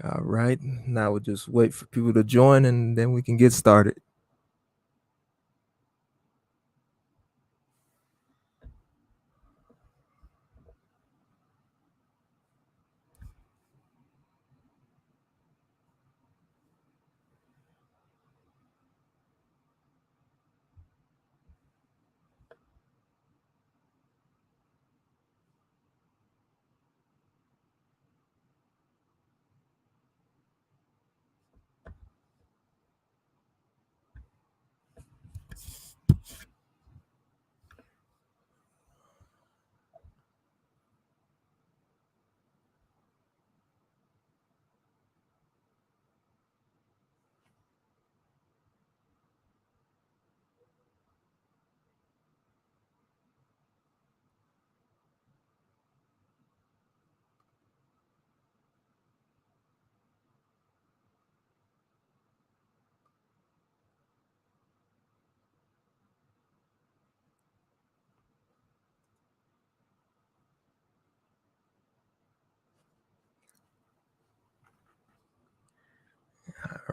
All right. Now we'll just wait for people to join and then we can get started.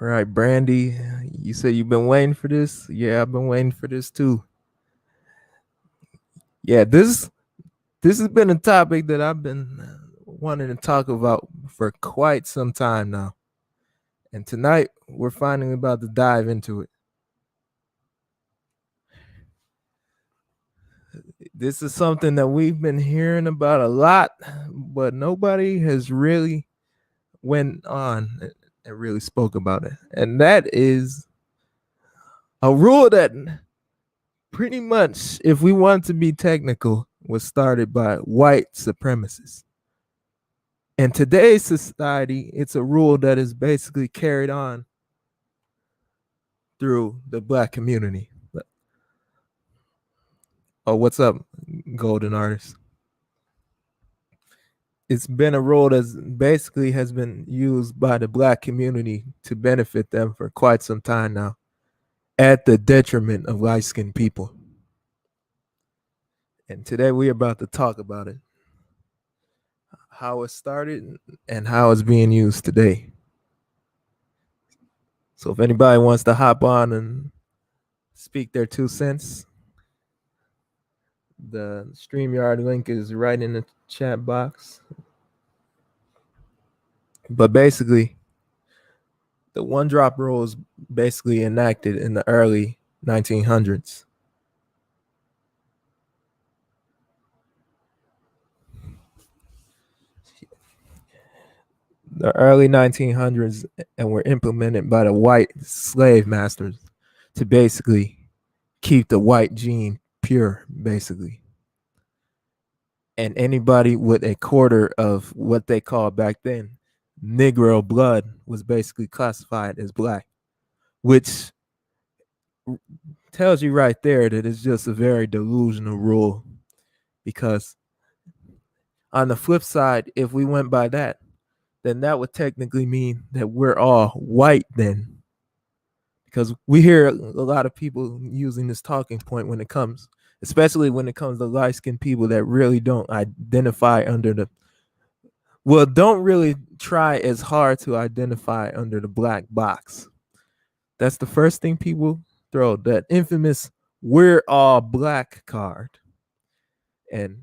All right, Brandy, you said you've been waiting for this? Yeah, I've been waiting for this too. Yeah, this has been a topic that I've been wanting to talk about for quite some time now. And tonight we're finally about to dive into it. This is something that we've been hearing about a lot, but nobody has really went on and really spoke about it. And that is a rule that pretty much, if we want to be technical, was started by white supremacists. In today's society, it's a rule that is basically carried on through the black community. Oh, what's up, golden artist? It's been a rule that basically has been used by the black community to benefit them for quite some time now, at the detriment of light-skinned people. And today we're about to talk about it, how it started and how it's being used today. So if anybody wants to hop on and speak their 2 cents, the StreamYard link is right in the chat box. But basically, the one drop rule is basically enacted in the early 1900s. The early 1900s, and were implemented by the white slave masters to basically keep the white gene pure, basically. And anybody with a quarter of what they called back then Negro blood was basically classified as black, which tells you right there that it's just a very delusional rule. Because on the flip side, if we went by that, then that would technically mean that we're all white then. Because we hear a lot of people using this talking point when it comes, especially when it comes to light-skinned people that really don't identify under the, well, don't really try as hard to identify under the black box. That's the first thing people throw, that infamous "we're all black" card. And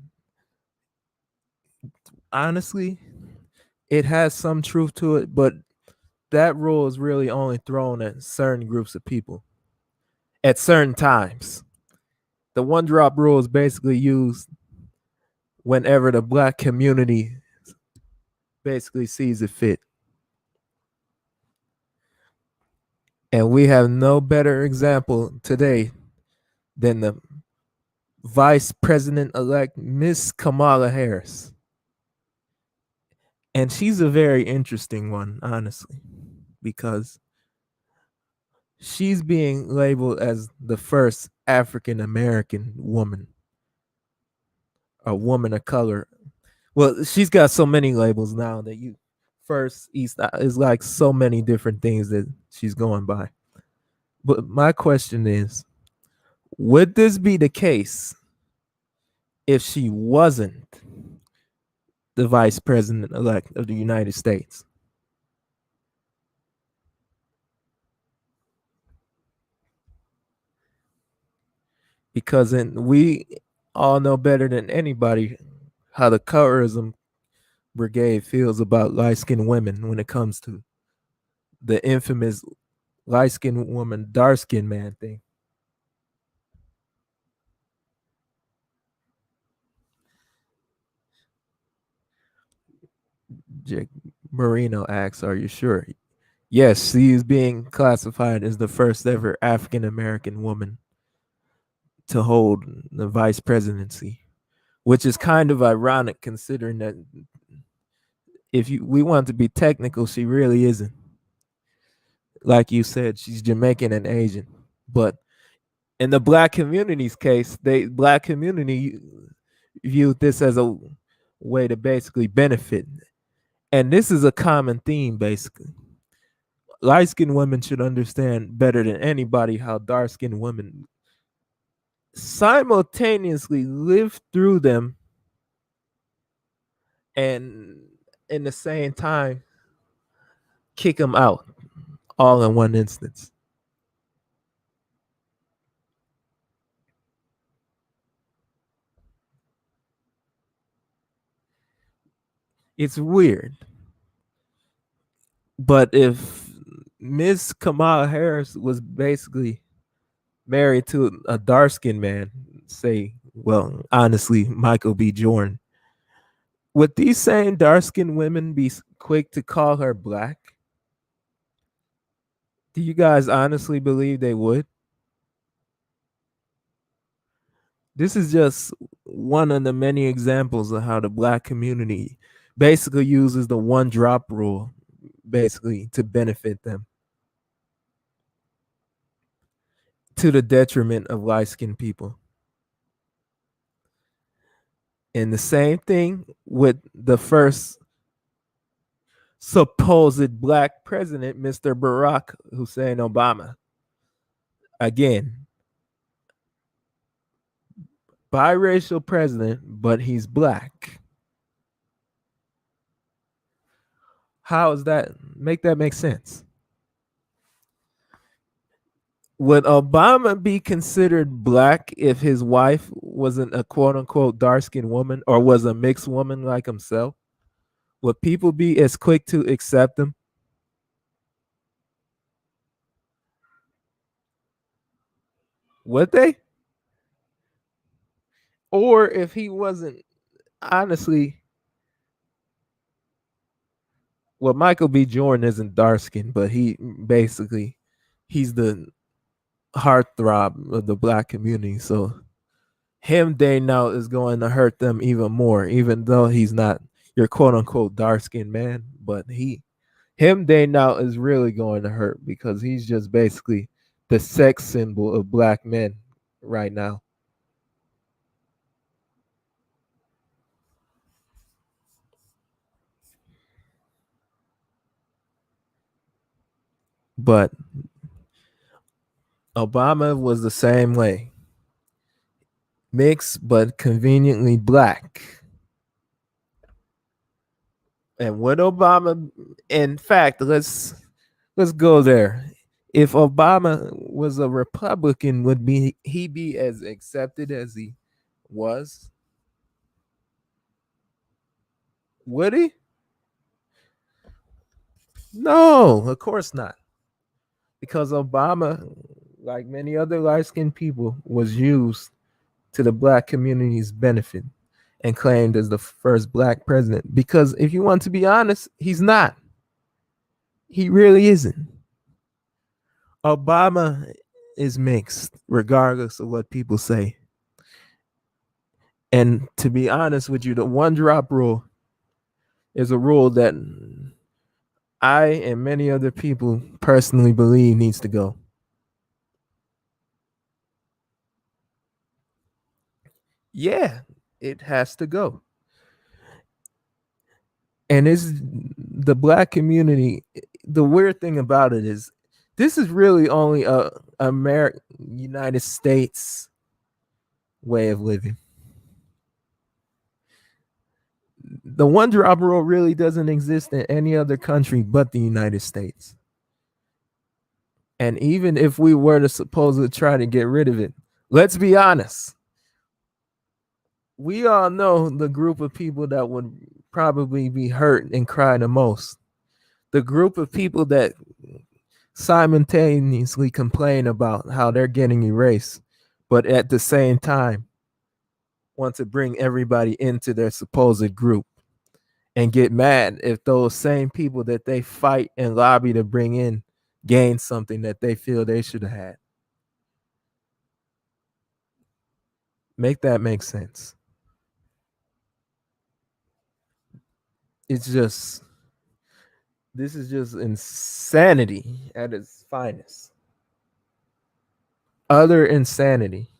honestly, it has some truth to it, but that rule is really only thrown at certain groups of people at certain times. The one drop rule is basically used whenever the black community basically sees it fit. And we have no better example today than the Vice President-elect Miss Kamala Harris. And she's a very interesting one, honestly, because she's being labeled as the first African American woman, a woman of color. Well, she's got so many labels now that you first East is like so many different things that she's going by. But my question is, would this be the case if she wasn't the vice president elect of the United States? because we all know better than anybody how the colorism brigade feels about light-skinned women when it comes to the infamous light-skinned woman, dark-skinned man thing. Jack Marino asks, "Are you sure?" Yes, she is being classified as the first ever African American woman to hold the vice presidency, which is kind of ironic considering that if we want to be technical, she really isn't. Like you said, she's Jamaican and Asian. But in the black community's case, black community viewed this as a way to basically benefit. And this is a common theme, basically. Light skinned women should understand better than anybody how dark skinned women simultaneously live through them and in the same time kick them out all in one instance. It's weird. But if Miss Kamala Harris was basically married to a dark skinned man, say, well, honestly, Michael B. Jordan, would these same dark skinned women be quick to call her black? Do you guys honestly believe they would? This is just one of the many examples of how the black community basically uses the one drop rule basically to benefit them to the detriment of light skinned people. And the same thing with the first supposed black president, Mr. Barack Hussein Obama. Again, biracial president, but he's black. How does that make sense? Would Obama be considered black if his wife wasn't a quote unquote dark skinned woman or was a mixed woman like himself? Would people be as quick to accept him? Would they? Or if he wasn't, honestly, well, Michael B. Jordan isn't dark skinned, but he's the heartthrob of the black community. So him dating out is going to hurt them even more, even though he's not your quote unquote dark skinned man. But him dating out is really going to hurt because he's just basically the sex symbol of black men right now. But Obama was the same way. Mixed but conveniently black. And what Obama, in fact, let's go there. If Obama was a Republican, would he be as accepted as he was? Would he? No, of course not. Because Obama, like many other light-skinned people, was used to the black community's benefit and claimed as the first black president. Because if you want to be honest, he's not. He really isn't. Obama is mixed, regardless of what people say. And to be honest with you, the one drop rule is a rule that I and many other people personally believe needs to go. Yeah, it has to go. And it's the black community. The weird thing about it is this is really only a American United States way of living. The one drop rule really doesn't exist in any other country but the United States. And even if we were to suppose to try to get rid of it, Let's be honest. We all know the group of people that would probably be hurt and cry the most. The group of people that simultaneously complain about how they're getting erased, but at the same time want to bring everybody into their supposed group and get mad if those same people that they fight and lobby to bring in gain something that they feel they should have had. Make that make sense. It's just, this is just insanity at its finest. Utter insanity.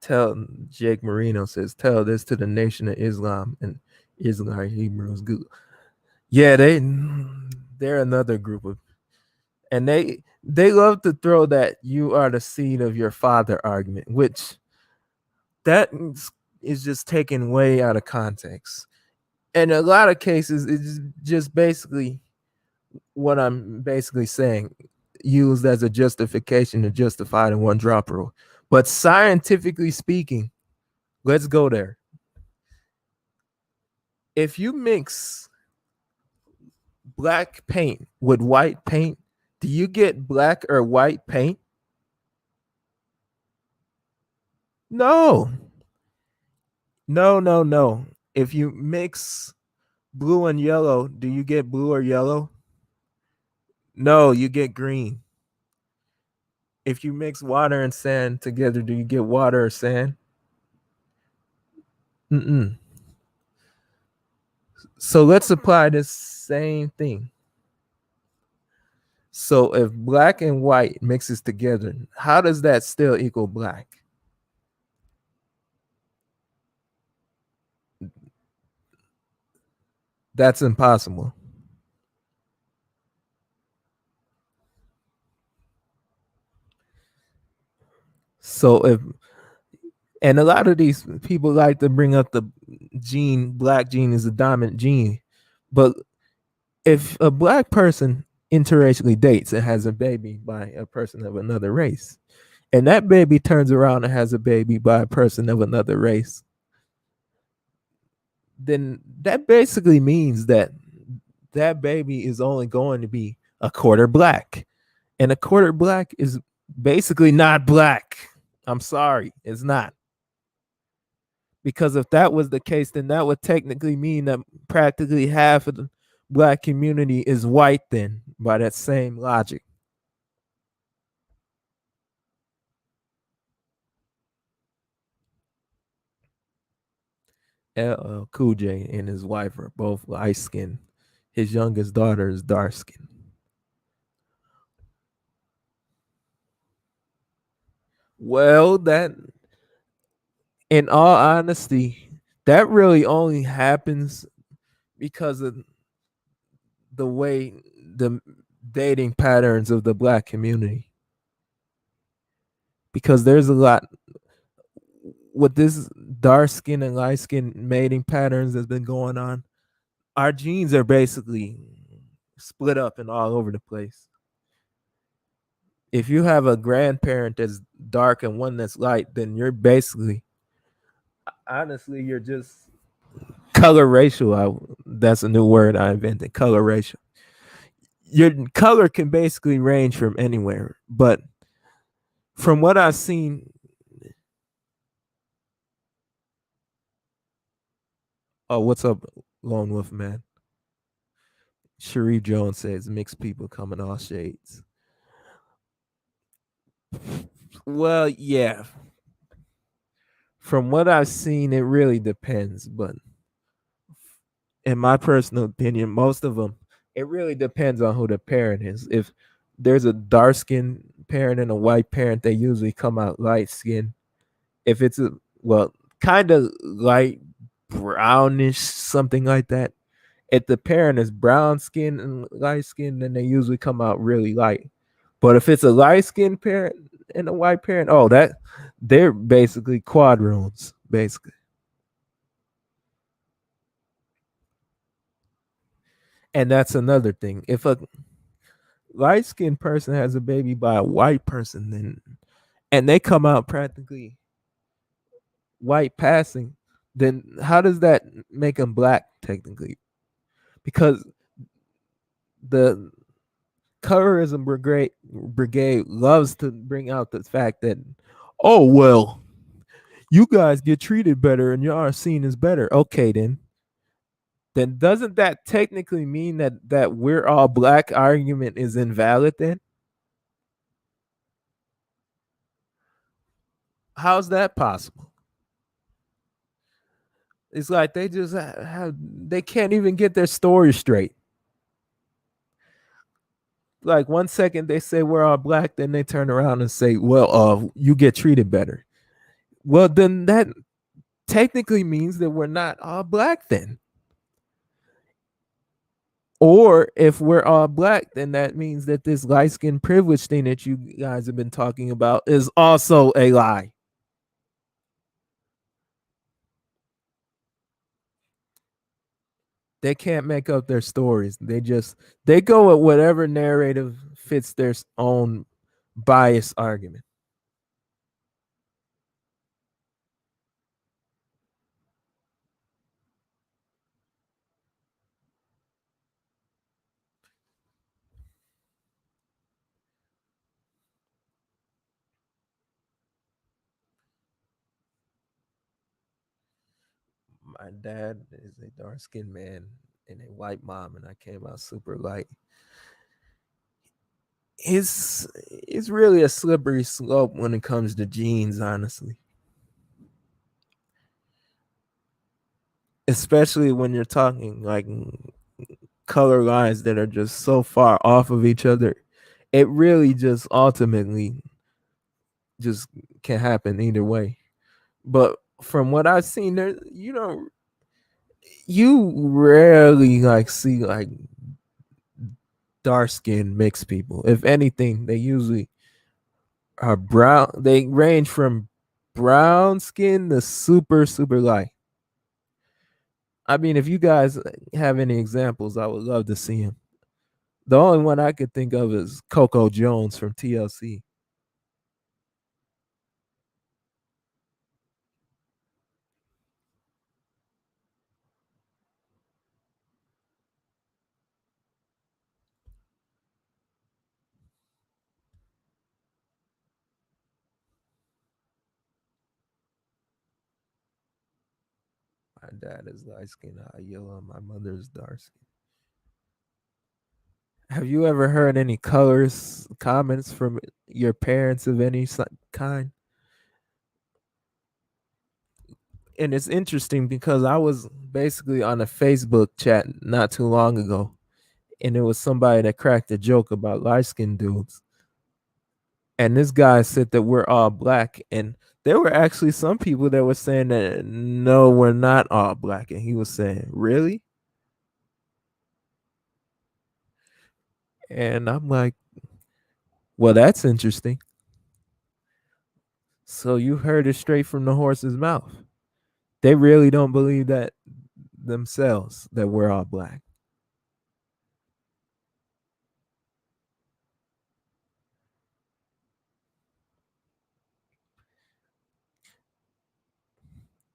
Tell Jake Marino says, tell this to the Nation of Islam and Islam Hebrews. Good. Yeah, they're another group of, and they love to throw that you are the seed of your father argument, which that is just taken way out of context. And a lot of cases, it's just basically what I'm basically saying, used as a justification to justify the one drop rule. But scientifically speaking, let's go there. If you mix black paint with white paint, do you get black or white paint? No. No. If you mix blue and yellow, do you get blue or yellow? No, you get green. If you mix water and sand together, do you get water or sand? Mm-mm. So let's apply this same thing. So if black and white mixes together, how does that still equal black? That's impossible. So if, and a lot of these people like to bring up the black gene is a dominant gene, but if a black person interracially dates and has a baby by a person of another race, and that baby turns around and has a baby by a person of another race, then that basically means that that baby is only going to be a quarter black. And a quarter black is basically not black. I'm sorry, it's not. Because if that was the case, then that would technically mean that practically half of the black community is white, then, by that same logic. LL Cool J and his wife are both light skinned. His youngest daughter is dark skinned. Well, that, in all honesty, that really only happens because of the way the dating patterns of the black community. Because there's a lot with this dark skin and light skin mating patterns that's been going on. Our genes are basically split up and all over the place. If you have a grandparent that's dark and one that's light, then you're basically, honestly, you're just color racial. That's a new word I invented, color racial. Your color can basically range from anywhere, but from what I've seen, oh, what's up, Lone Wolf Man? Sharif Jones says mixed people come in all shades. Well, yeah. From what I've seen, it really depends. But in my personal opinion, most of them, it really depends on who the parent is. If there's a dark skinned parent and a white parent, they usually come out light skinned. If it's a, well, kind of light brownish, something like that. If the parent is brown skinned and light skinned, then they usually come out really light. But if it's a light skinned parent and a white parent, oh, that they're basically quadroons, basically. And that's another thing. If a light skinned person has a baby by a white person, then and they come out practically white passing, then how does that make them black technically? Because the colorism brigade loves to bring out the fact that, oh well, you guys get treated better and y'all are seen as better. Okay, then doesn't that technically mean that we're all black argument is invalid then? How's that possible? It's like they just have they can't even get their story straight. Like 1 second they say we're all black, then they turn around and say, well, you get treated better. Well, then that technically means that we're not all black then. Or if we're all black, then that means that this light skin privilege thing that you guys have been talking about is also a lie. They can't make up their stories. They go with whatever narrative fits their own bias argument. My dad is a dark skinned man and a white mom, and I came out super light. It's really a slippery slope when it comes to genes, honestly. Especially when you're talking like color lines that are just so far off of each other. It really just ultimately just can happen either way. But from what I've seen, there you rarely like see like dark skinned mixed people. If anything, they usually are brown. They range from brown skin to super light. I mean, if you guys have any examples, I would love to see them. The only one I could think of is Coco Jones from TLC. My dad is light skinned, yellow. My mother is dark skinned. Have you ever heard any colors comments from your parents of any kind? And it's interesting because I was basically on a Facebook chat not too long ago, and it was somebody that cracked a joke about light skinned dudes. And this guy said that we're all black, and there were actually some people that were saying that no, we're not all black, and he was saying, really? And I'm like, well, that's interesting. So you heard it straight from the horse's mouth. They really don't believe that themselves, that we're all black.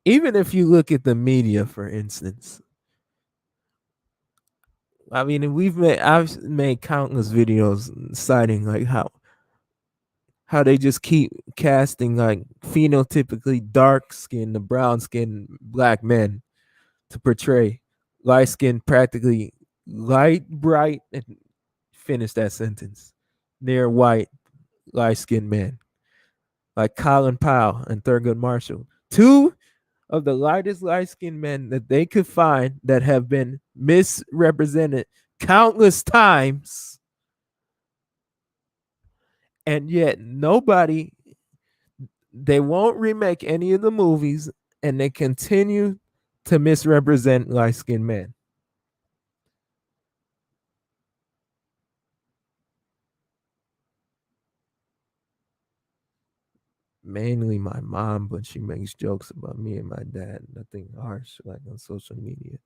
Even if you look at the media, for instance, I mean, I've made countless videos citing like how they just keep casting like phenotypically dark skinned, the brown skinned black men to portray light skinned, practically light, bright, and finish that sentence. Near white, light skinned men like Colin Powell and Thurgood Marshall. Two of the lightest light skinned men that they could find that have been misrepresented countless times, and yet nobody, they won't remake any of the movies, and they continue to misrepresent light skinned men. Mainly my mom, but she makes jokes about me and my dad, nothing harsh like on social media.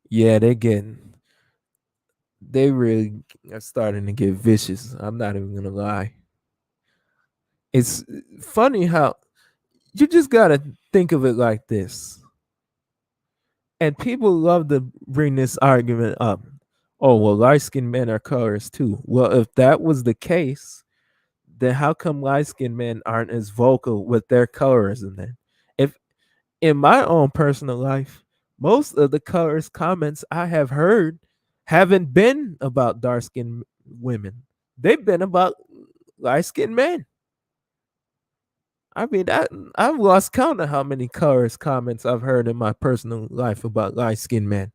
Yeah, they really are starting to get vicious. I'm not even gonna lie. It's funny how you just gotta think of it like this. And people love to bring this argument up. Oh, well, light skinned men are colors too. Well, if that was the case, then how come light skinned men aren't as vocal with their colorism then? If in my own personal life, most of the colorist comments I have heard haven't been about dark skinned women. They've been about light skinned men. I mean, I've lost count of how many colorist comments I've heard in my personal life about light skinned men.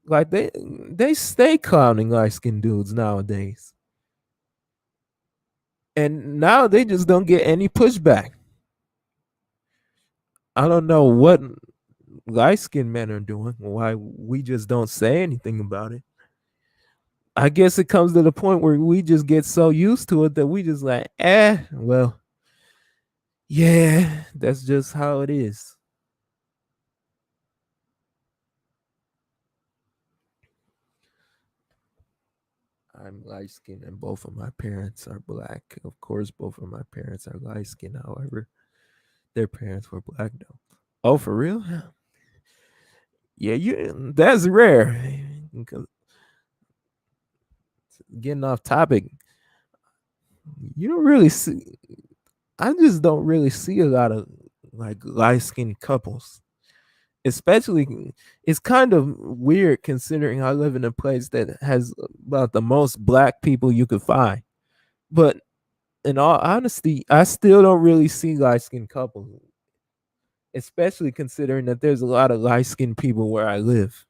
Like they stay clowning light skinned dudes nowadays. And now they just don't get any pushback. I don't know what light skinned men are doing, why we just don't say anything about it. I guess it comes to the point where we just get so used to it that we just like, well, yeah, that's just how it is. I'm light skinned and both of my parents are black. Of course, both of my parents are light skinned. However, their parents were black though. Oh, for real? Yeah, you that's rare. Getting off topic, you don't really see. I just don't really see a lot of like light skinned couples. Especially, it's kind of weird considering I live in a place that has about the most black people you could find. But in all honesty, I still don't really see light skinned couples, especially considering that there's a lot of light skinned people where I live.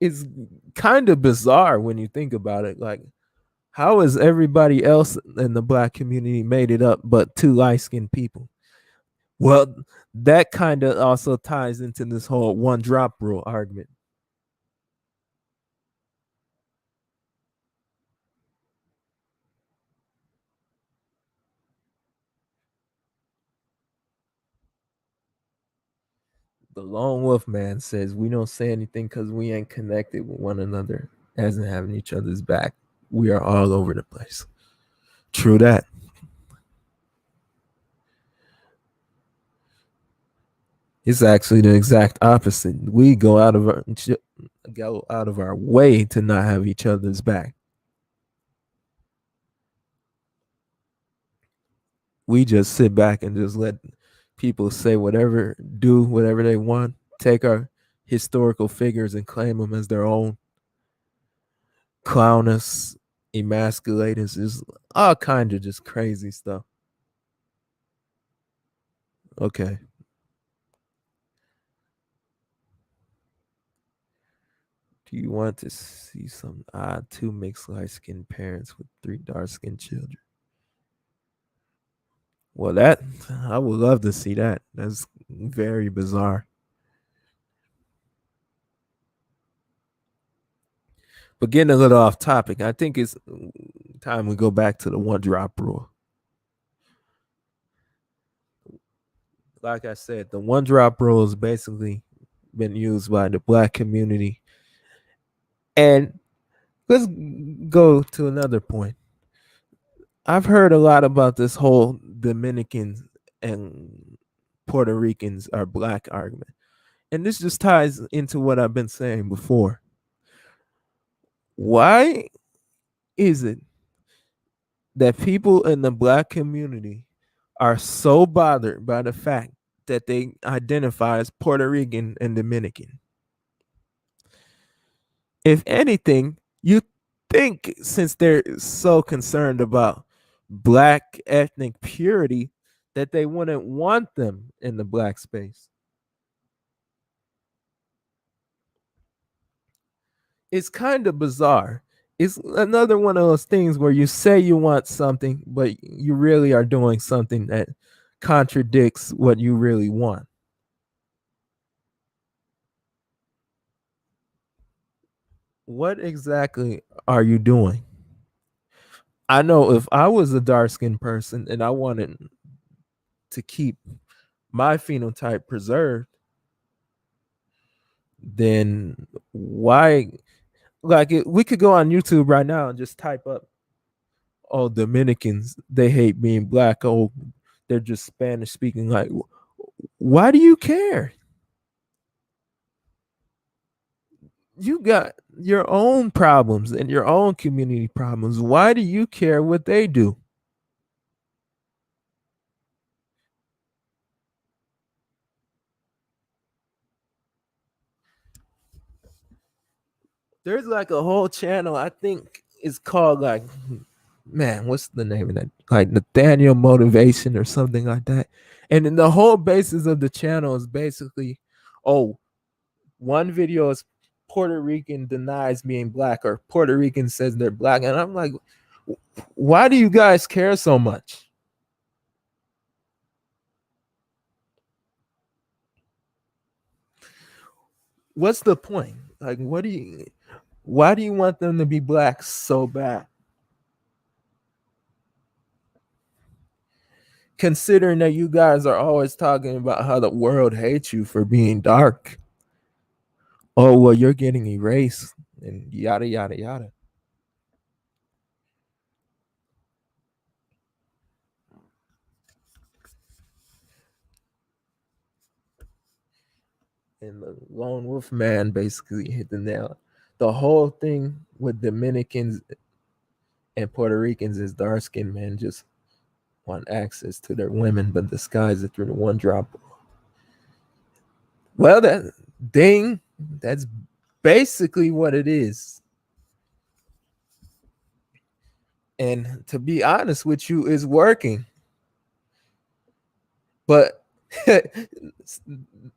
It's kind of bizarre when you think about it. Like, how has everybody else in the black community made it up but two light skinned people? Well, that kind of also ties into this whole one drop rule argument. The lone wolf man says we don't say anything because we ain't connected with one another, as in having each other's back. We are all over the place. True that. It's actually the exact opposite. We go out of our way to not have each other's back. We just sit back and just let people say whatever, do whatever they want, take our historical figures and claim them as their own, clown us, emasculate us, is all kinds of just crazy stuff. Okay. Do you want to see some odd two mixed light skinned parents with three dark skinned children? Well, that I would love to see that. That's very bizarre. But getting a little off topic, I think it's time we go back to the one drop rule. Like I said, the one drop rule has basically been used by the black community. And let's go to another point. I've heard a lot about this whole Dominicans and Puerto Ricans are black argument. And this just ties into what I've been saying before. Why is it that people in the black community are so bothered by the fact that they identify as Puerto Rican and Dominican? If anything, you think since they're so concerned about black ethnic purity that they wouldn't want them in the black space. It's kind of bizarre. It's another one of those things where you say you want something, but you really are doing something that contradicts what you really want. What exactly are you doing? I know if I was a dark skinned person and I wanted to keep my phenotype preserved, then why, like we could go on YouTube right now and just type up, oh, Dominicans, they hate being black. Oh, they're just Spanish speaking. Like, why do you care? You got your own problems and your own community problems. Why do you care what they do? There's like a whole channel, I think it's called like, man, what's the name of that? Like Nathaniel Motivation or something like that. And then the whole basis of the channel is basically, oh, one video is Puerto Rican denies being black, or Puerto Rican says they're black. And I'm like, why do you guys care so much? What's the point? Like, why do you want them to be black so bad? Considering that you guys are always talking about how the world hates you for being dark. Oh, well, you're getting erased and yada, yada, yada. And the lone wolf man basically hit the nail. The whole thing with Dominicans and Puerto Ricans is dark skinned men just want access to their women, but disguise it through the one drop. Well, that's basically what it is. And to be honest with you, it's working. But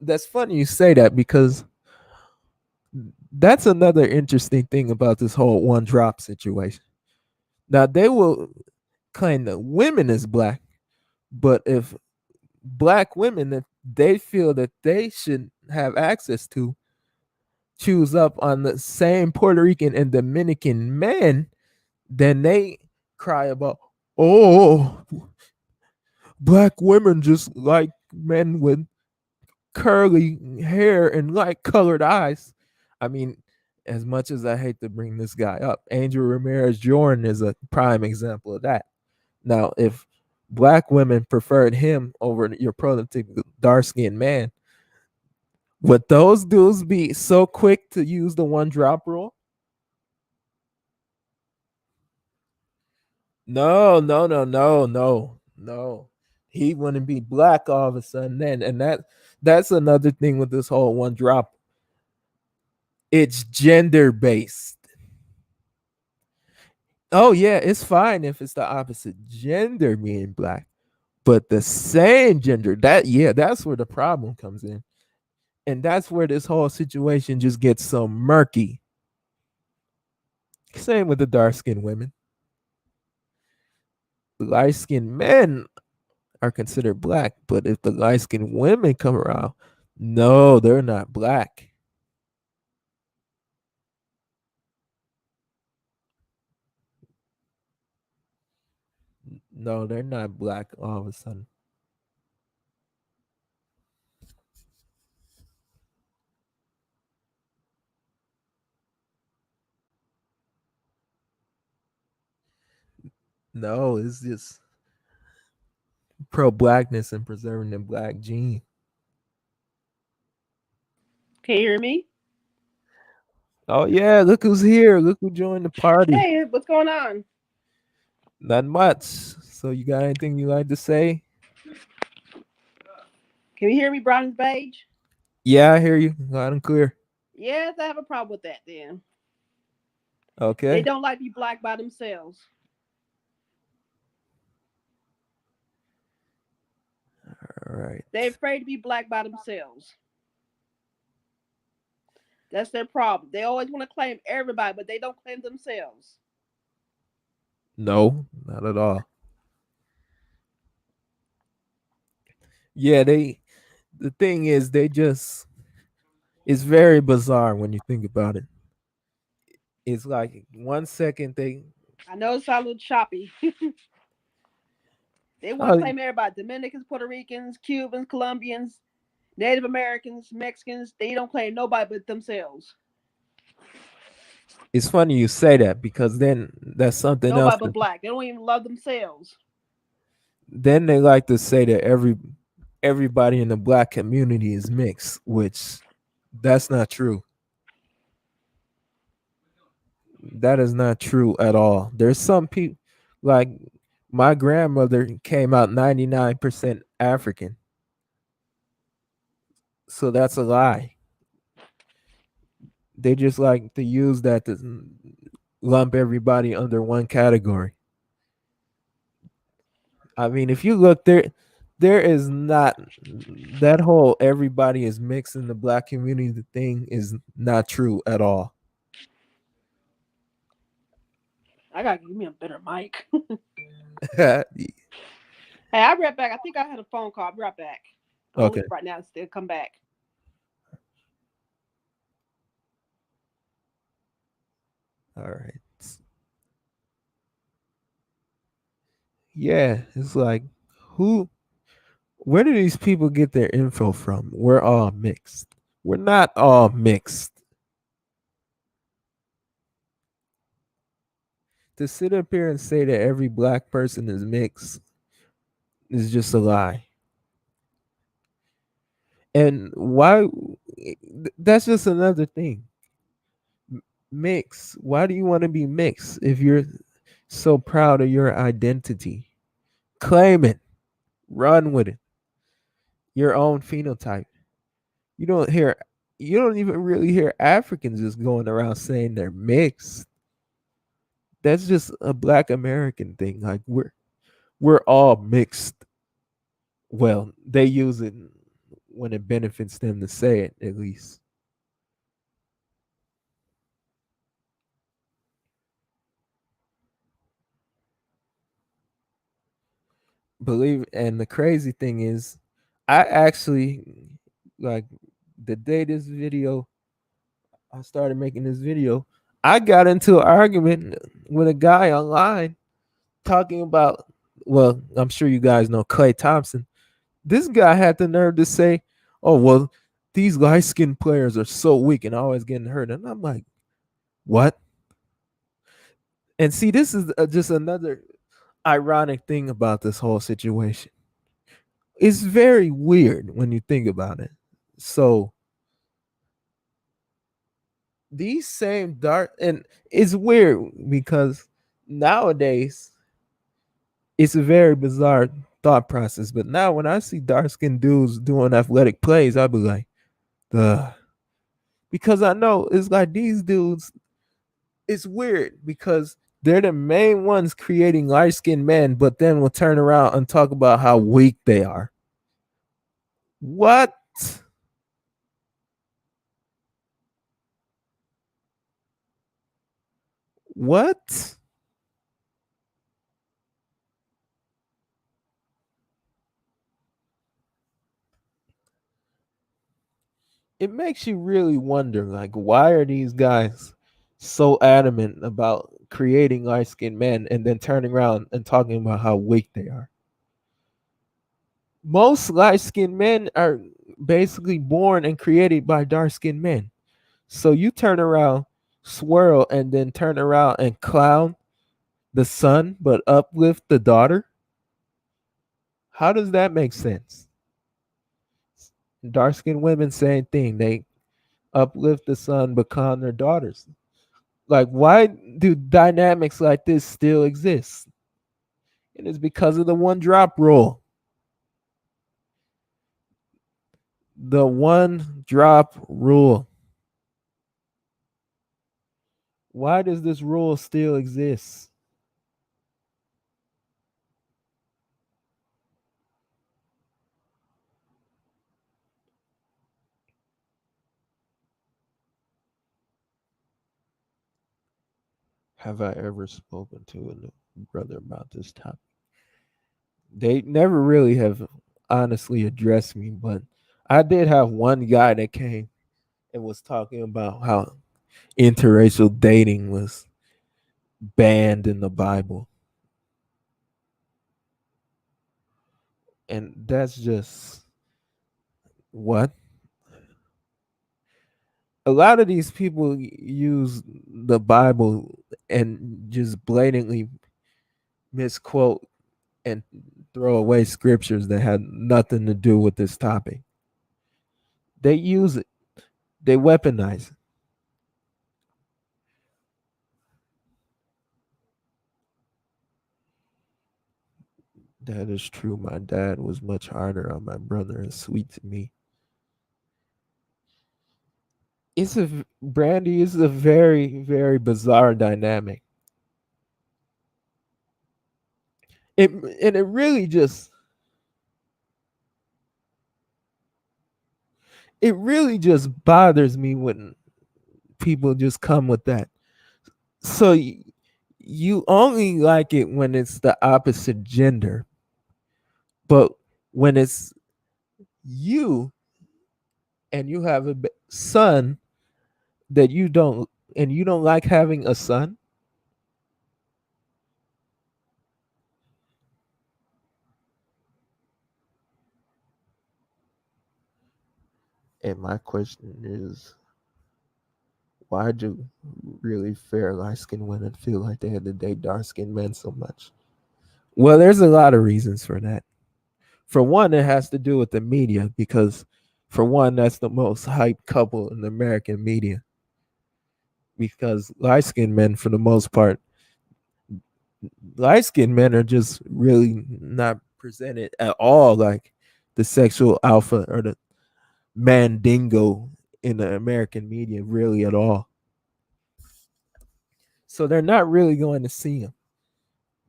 that's funny you say that, because that's another interesting thing about this whole one drop situation. Now, they will claim that women is black, but if black women that they feel that they should have access to choose up on the same Puerto Rican and Dominican men, then they cry about, oh, black women just like men with curly hair and light colored eyes. I mean, as much as I hate to bring this guy up, Angel Ramirez Jordan is a prime example of that. Now, if black women preferred him over your prototypical dark skinned man, would those dudes be so quick to use the one drop rule? No, no, no, no, no, no. He wouldn't be black all of a sudden then. And that's another thing with this whole one drop. It's gender based. Oh yeah, it's fine if it's the opposite gender being black. But the same gender, that's where the problem comes in. And that's where this whole situation just gets so murky. Same with the dark skinned women. Light skinned men are considered black, but if the light skinned women come around, no, they're not black. No, they're not black all of a sudden. No, it's just pro blackness and preserving the black gene. Can you hear me? Oh yeah, look who's here. Look who joined the party. Hey, what's going on? Not much. So you got anything you like to say? Can you hear me, Brown and Beige? Yeah, I hear you loud and clear. Yes, I have a problem with that then. They Okay. don't like to be black by themselves. All right. They're afraid to be black by themselves. That's their problem. They always want to claim everybody, but they don't claim themselves. No, not at all. Yeah, the thing is they just, it's very bizarre when you think about it. It's like 1 second they, I know it sounds a little choppy. They want to Oh, claim everybody: Dominicans, Puerto Ricans, Cubans, Colombians, Native Americans, Mexicans. They don't claim nobody but themselves. it's funny you say that because then that's something else. Nobody but black. They don't even love themselves. Then they like to say that everybody in the black community is mixed, which that's not true. That is not true at all. There's some people like my grandmother came out 99% African. So that's a lie. They just like to use that to lump everybody under one category. I mean, if you look there, there is not that whole everybody is mixed in the black community thing is not true at all. I gotta give me a better mic. Okay. Hey, I'll be right back. I think I had a phone call. I'll be right back. I'm gonna leave right now and still come back. All right. Yeah, it's like who where do these people get their info from? We're all mixed. We're not all mixed. To sit up here and say that every black person is mixed is just a lie. And why that's just another thing. Mix. Why do you want to be mixed if you're so proud of your identity? Claim it. Run with it. Your own phenotype. You don't hear you don't even really hear Africans just going around saying they're mixed. That's just a black American thing. Like we're all mixed. Well, they use it when it benefits them to say it, at least. Believe and the crazy thing is I actually like the day this video I started making this video, I got into an argument with a guy online talking about well, I'm sure you guys know Clay Thompson. This guy had the nerve to say, "Oh well, these light skinned players are so weak and always getting hurt." And I'm like, "What?" And see, this is just another ironic thing about this whole situation. It's very weird when you think about it. So these same dark and it's weird because nowadays it's a very bizarre thought process. But now when I see dark skinned dudes doing athletic plays, I'll be like, Ugh. Because I know it's like these dudes, it's weird because they're the main ones creating light skinned men, but then we'll turn around and talk about how weak they are. What? What? It makes you really wonder like why are these guys so adamant about creating light skinned men and then turning around and talking about how weak they are? Most light skinned men are basically born and created by dark skinned men. So you turn around, swirl, and then turn around and clown the son, but uplift the daughter. How does that make sense? Dark skinned women, same thing. They uplift the son, but clown their daughters. Like, why do dynamics like this still exist? It is because of the one drop rule. The one drop rule. Why does this rule still exist? Have I ever spoken to a brother about this topic? They never really have honestly addressed me, but I did have one guy that came and was talking about how interracial dating was banned in the Bible. And that's just what a lot of these people use the Bible and just blatantly misquote and throw away scriptures that had nothing to do with this topic. They use it, they weaponize it. That is true. My dad was much harder on my brother and sweet to me. Brandy is a very, very bizarre dynamic. It really just bothers me when people just come with that. So you only like it when it's the opposite gender, but when it's you and you have a son that you don't, and you don't like having a son. And my question is, why do really fair light skinned women feel like they had to date dark skinned men so much? Well, there's a lot of reasons for that. For one, it has to do with the media, because for one, that's the most hyped couple in the American media. Because light skinned men, for the most part, light skinned men are just really not presented at all like the sexual alpha or the mandingo in the American media, really at all. So they're not really going to see him.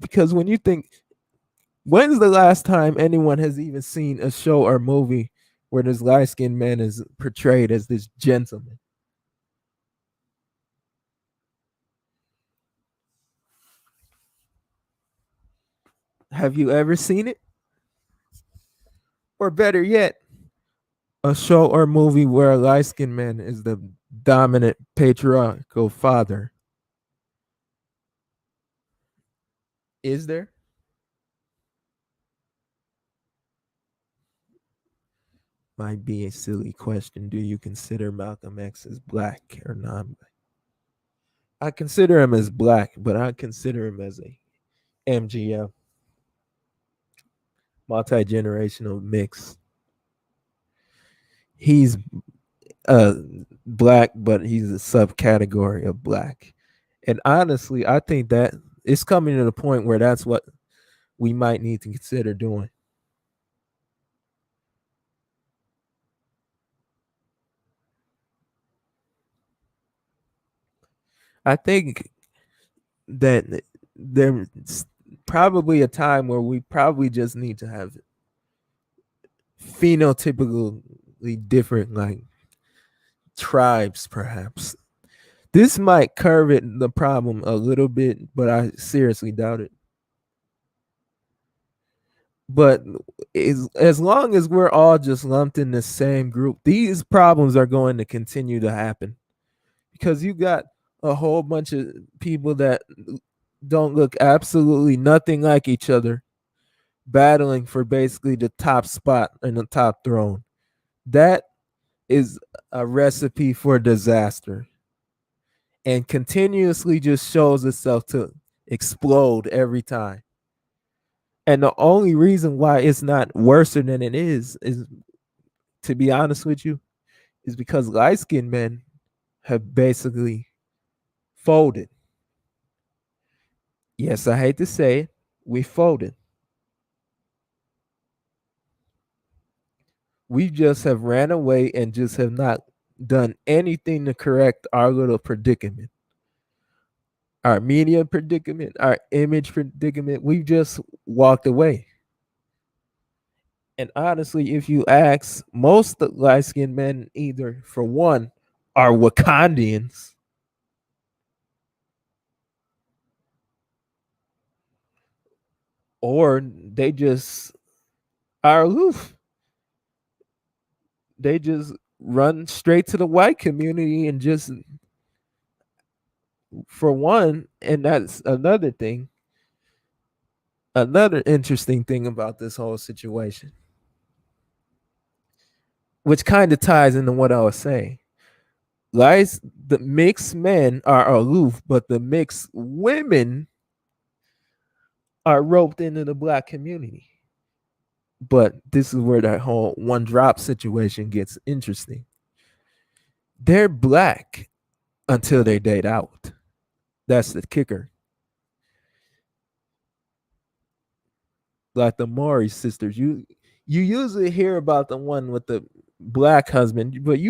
Because when you think, when's the last time anyone has even seen a show or movie where this light skinned man is portrayed as this gentleman? Have you ever seen it? Or better yet, a show or movie where a light skinned man is the dominant patriarchal father? Is there? Might be a silly question. Do you consider Malcolm X as black or non black? I consider him as black, but I consider him as a MGM, multi generational mix. He's uh black, but he's a subcategory of black. And honestly, I think that it's coming to the point where that's what we might need to consider doing. I think that there's probably a time where we probably just need to have phenotypically different, like, tribes, perhaps. This might curve it the problem a little bit, but I seriously doubt it. But as long as we're all just lumped in the same group, these problems are going to continue to happen, because you got a whole bunch of people that don't look absolutely nothing like each other battling for basically the top spot and the top throne. That is a recipe for disaster, and continuously just shows itself to explode every time. And the only reason why it's not worse than it is, to be honest with you, is because light skinned men have basically folded. Yes, I hate to say it, we folded. We just have ran away and just have not done anything to correct our little predicament, our media predicament, our image predicament. We've just walked away. And honestly, if you ask most light skinned men, either for one, are Wakandians, or they just are aloof. They just run straight to the white community and just, for one, and that's another thing, Another interesting thing about this whole situation, which kind of ties into what I was saying, guys, the mixed men are aloof, but the mixed women are roped into the black community. But this is where that whole one drop situation gets interesting. They're black until they date out. That's the kicker. Like the Maury sisters, you usually hear about the one with the black husband, but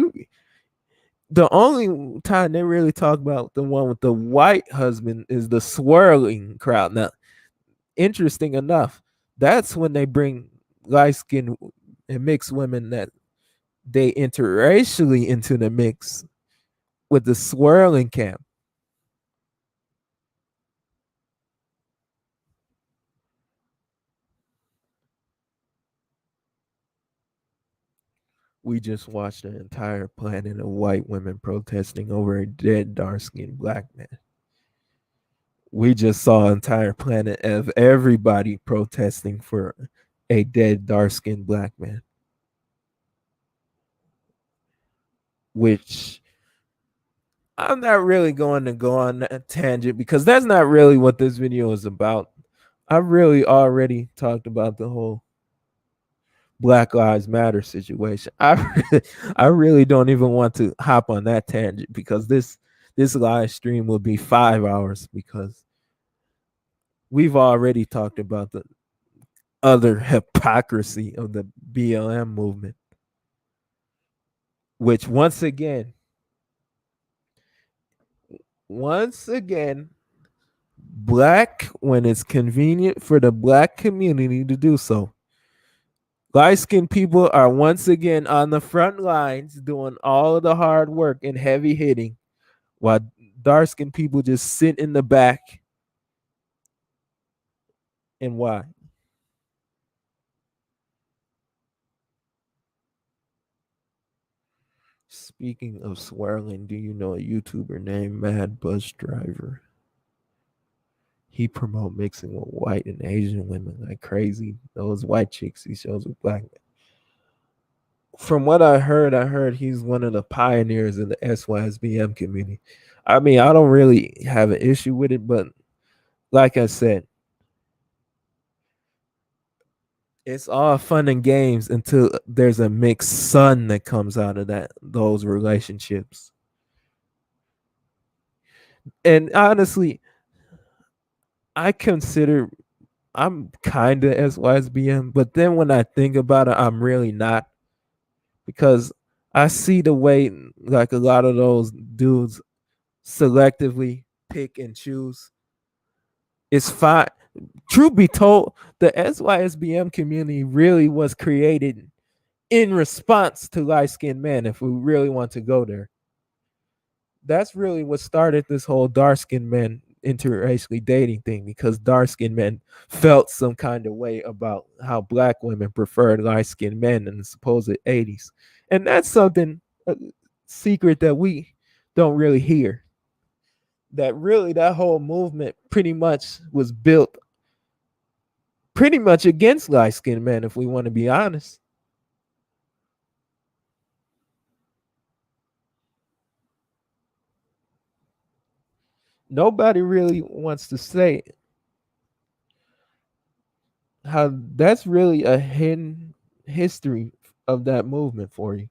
the only time they really talk about the one with the white husband is the swirling crowd. Now, interesting enough, that's when they bring light skinned and mixed women that they interracially into the mix with the swirling camp. We just watched an entire planet of white women protesting over a dead dark skinned black man. We just saw an entire planet of everybody protesting for a dead dark skinned black man, which I'm not really going to go on a tangent because that's not really what this video is about. I've really already talked about the whole Black Lives Matter situation. I really don't even want to hop on that tangent because this live stream will be 5 hours because we've already talked about the other hypocrisy of the BLM movement, which once again, black when it's convenient for the black community to do so. Light skinned people are once again on the front lines doing all of the hard work and heavy hitting, while dark skinned people just sit in the back. And why? Speaking of swirling, do you know a YouTuber named Mad Bus Driver? He promote mixing with white and Asian women like crazy. Those white chicks he shows with black men. From what I heard he's one of the pioneers in the SYSBM community. I mean, I don't really have an issue with it, but like I said, it's all fun and games until there's a mixed son that comes out of those relationships. And honestly, I consider I'm kind of SYSBM, but then when I think about it, I'm really not because I see the way like a lot of those dudes selectively pick and choose. It's fine. Truth be told, the SYSBM community really was created in response to light skinned men, if we really want to go there. That's really what started this whole dark skinned men interracially dating thing because dark skinned men felt some kind of way about how black women preferred light skinned men in the supposed 80s. And that's something a secret that we don't really hear. That really that whole movement pretty much was built pretty much against light skinned men, if we want to be honest. Nobody really wants to say how that's really a hidden history of that movement for you.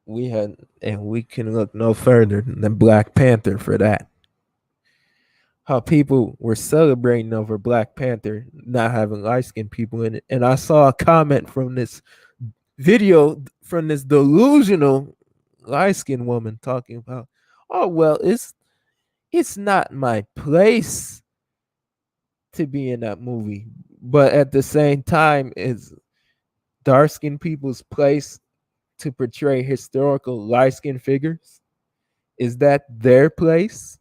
We had, and we can look no further than Black Panther for that. How people were celebrating over Black Panther not having light skinned people in it. And I saw a comment from this video from this delusional light skinned woman talking about, oh well, it's not my place to be in that movie. But at the same time, it's dark skinned people's place to portray historical light skinned figures. Is that their place?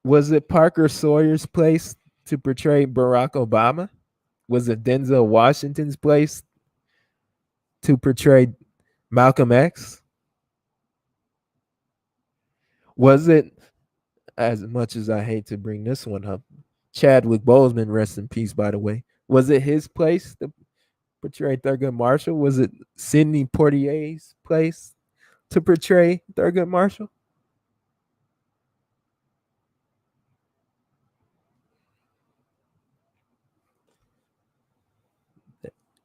Was it Parker Sawyer's place to portray Barack Obama? Was it Denzel Washington's place to portray Malcolm X? Was it, as much as I hate to bring this one up, Chadwick Boseman, rest in peace, by the way, was it his place to portray Thurgood Marshall? Was it Sidney Poitier's place to portray Thurgood Marshall?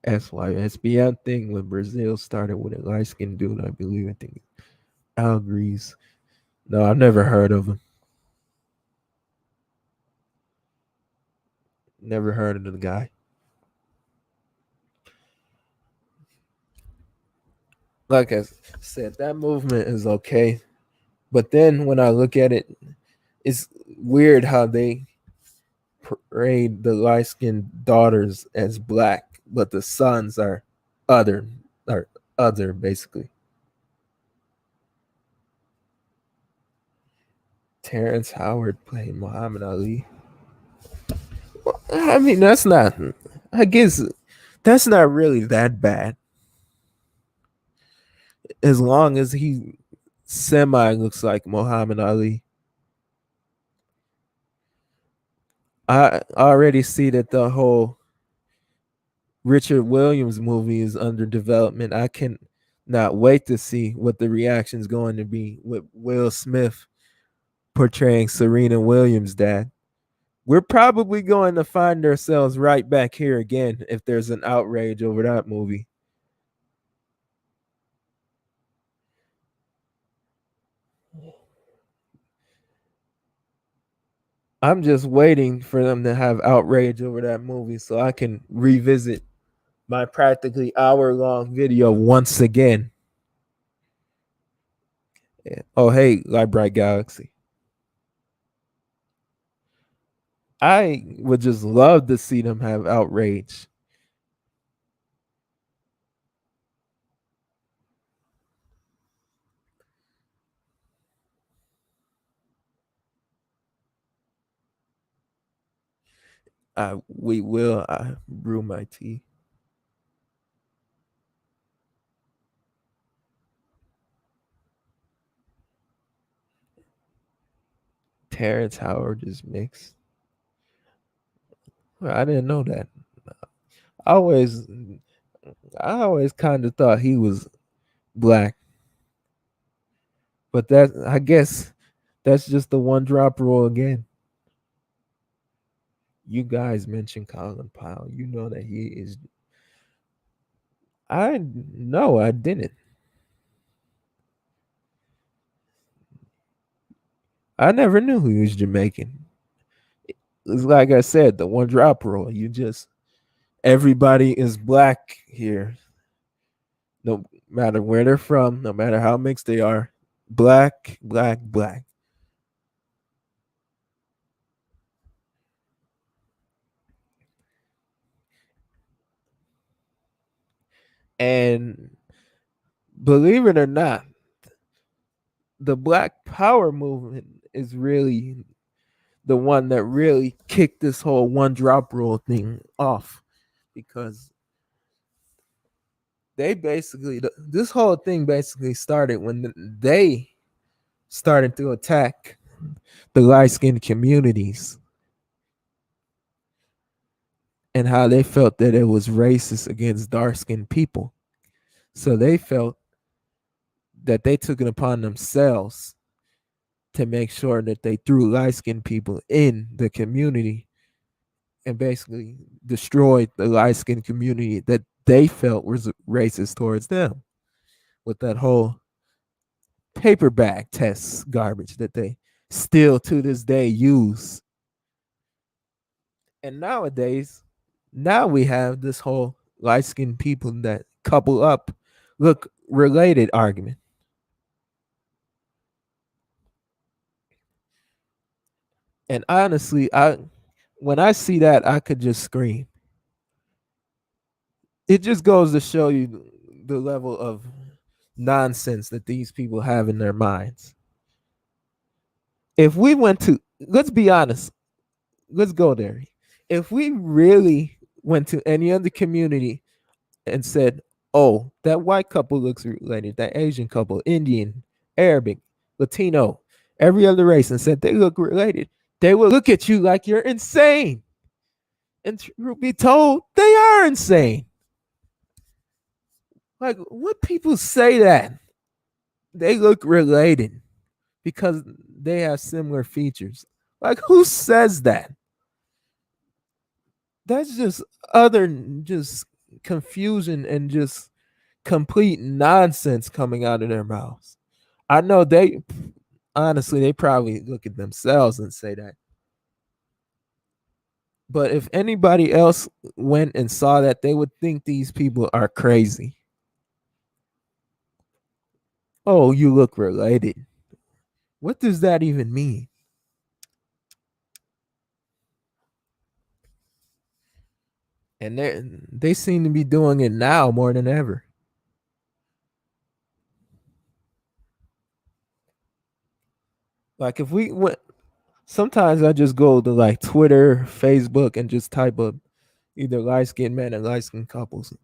SYSBN thing when Brazil started with a light skinned dude, I believe. I think Al Grease. No, I've never heard of him. Never heard of the guy. Like I said, that movement is okay. But then when I look at it, it's weird how they parade the light skinned daughters as black, but the sons other are other basically. Terrence Howard playing Muhammad Ali. I mean, that's not. I guess that's not really that bad, as long as he semi looks like Muhammad Ali. I already see that the whole Richard Williams movie is under development. I can not wait to see what the reaction is going to be with Will Smith portraying Serena Williams' dad. We're probably going to find ourselves right back here again if there's an outrage over that movie. I'm just waiting for them to have outrage over that movie so I can revisit my practically hour-long video once again. Yeah. Oh, hey, Light Bright Galaxy. I would just love to see them have outrage. We will. I brew my tea. Terrence Howard is mixed. I didn't know that. I always, I always kind of thought he was black, but that I guess that's just the one drop rule again. You guys mentioned Colin Powell. You know that he is. I no, I didn't. I never knew he was Jamaican. It's like I said, the one drop rule. You just everybody is black here. No matter where they're from, no matter how mixed they are, black, black, black. And believe it or not, the Black Power movement is really the one that really kicked this whole one drop rule thing off, because they basically this whole thing basically started when they started to attack the light skinned communities and how they felt that it was racist against dark skinned people. So they felt that they took it upon themselves to make sure that they threw light skinned people in the community and basically destroyed the light skinned community that they felt was racist towards them with that whole paper bag test garbage that they still to this day use. And nowadays, now we have this whole light skinned people that couple up look related argument. And honestly, I when I see that, I could just scream. It just goes to show you the level of nonsense that these people have in their minds. If we went to, let's be honest, let's go there. If we really went to any other community and said, "Oh, that white couple looks related, that Asian couple, Indian, Arabic, Latino, every other race," and said they look related, they would look at you like you're insane, and be told they are insane. Like, what people say that they look related because they have similar features? Like, who says that? That's just other just confusion and just complete nonsense coming out of their mouths. I know they honestly they probably look at themselves and say that. But if anybody else went and saw that, they would think these people are crazy. Oh, you look related. What does that even mean? And they seem to be doing it now more than ever. Like if we went, sometimes I just go to like Twitter, Facebook, and just type up either light skinned men and light skinned couples.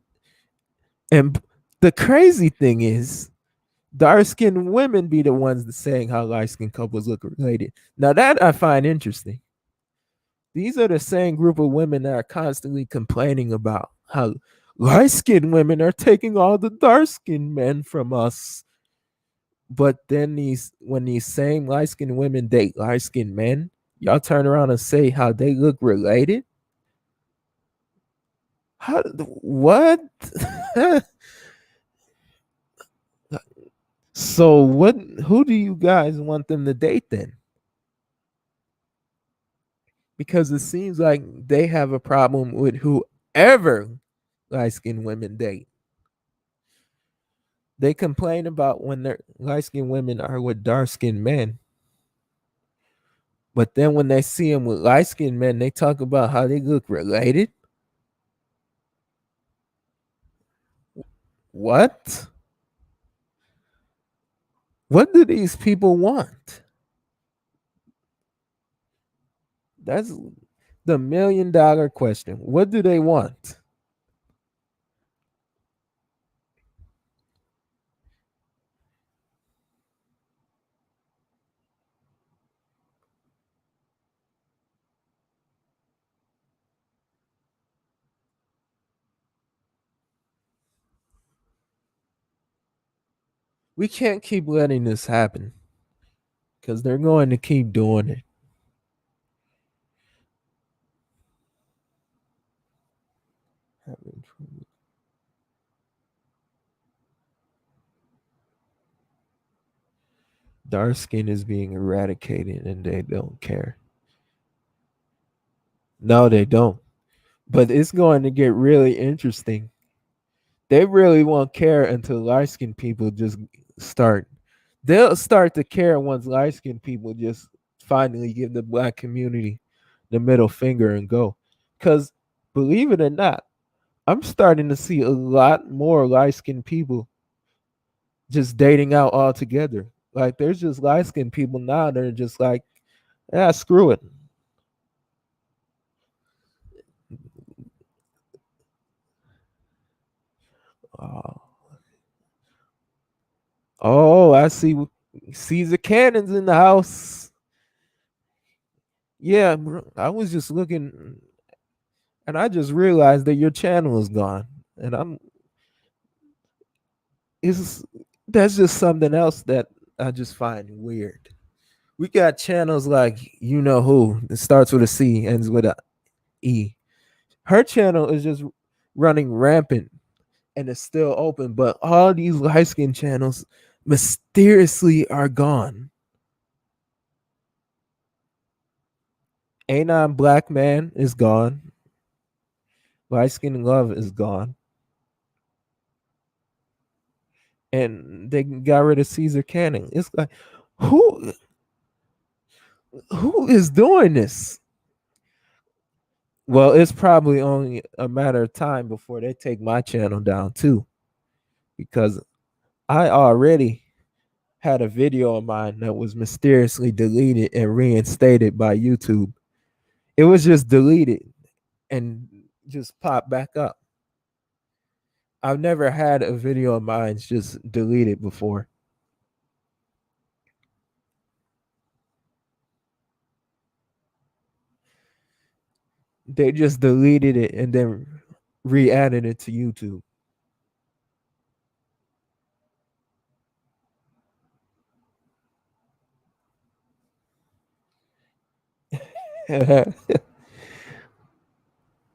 And the crazy thing is, dark skinned women be the ones that saying how light skinned couples look related. Now that I find interesting. These are the same group of women that are constantly complaining about how light skinned women are taking all the dark skinned men from us. But then when these same light skinned women date light skinned men, y'all turn around and say how they look related. How what? So what? Who do you guys want them to date then? Because it seems like they have a problem with whoever light skinned women date. They complain about when their light skinned women are with dark skinned men. But then when they see them with light skinned men, they talk about how they look related. What? What do these people want? That's the $1,000,000 question. What do they want? We can't keep letting this happen because they're going to keep doing it. Dark skin is being eradicated and they don't care. No, they don't. But it's going to get really interesting. They really won't care until light skinned people just start. They'll start to care once light skinned people just finally give the black community the middle finger and go. Because believe it or not, I'm starting to see a lot more light skinned people just dating out altogether. Like there's just light skinned people now that are just like, yeah, screw it. Oh, oh, I see Caesar Cannon's in the house. Yeah, I was just looking and I just realized that your channel is gone. And it's that's just something else that I just find weird. We got channels like you know who. It starts with a C, ends with a E. Her channel is just running rampant and it's still open, but all these light skin channels mysteriously are gone. Anon Black Man is gone. Light Skin Love is gone. And they got rid of Caesar Canning. It's like who who is doing this? Well, it's probably only a matter of time before they take my channel down too. Because I already had a video of mine that was mysteriously deleted and reinstated by YouTube. It was just deleted and just pop back up. I've never had a video of mine just deleted before. They just deleted it and then re-added it to YouTube.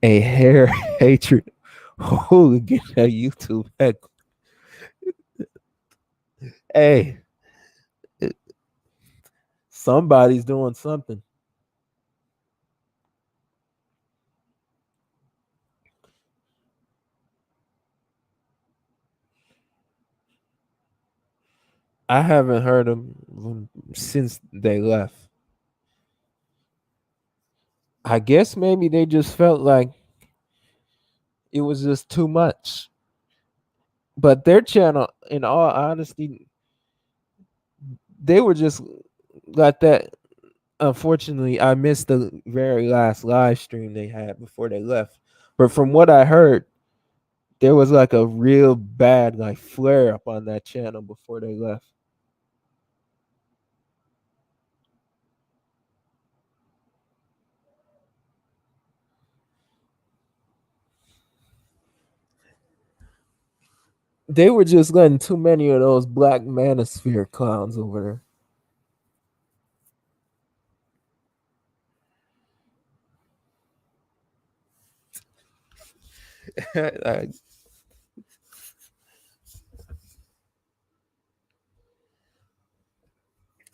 A hair hatred hooligan at YouTube. Hey, somebody's doing something. I haven't heard them since they left. I guess maybe they just felt like it was just too much. But their channel, in all honesty, they were just like that. Unfortunately, I missed the very last live stream they had before they left. But from what I heard, there was like a real bad like flare up on that channel before they left. They were just letting too many of those black manosphere clowns over there.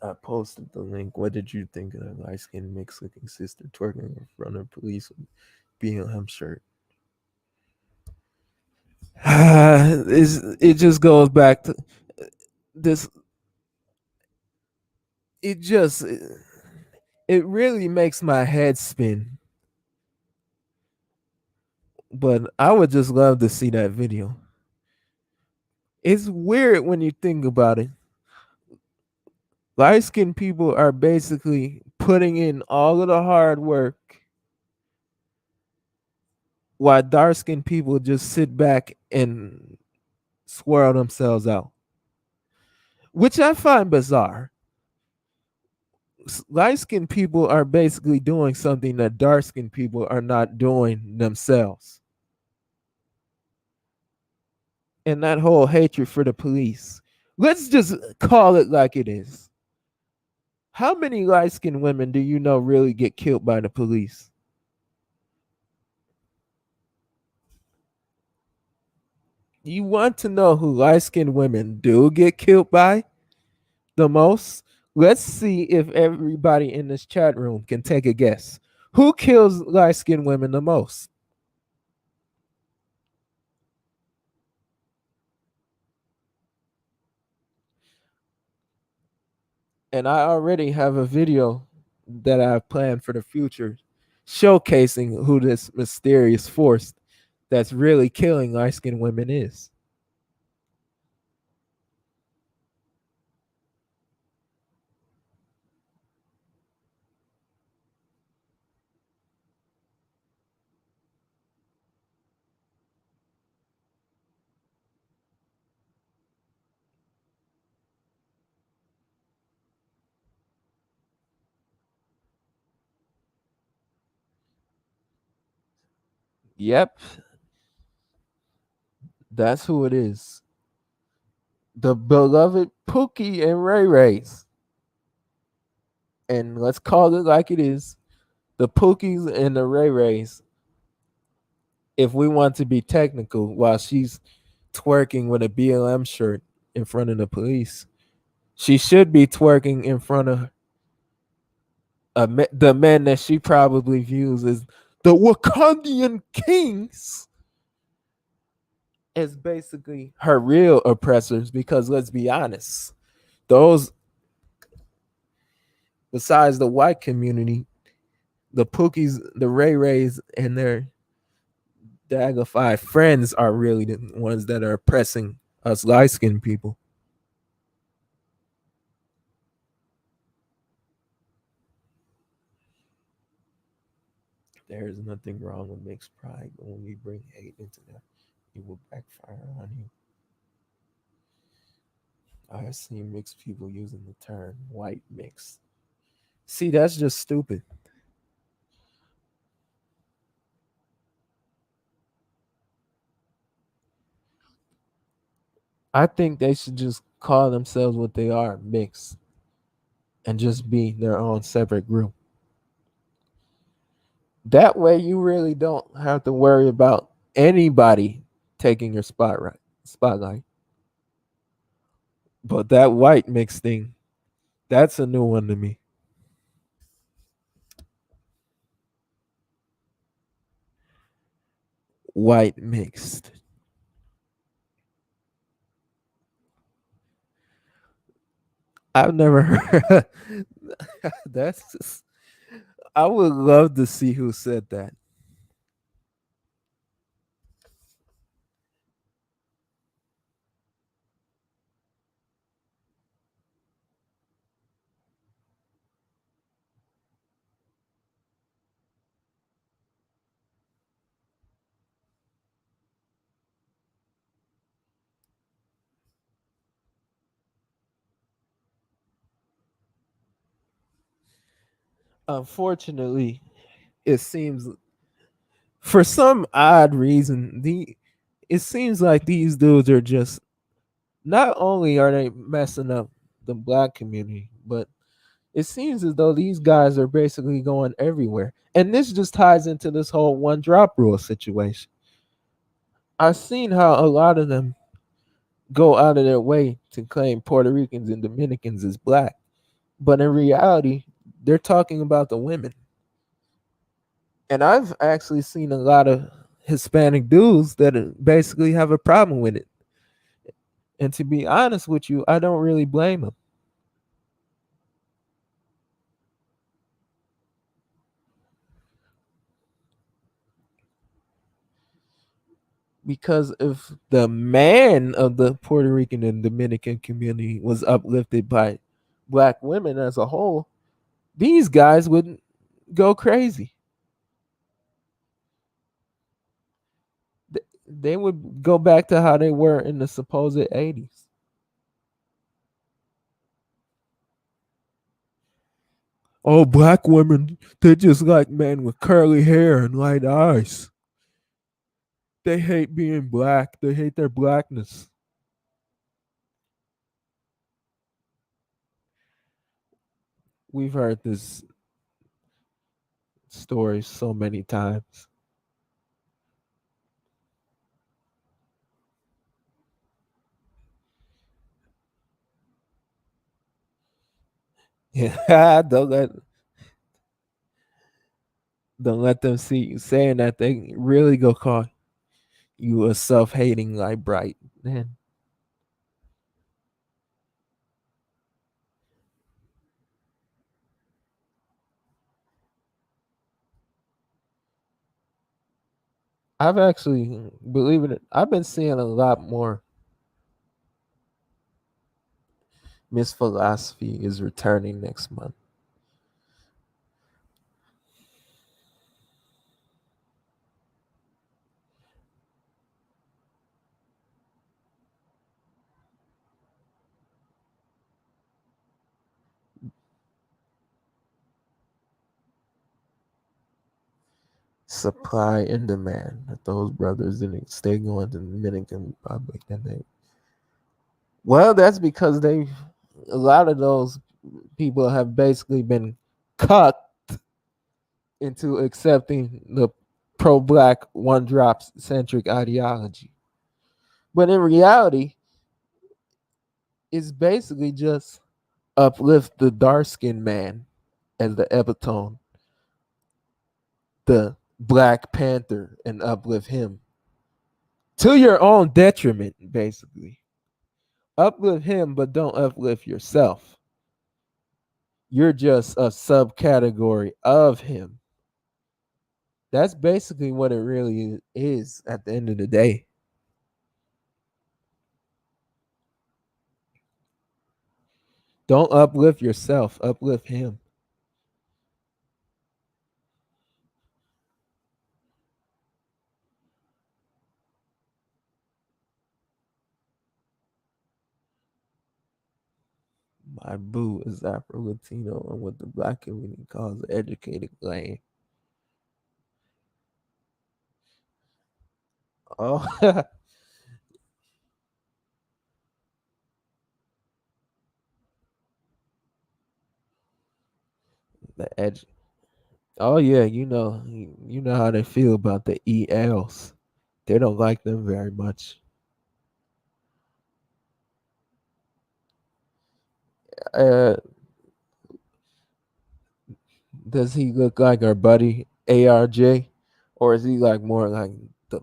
I posted the link. What did you think of that light skinned mixed looking sister twerking in front of police with BLM shirt? It just goes back to this. It just it really makes my head spin. But I would just love to see that video. It's weird when you think about it. Light skinned people are basically putting in all of the hard work while dark skinned people just sit back and swirl themselves out, which I find bizarre. Light skinned people are basically doing something that dark skinned people are not doing themselves. And that whole hatred for the police, let's just call it like it is. How many light skinned women do you know really get killed by the police? You want to know who light skinned women do get killed by the most? Let's see if everybody in this chat room can take a guess. Who kills light skinned women the most? And I already have a video that I've planned for the future showcasing who this mysterious force that's really killing light skinned women is. Yep, that's who it is. The beloved Pookie and Ray Rays. And let's call it like it is. The Pookies and the Ray Rays, if we want to be technical, while she's twerking with a BLM shirt in front of the police, she should be twerking in front of the men that she probably views as the Wakandian kings, as basically her real oppressors. Because let's be honest, those, besides the white community, the Pookies, the Ray Rays, and their Daggerfy friends are really the ones that are oppressing us light skinned people. There is nothing wrong with mixed pride, but when you bring hate into that, it will backfire on you. I have seen mixed people using the term white mix. See, that's just stupid. I think they should just call themselves what they are, mixed, and just be their own separate group. That way, you really don't have to worry about anybody taking your spotlight. But that white mix thing, that's a new one to me. White mixed. I've never heard. That's just, I would love to see who said that. Unfortunately, it seems for some odd reason the it seems like these dudes are just not only are they messing up the black community, but it seems as though these guys are basically going everywhere. And this just ties into this whole one drop rule situation. I've seen how a lot of them go out of their way to claim Puerto Ricans and Dominicans as black. But in reality, they're talking about the women. And I've actually seen a lot of Hispanic dudes that basically have a problem with it. And to be honest with you, I don't really blame them. Because if the man of the Puerto Rican and Dominican community was uplifted by black women as a whole, these guys wouldn't go crazy. They would go back to how they were in the supposed 80s. Oh, black women, they're just like men with curly hair and light eyes. They hate being black, they hate their blackness. We've heard this story so many times. Yeah, don't let them see you saying that. They really go call you a self-hating like bright man. I've actually, believe it, I've been seeing a lot more. Miss Philosophy is returning next month. Supply and demand. That those brothers didn't stay going to the Dominican Republic. And they, well, that's because they, a lot of those people have basically been cut into accepting the pro-black one-drop centric ideology. But in reality, it's basically just uplift the dark-skinned man as the epitome, the Black Panther, and uplift him to your own detriment, basically. Uplift him, but don't uplift yourself. You're just a subcategory of him. That's basically what it really is at the end of the day. Don't uplift yourself, uplift him. My boo is Afro Latino and what the black community calls educated lane. Oh, the edge. Oh yeah, you know how they feel about the ELs. They don't like them very much. Uh, does he look like our buddy ARJ, or is he like more like the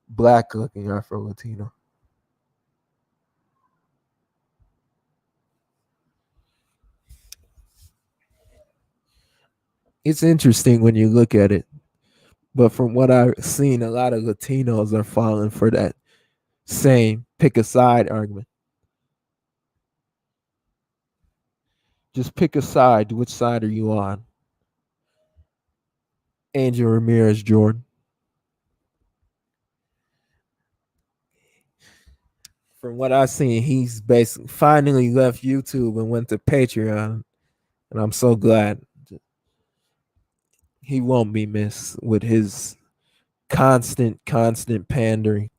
black looking Afro Latino? It's interesting when you look at it, but from what I've seen, a lot of Latinos are falling for that same pick a side argument. Just pick a side. Which side are you on? Angel Ramirez Jordan. From what I've seen, he's basically finally left YouTube and went to Patreon, and I'm so glad. He won't be missed with his constant pandering.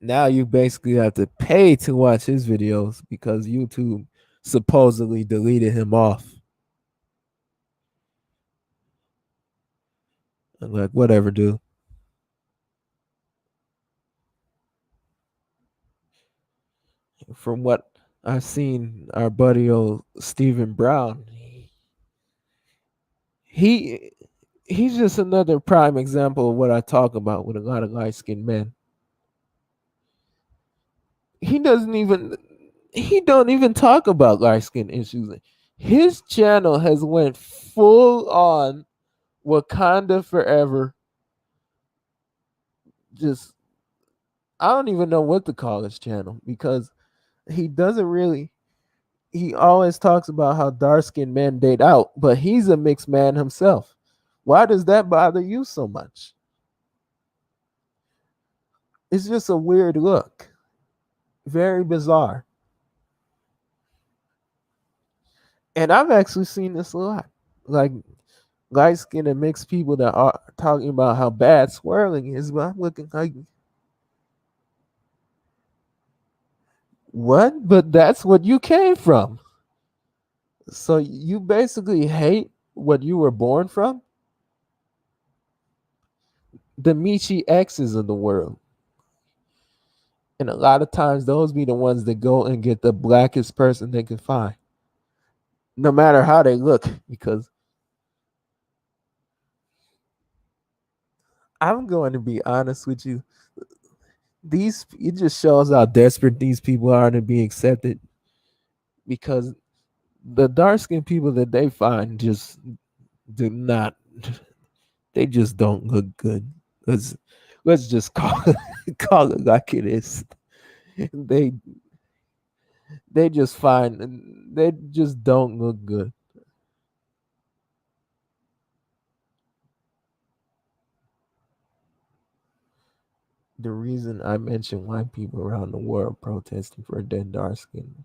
Now you basically have to pay to watch his videos because YouTube supposedly deleted him off. I'm like, whatever, dude. From what I've seen, our buddy old Stephen Brown, he he's just another prime example of what I talk about with a lot of light skinned men. He doesn't even he don't even talk about light skin issues. His channel has went full on Wakanda forever. Just I don't even know what to call his channel because he doesn't really he always talks about how dark skinned men date out, but he's a mixed man himself. Why does that bother you so much? It's just a weird look. Very bizarre. And I've actually seen this a lot. Like light skinned and mixed people that are talking about how bad swirling is, but I'm looking like what? But that's what you came from. So you basically hate what you were born from? The Michi X's of the world. And a lot of times those be the ones that go and get the blackest person they can find. No matter how they look. Because I'm going to be honest with you. These it just shows how desperate these people are to be accepted. Because the dark skinned people that they find just do not they just don't look good. Let's let's just call it, call it like it is. They they just find they just don't look good. The reason I mention white people around the world protesting for dead dark skin,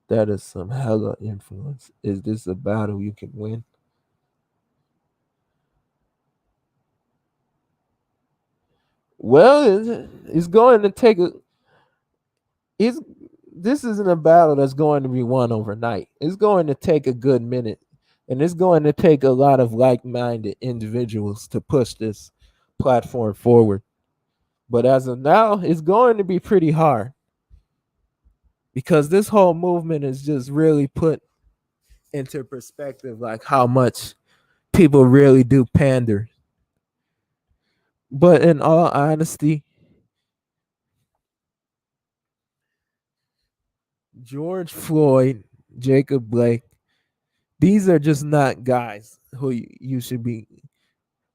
that is some hella influence. Is this a battle you can win? Well, it's going to take a it's this isn't a battle that's going to be won overnight. It's going to take a good minute. And it's going to take a lot of like-minded individuals to push this platform forward. But as of now, it's going to be pretty hard because this whole movement is just really put into perspective like how much people really do pander. But in all honesty, George Floyd, Jacob Blake, these are just not guys who you should be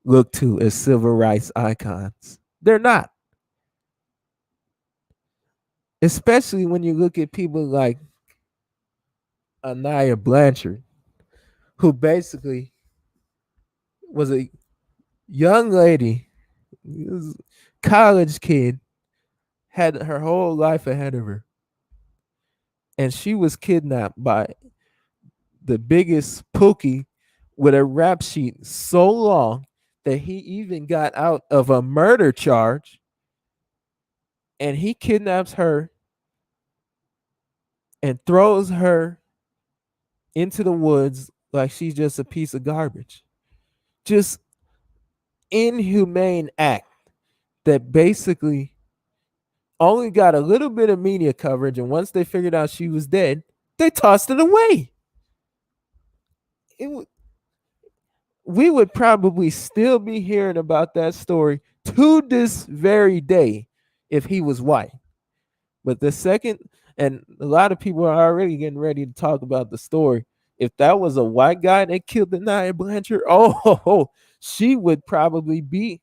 looked to as civil rights icons. They're not. Especially when you look at people like Anaya Blanchard, who basically was a young lady, college kid had her whole life ahead of her, and she was kidnapped by the biggest Pookie with a rap sheet so long that he even got out of a murder charge, and he kidnaps her and throws her into the woods like she's just a piece of garbage. Just inhumane act that basically only got a little bit of media coverage, and once they figured out she was dead, they tossed it away. It, we would probably still be hearing about that story to this very day if he was white. But the second, and a lot of people are already getting ready to talk about the story. If that was a white guy that killed the Nia Blanchard, oh, she would probably be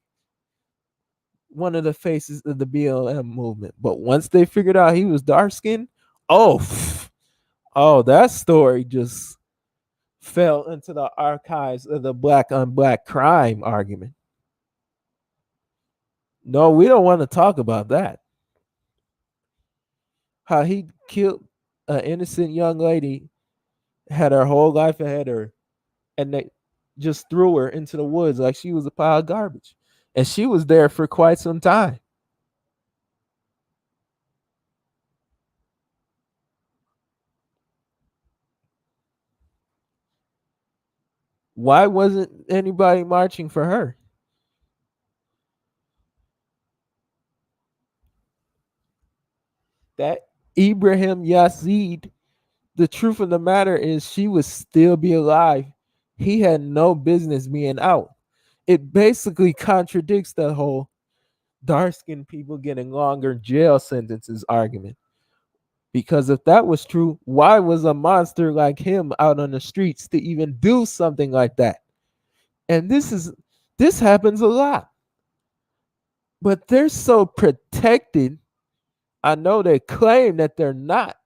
one of the faces of the BLM movement. But once they figured out he was dark skinned, oh, oh, that story just fell into the archives of the black on black crime argument. No, we don't want to talk about that. How he killed an innocent young lady, had her whole life ahead of her, and they just threw her into the woods like she was a pile of garbage. And she was there for quite some time. Why wasn't anybody marching for her? That Ibrahim Yazid, the truth of the matter is she would still be alive. He had no business being out. It basically contradicts the whole dark skinned people getting longer jail sentences argument. Because if that was true, why was a monster like him out on the streets to even do something like that? And this happens a lot. But they're so protected. I know they claim that they're not.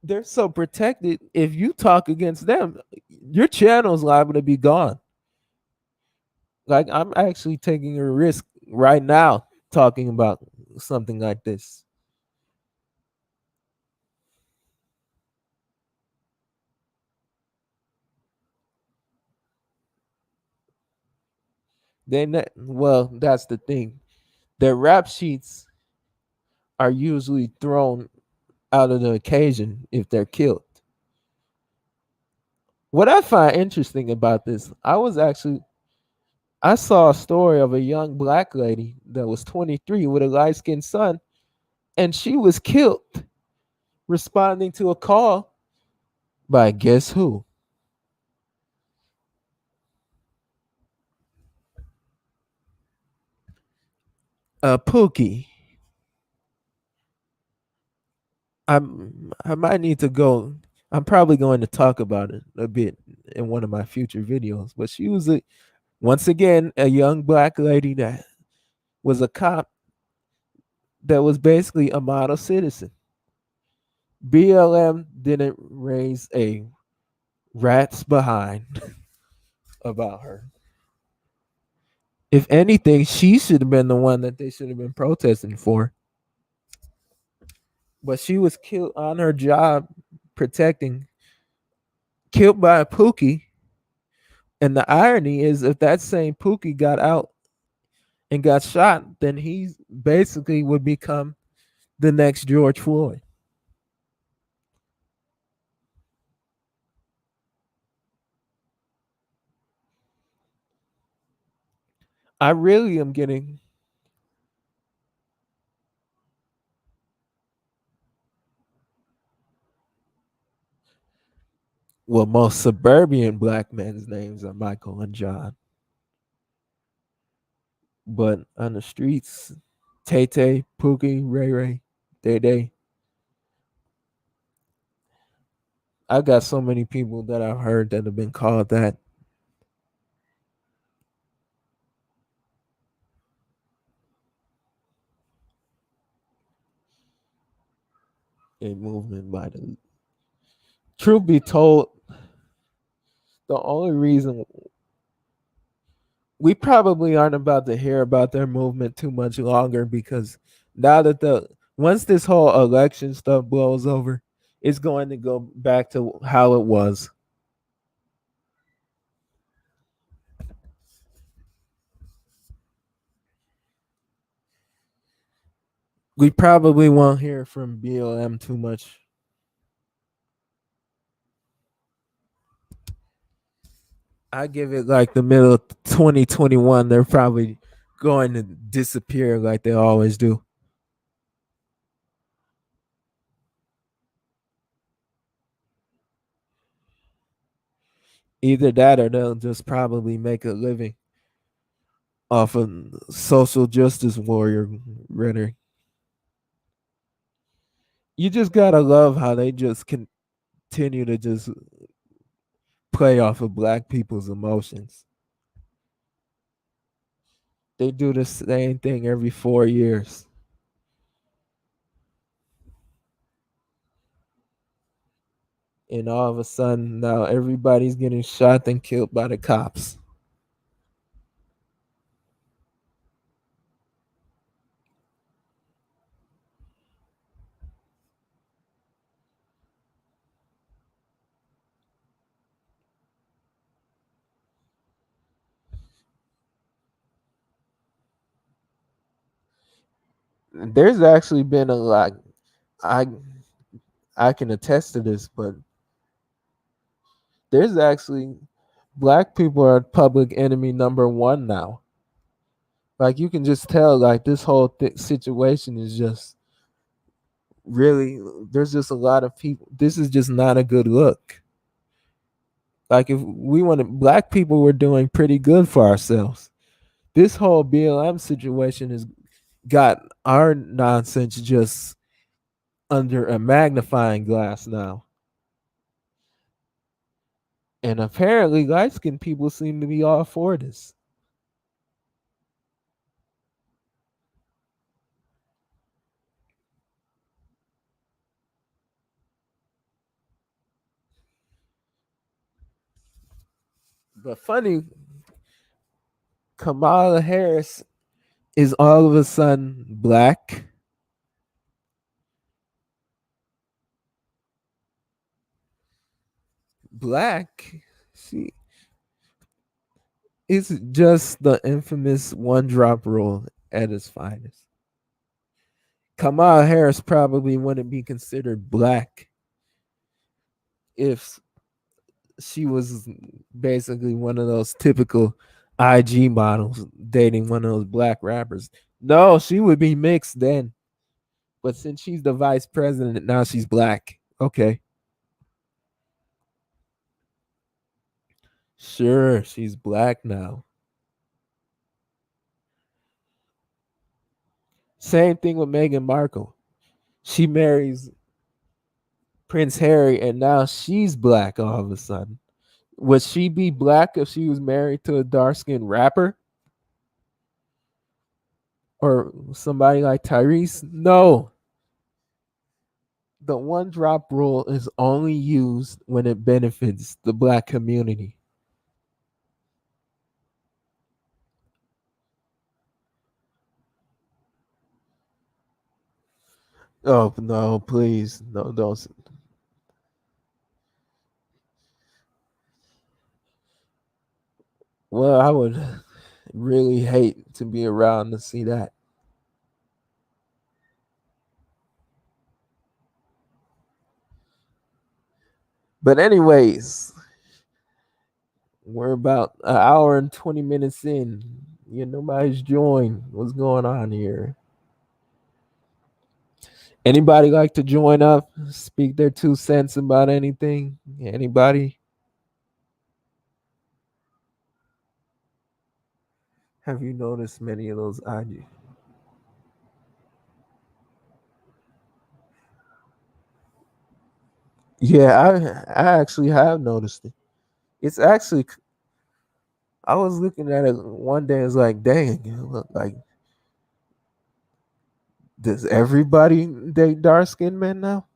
They're so protected. If you talk against them, your channel's liable to be gone. Like, I'm actually taking a risk right now talking about something like this. Well, that's the thing. Their rap sheets are usually thrown out of the occasion if they're killed. What I find interesting about this, I saw a story of a young black lady that was 23 with a light skinned son, and she was killed responding to a call by guess who? Pookie. I might need to go. I'm probably going to talk about it a bit in one of my future videos. But she was once again a young black lady that was a cop that was basically a model citizen. BLM didn't raise a rat's behind about her. If anything, she should have been the one that they should have been protesting for. But she was killed on her job protecting, killed by a Pookie. And the irony is, if that same Pookie got out and got shot, then he basically would become the next George Floyd. I really am getting, well, most suburban black men's names are Michael and John. But on the streets, Tay Tay, Pookie, Ray Ray, Day Day. I got so many people that I've heard that have been called that. A movement by the, truth be told, the only reason we probably aren't about to hear about their movement too much longer because now that the once this whole election stuff blows over, it's going to go back to how it was. We probably won't hear from BLM too much. I give it like the middle of 2021. They're probably going to disappear like they always do. Either that or they'll just probably make a living off of social justice warrior rhetoric. You just gotta love how they just continue to just play off of black people's emotions. They do the same thing every 4 years. And all of a sudden now everybody's getting shot and killed by the cops. There's actually been a lot. I I can attest to this, but there's actually black people are public enemy number one now. Like you can just tell, like this whole situation is just really. There's just a lot of people. This is just not a good look. Like if we wanted, black people were doing pretty good for ourselves. This whole BLM situation has got our nonsense just under a magnifying glass now. And apparently, light skinned people seem to be all for this. But funny, Kamala Harris is all of a sudden black. Black. She is just the infamous one drop rule at its finest. Kamala Harris probably wouldn't be considered black if she was basically one of those typical IG models dating one of those black rappers. No, she would be mixed then. But since she's the vice president, now she's black. Okay. Sure, she's black now. Same thing with Meghan Markle. She marries Prince Harry and now she's black all of a sudden. Would she be black if she was married to a dark skinned rapper? Or somebody like Tyrese? No. The one drop rule is only used when it benefits the black community. Oh no, please. No, don't. Well, I would really hate to be around to see that. But anyways, we're about an hour and 20 minutes in. Nobody's joined. What's going on here? Anybody like to join up? Speak their 2 cents about anything? Anybody? Have you noticed many of those IG? Yeah, I actually have noticed it. It's actually I was looking at it one day. It's like, dang, look like does everybody date dark skinned men now?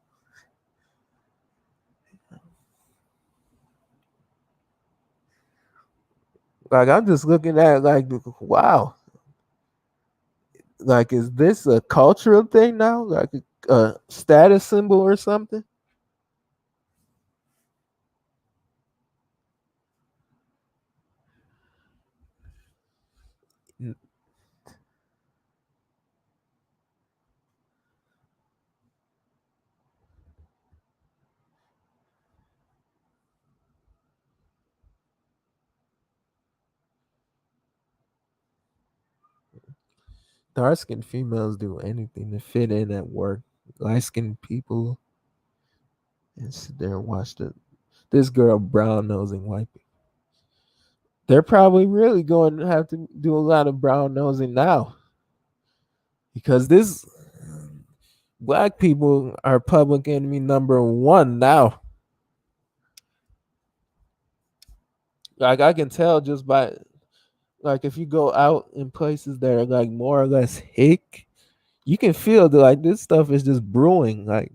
Like I'm just looking at it like, wow, like is this a cultural thing now? Like a status symbol or something? 'Dark skinned females do anything to fit in at work. Light skinned people and sit there and watch this girl brown nosing white people. They're probably really going to have to do a lot of brown nosing now because this black people are public enemy number one now. Like I can tell just by like if you go out in places that are like more or less hick, you can feel that like this stuff is just brewing. Like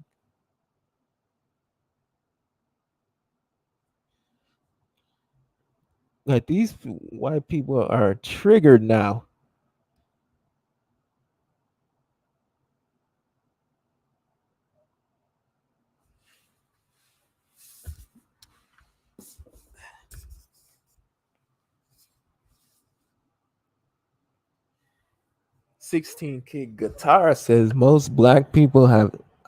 these white people are triggered now. 16 Kid Guitar says most black people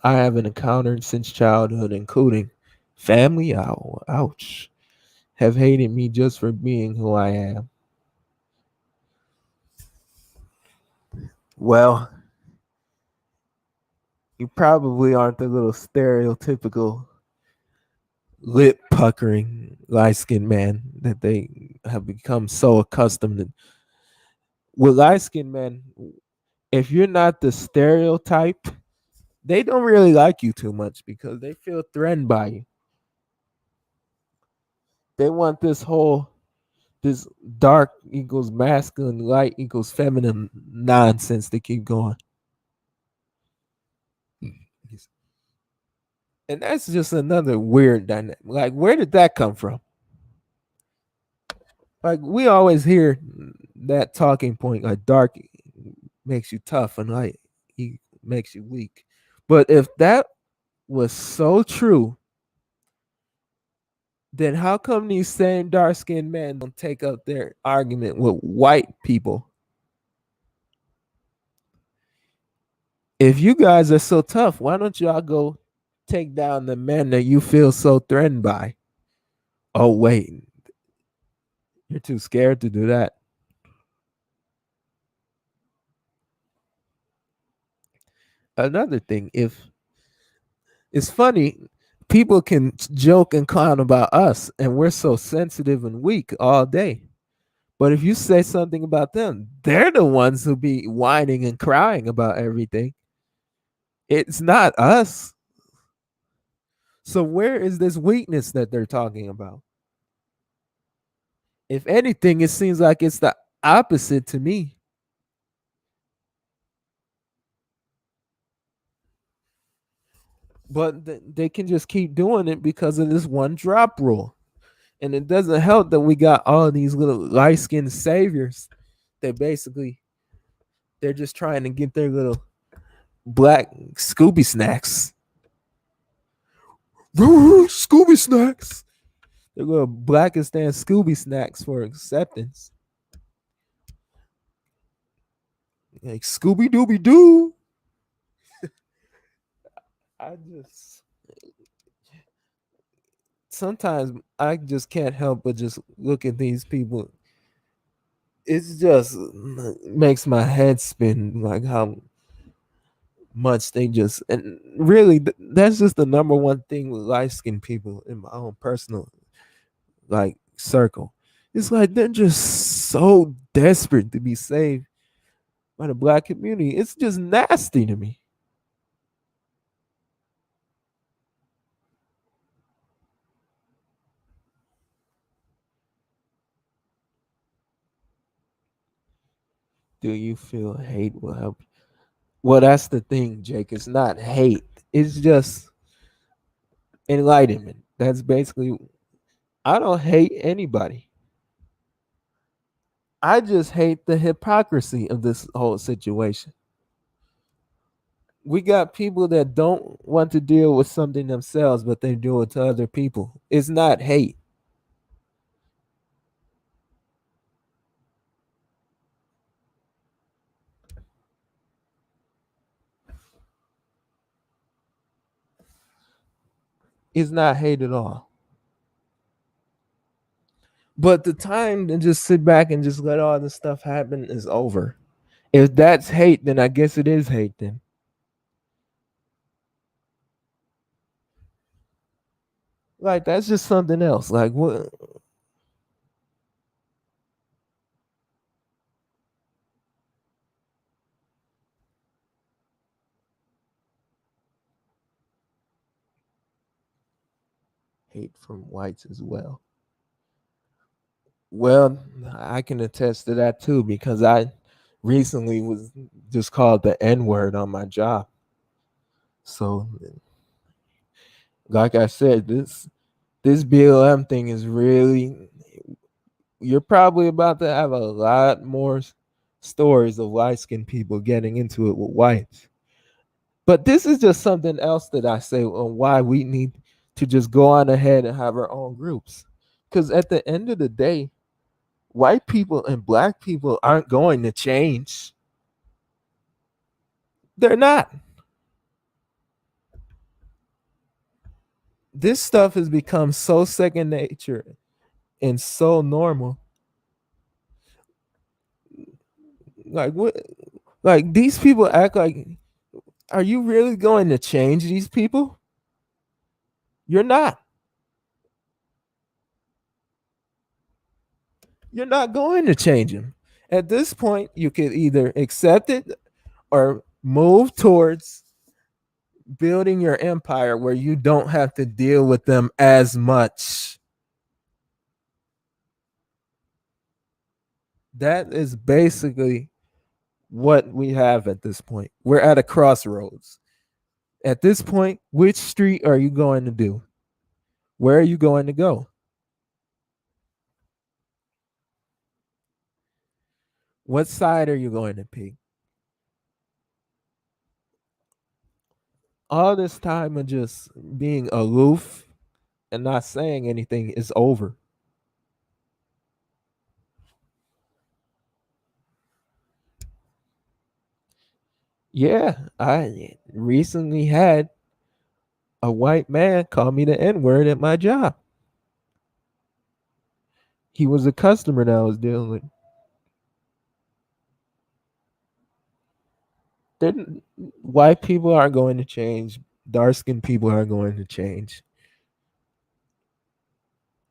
I haven't encountered since childhood, including family, ouch, have hated me just for being who I am. Well, you probably aren't the little stereotypical lip puckering light skinned man that they have become so accustomed to. With light skinned men, if you're not the stereotype, they don't really like you too much because they feel threatened by you. They want this dark equals masculine, light equals feminine nonsense to keep going. And that's just another weird dynamic. Like, where did that come from? Like, we always hear that talking point, like dark makes you tough and light he makes you weak. But if that was so true, then how come these same dark skinned men don't take up their argument with white people? If you guys are so tough, why don't y'all go take down the men that you feel so threatened by? Oh, wait, you're too scared to do that. Another thing, if it's funny, people can joke and clown about us, and we're so sensitive and weak all day. But if you say something about them, they're the ones who be whining and crying about everything. It's not us. So where is this weakness that they're talking about? If anything, it seems like it's the opposite to me. But they can just keep doing it because of this one drop rule. And it doesn't help that we got all these little light skinned saviors that basically they're just trying to get their little black Scooby snacks. Scooby snacks. They're little blackest than Scooby snacks for acceptance. Like Scooby Dooby Doo. I just sometimes I just can't help but just look at these people. It's just makes my head spin like how much they just and really that's just the number one thing with light skinned people in my own personal like circle. It's like they're just so desperate to be saved by the black community. It's just nasty to me. Do you feel hate will help? Well, that's the thing, Jake. It's not hate. It's just enlightenment. That's basically I don't hate anybody. I just hate the hypocrisy of this whole situation. We got people that don't want to deal with something themselves, but they do it to other people. It's not hate. It's not hate at all. But the time to just sit back and just let all this stuff happen is over. If that's hate, then I guess it is hate then. Like that's just something else. Like what hate from whites as well. Well, I can attest to that too because I recently was just called the N word on my job. So, like I said, this BLM thing is really. You're probably about to have a lot more stories of light skinned people getting into it with whites. But this is just something else that I say on why we need to just go on ahead and have our own groups. Because at the end of the day, white people and black people aren't going to change. They're not. This stuff has become so second nature and so normal. Like what? Like these people act like, are you really going to change these people? You're not. You're not going to change them. At this point, you could either accept it or move towards building your empire where you don't have to deal with them as much. That is basically what we have at this point. We're at a crossroads. At this point, which street are you going to do? Where are you going to go? What side are you going to pick? All this time of just being aloof and not saying anything is over. Yeah, I recently had a white man call me the N word at my job. He was a customer that I was dealing with. Then white people aren't going to change. Dark skinned people are going to change.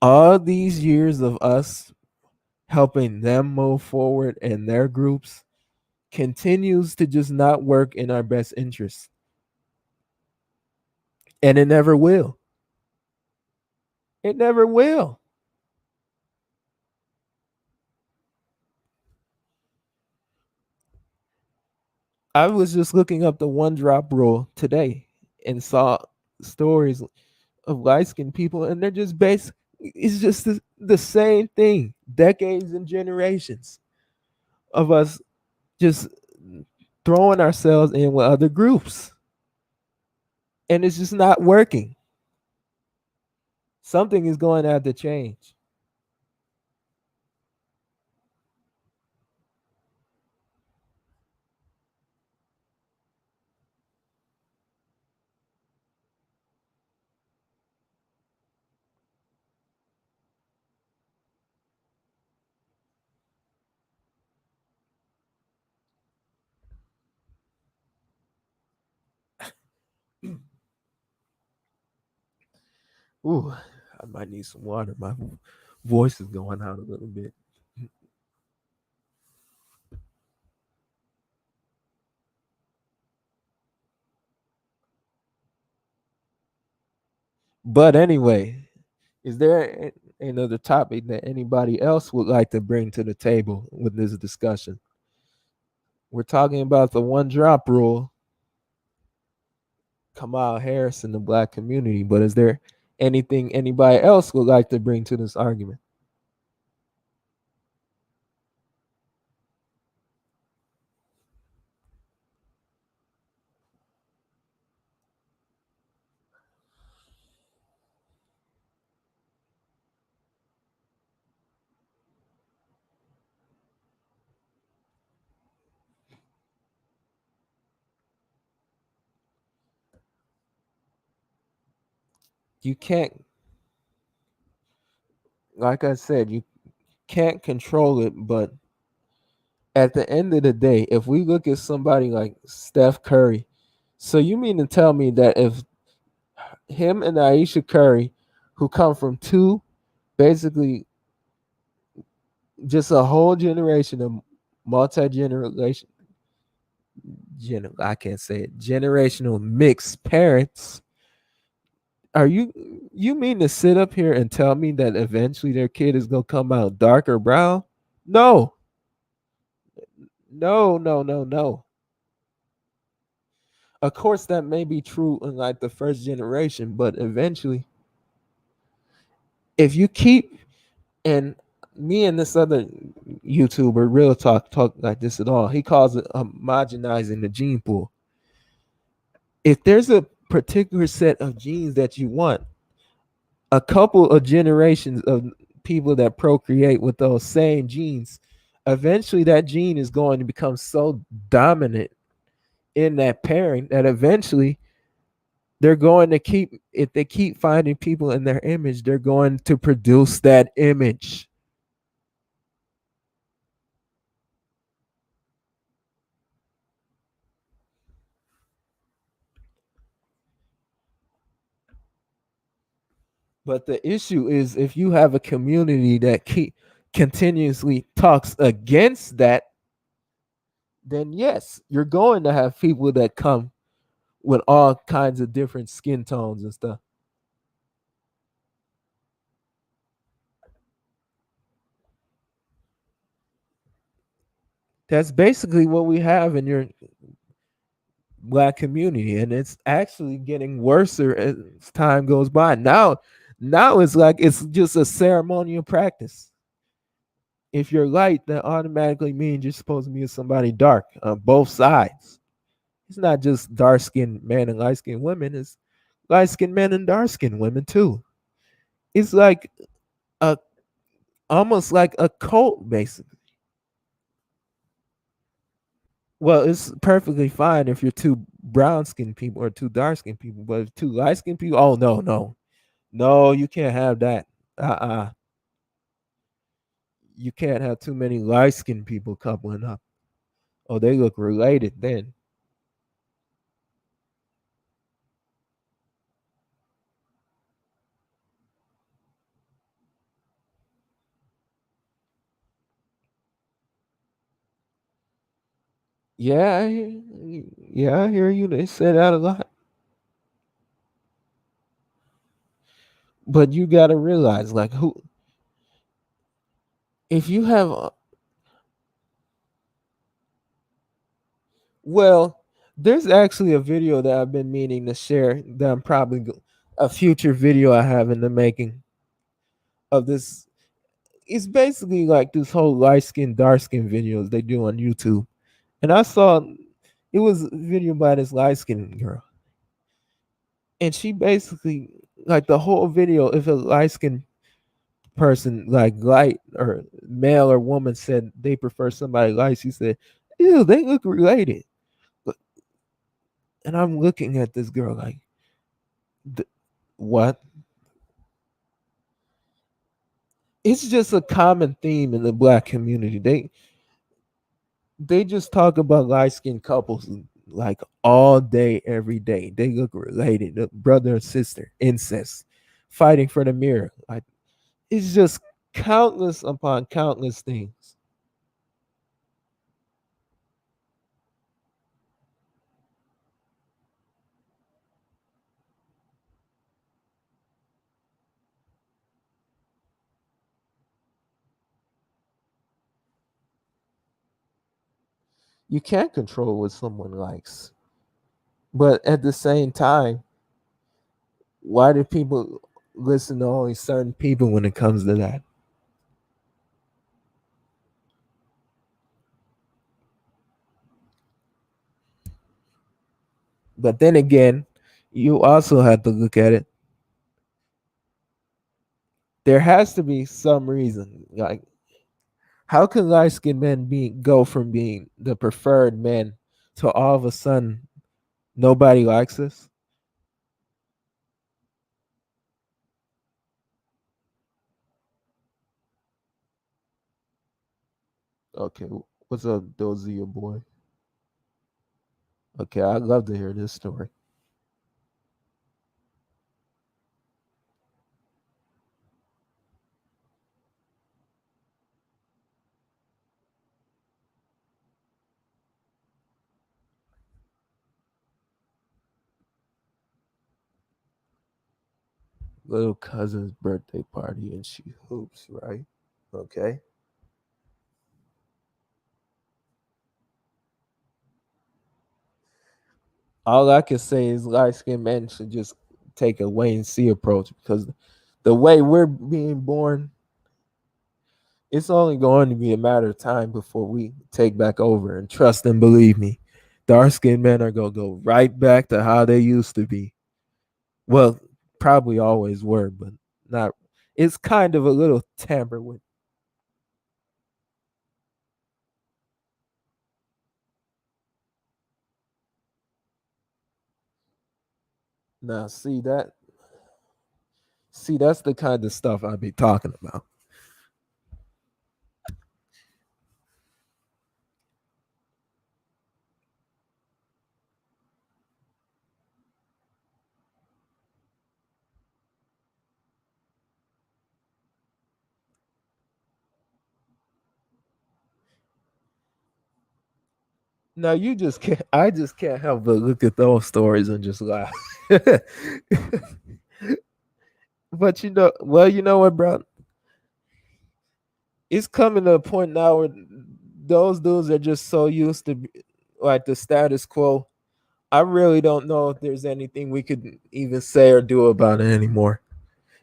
All these years of us helping them move forward and their groups continues to just not work in our best interest. And it never will. It never will. I was just looking up the one drop rule today and saw stories of light skinned people, and they're just based, it's just the same thing, decades and generations of us just throwing ourselves in with other groups. And it's just not working. Something is going to have to change. Ooh, I might need some water. My voice is going out a little bit. But anyway, is there another topic that anybody else would like to bring to the table with this discussion? We're talking about the one drop rule, Kamala Harris in the black community, but is there anything anybody else would like to bring to this argument? You can't, like I said, you can't control it, but at the end of the day, if we look at somebody like Steph Curry, so you mean to tell me that if him and Aisha Curry, who come from two, basically just a whole generation of multi generation, I can't say it, generational mixed parents, are you mean to sit up here and tell me that eventually their kid is gonna come out dark or brown? No, no, no, no, no. Of course, that may be true in like the first generation, but eventually, if you keep, and me and this other YouTuber, Real talk like this at all. He calls it homogenizing the gene pool. If there's a particular set of genes that you want, a couple of generations of people that procreate with those same genes, eventually that gene is going to become so dominant in that pairing that eventually they're going to keep, if they keep finding people in their image, they're going to produce that image. But the issue is if you have a community that continuously talks against that, then yes, you're going to have people that come with all kinds of different skin tones and stuff. That's basically what we have in your black community, and it's actually getting worse as time goes by. Now it's like it's just a ceremonial practice. If you're light, that automatically means you're supposed to be with somebody dark on both sides. It's not just dark skinned men and light skinned women, it's light skinned men and dark skinned women too. It's like a almost like a cult, basically. Well, it's perfectly fine if you're two brown skinned people or two dark skinned people, but if two light skinned people, oh no, no. No, you can't have that. Uh-uh. You can't have too many light skinned people coupling up. Oh, they look related then. Yeah, yeah, I hear you. They say that a lot. But you gotta realize, like, who if you have well, there's actually a video that I've been meaning to share that I'm probably a future video I have in the making of this. It's basically like this whole light skin, dark skin videos they do on YouTube. And I saw it was a video by this light skin girl. And she basically like the whole video, if a light skin person like light or male or woman said they prefer somebody light, she said, ew, they look related. But and I'm looking at this girl like what? It's just a common theme in the black community. They just talk about light skinned couples like all day, every day. They look related, brother and sister, incest, fighting for the mirror. Like it's just countless upon countless things. You can't control what someone likes. But at the same time, why do people listen to only certain people when it comes to that? But then again, you also have to look at it. There has to be some reason. Like, how can light skinned men go from being the preferred men to all of a sudden nobody likes us? Okay, what's up, Dozier boy? Okay, I'd love to hear this story. Little cousin's birthday party and she hoops, right? Okay. All I can say is light skinned men should just take a wait and see approach because the way we're being born, it's only going to be a matter of time before we take back over. And trust and believe me, dark skinned men are going to go right back to how they used to be. Well, probably always were, but not. It's kind of a little tampered with. Now, see that? See, that's the kind of stuff I be talking about. Now you just can't. I just can't help but look at those stories and just laugh. But well, you know what, bro? It's coming to a point now where those dudes are just so used to like the status quo. I really don't know if there's anything we could even say or do about it anymore.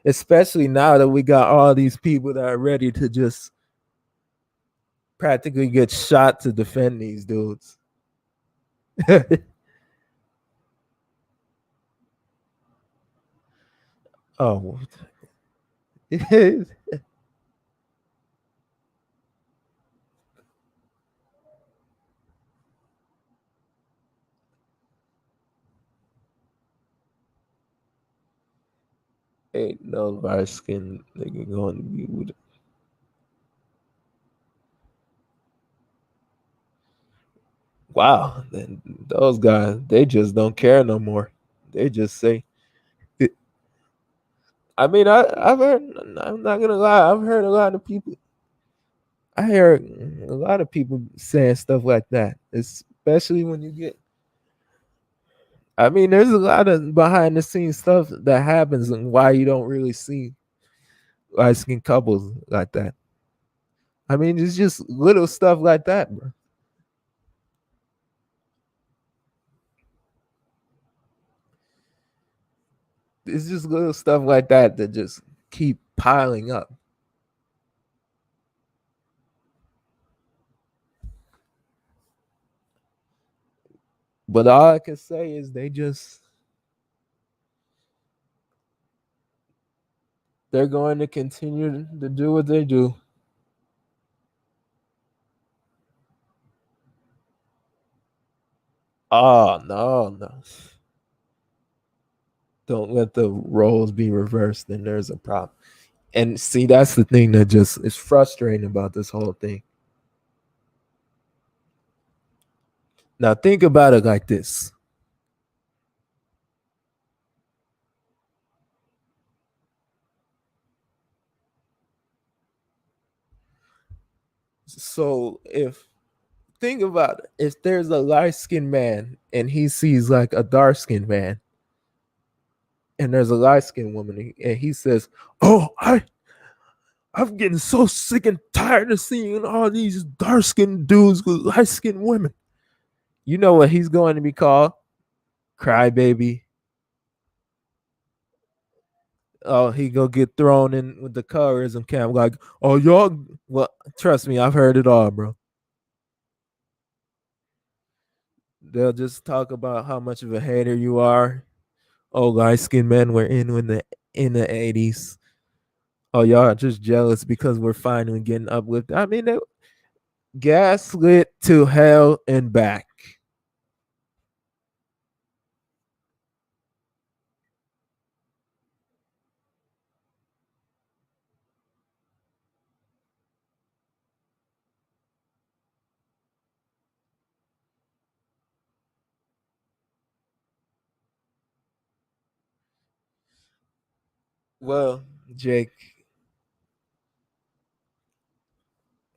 Especially now that we got all these people that are ready to just practically get shot to defend these dudes. Oh, ain't no light skin nigga going to be with it. Wow, then those guys, they just don't care no more. They just say, I mean, I've heard, I'm not gonna lie, I've heard a lot of people, I hear a lot of people saying stuff like that, especially when you get, I mean, there's a lot of behind the scenes stuff that happens and why you don't really see light skinned couples like that. I mean, it's just little stuff like that, bro. It's just little stuff like that that just keep piling up. But all I can say is they're going to continue to do what they do. Oh no, no. Don't let the roles be reversed, then there's a problem. And see, that's the thing that just is frustrating about this whole thing. Now think about it like this. So if think about it, if there's a light skinned man and he sees like a dark skinned man, and there's a light skinned woman, and he says, "Oh, I'm getting so sick and tired of seeing all these dark skinned dudes with light skinned women." You know what he's going to be called? Crybaby. Oh, he go get thrown in with the colorism camp. Like, oh y'all. Well, trust me, I've heard it all, bro. They'll just talk about how much of a hater you are. Oh, light skinned men were in the 80s. Oh, y'all are just jealous because we're finally getting uplifted. I mean, they gaslit to hell and back. Well, Jake,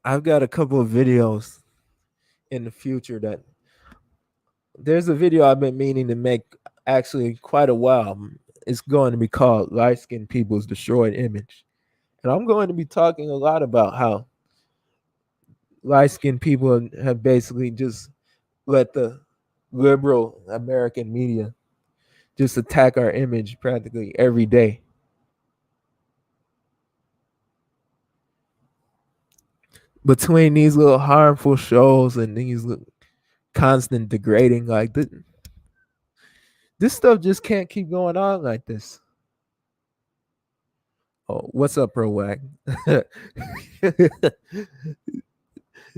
I've got a couple of videos in the future that there's a video I've been meaning to make actually quite a while. It's going to be called Light Skinned People's Destroyed Image. And I'm going to be talking a lot about how light skinned people have basically just let the liberal American media just attack our image practically every day. Between these little harmful shows and these constant degrading, like this stuff just can't keep going on like this. Oh, what's up, Pro Wag?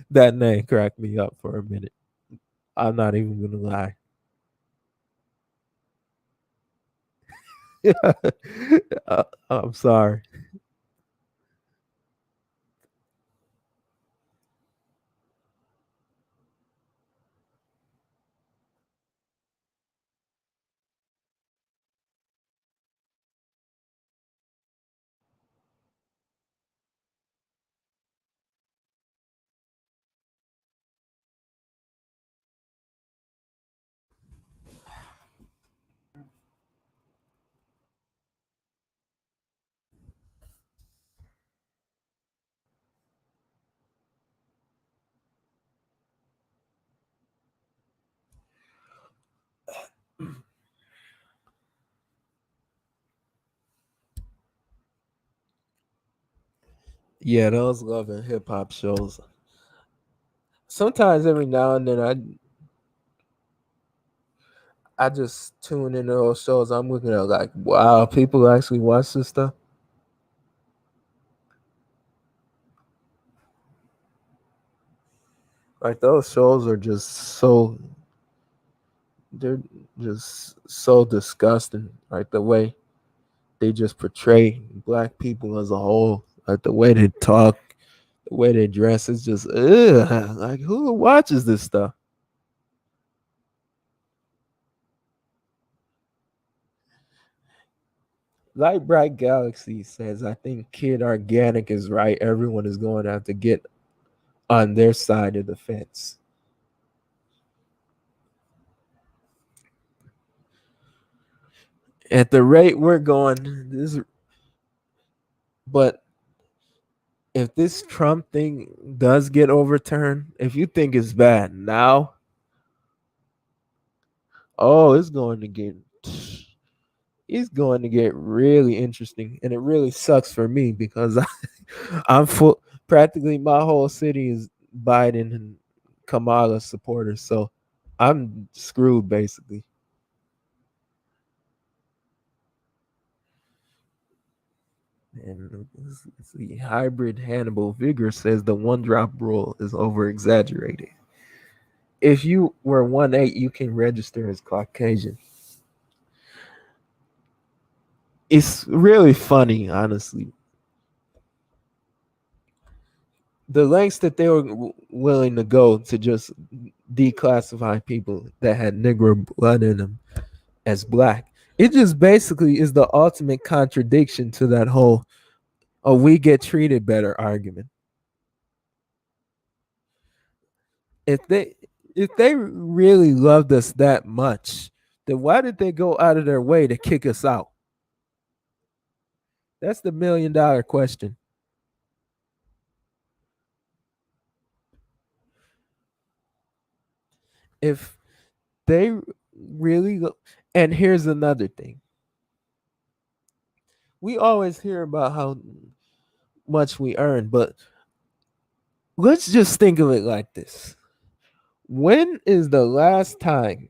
That name cracked me up for a minute. I'm not even gonna lie. I'm sorry. Yeah, those love and hip hop shows. Sometimes every now and then I just tune into those shows. I'm looking at like, wow, people actually watch this stuff. Like those shows are just they're just so disgusting. Like the way they just portray black people as a whole, like the way they talk, the way they dress is just ugh. Like who watches this stuff? Light Bright Galaxy says, I think Kid Organic is right. Everyone is going to have to get on their side of the fence. At the rate we're going, this but if this Trump thing does get overturned, if you think it's bad now, oh, it's going to get really interesting, and it really sucks for me because I'm full. Practically, my whole city is Biden and Kamala supporters, so I'm screwed basically. And the hybrid Hannibal Vigor says the one drop rule is over exaggerated. If you were 1'8", you can register as Caucasian. It's really funny, honestly. The lengths that they were willing to go to just declassify people that had Negro blood in them as black. It just basically is the ultimate contradiction to that whole "oh, we get treated better" argument. If they really loved us that much, then why did they go out of their way to kick us out? That's the $1 million question. If they really and here's another thing. We always hear about how much we earn, but let's just think of it like this. When is the last time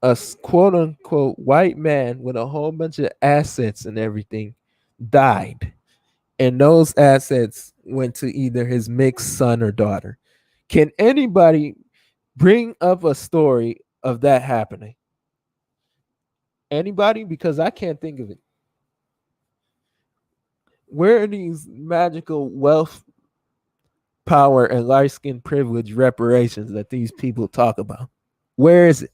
a quote unquote white man with a whole bunch of assets and everything died, and those assets went to either his mixed son or daughter? Can anybody bring up a story of that happening? Anybody? Because I can't think of it. Where are these magical wealth, power, and light skin privilege reparations that these people talk about? Where is it?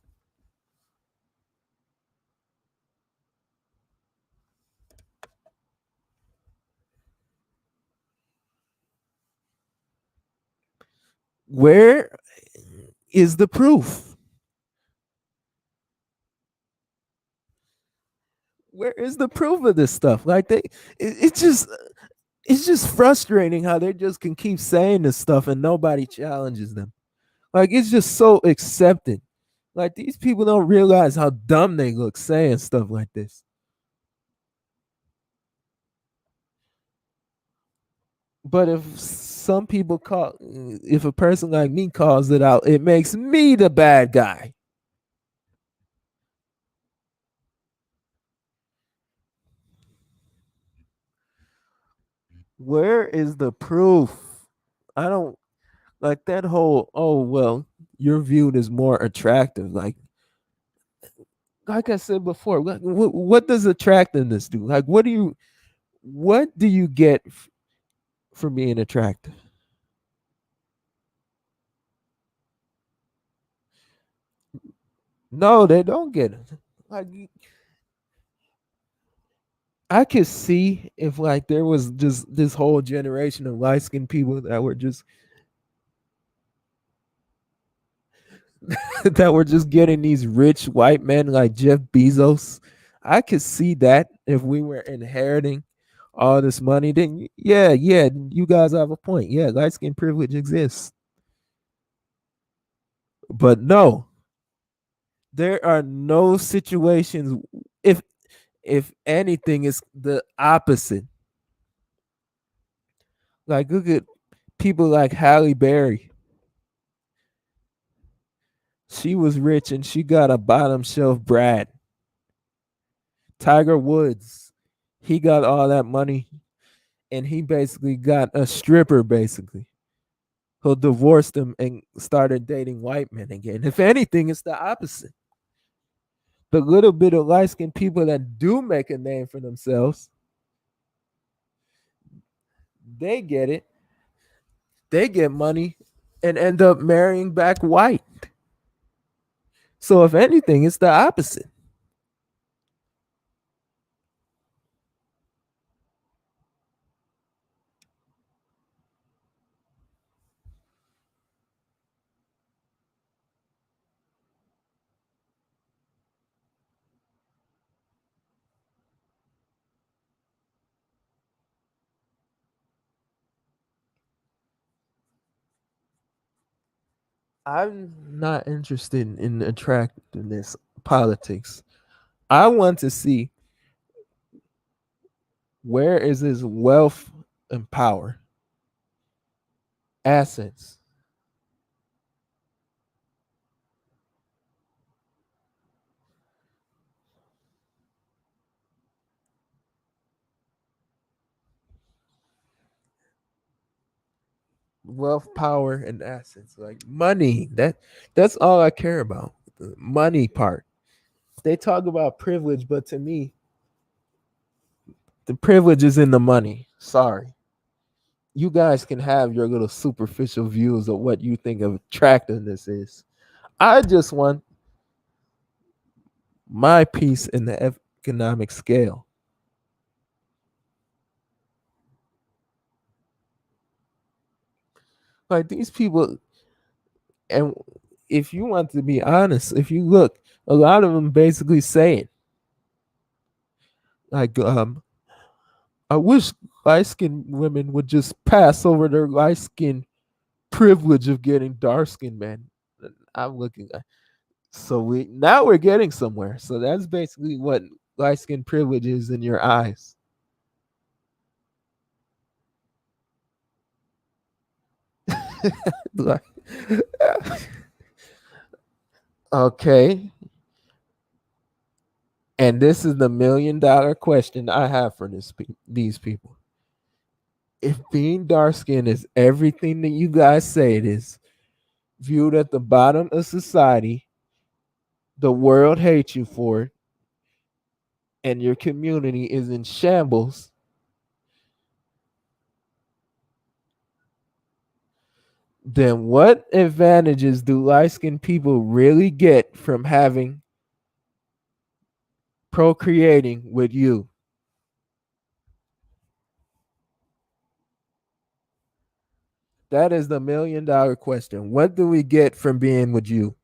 Where is the proof? Where is the proof of this stuff? Like it's just frustrating how they just can keep saying this stuff and nobody challenges them. Like it's just so accepted. Like these people don't realize how dumb they look saying stuff like this. But if some people call, if a person like me calls it out, it makes me the bad guy. Where is the proof? I don't like that whole, oh, well, you're viewed as more attractive. Like I said before, what does attractiveness do? Like, what do you get for being attractive? No, they don't get it. Like, I could see if like there was just this whole generation of light skinned people that were just that were just getting these rich white men like Jeff Bezos. I could see that if we were inheriting all this money, then yeah, you guys have a point. Yeah, light skin privilege exists. But no, there are no situations if if anything is the opposite. Like look at people like Halle Berry. She was rich and she got a bottom shelf Brad. Tiger Woods, he got all that money and he basically got a stripper basically who divorced him and started dating white men again. If anything, it's the opposite. The little bit of light skinned people that do make a name for themselves, they get it. They get money and end up marrying back white. So if anything, it's the opposite. I'm not interested in attractiveness politics. I want to see where is his wealth and power, assets, wealth, power, and assets. Like money. That's all I care about. The money part. They talk about privilege, but to me, the privilege is in the money. Sorry. You guys can have your little superficial views of what you think of attractiveness is. I just want my piece in the economic scale. Like these people, and if you want to be honest, if you look, a lot of them basically saying, like, I wish light skinned women would just pass over their light skin privilege of getting dark skinned men. I'm looking at, so we're getting somewhere. So that's basically what light skin privilege is in your eyes. Like, okay. And this is the $1 million question I have for these people. If being dark skinned is everything that you guys say it is, viewed at the bottom of society, the world hates you for it, and your community is in shambles, then what advantages do light skinned people really get from having procreating with you? That is the $1,000,000 question. What do we get from being with you?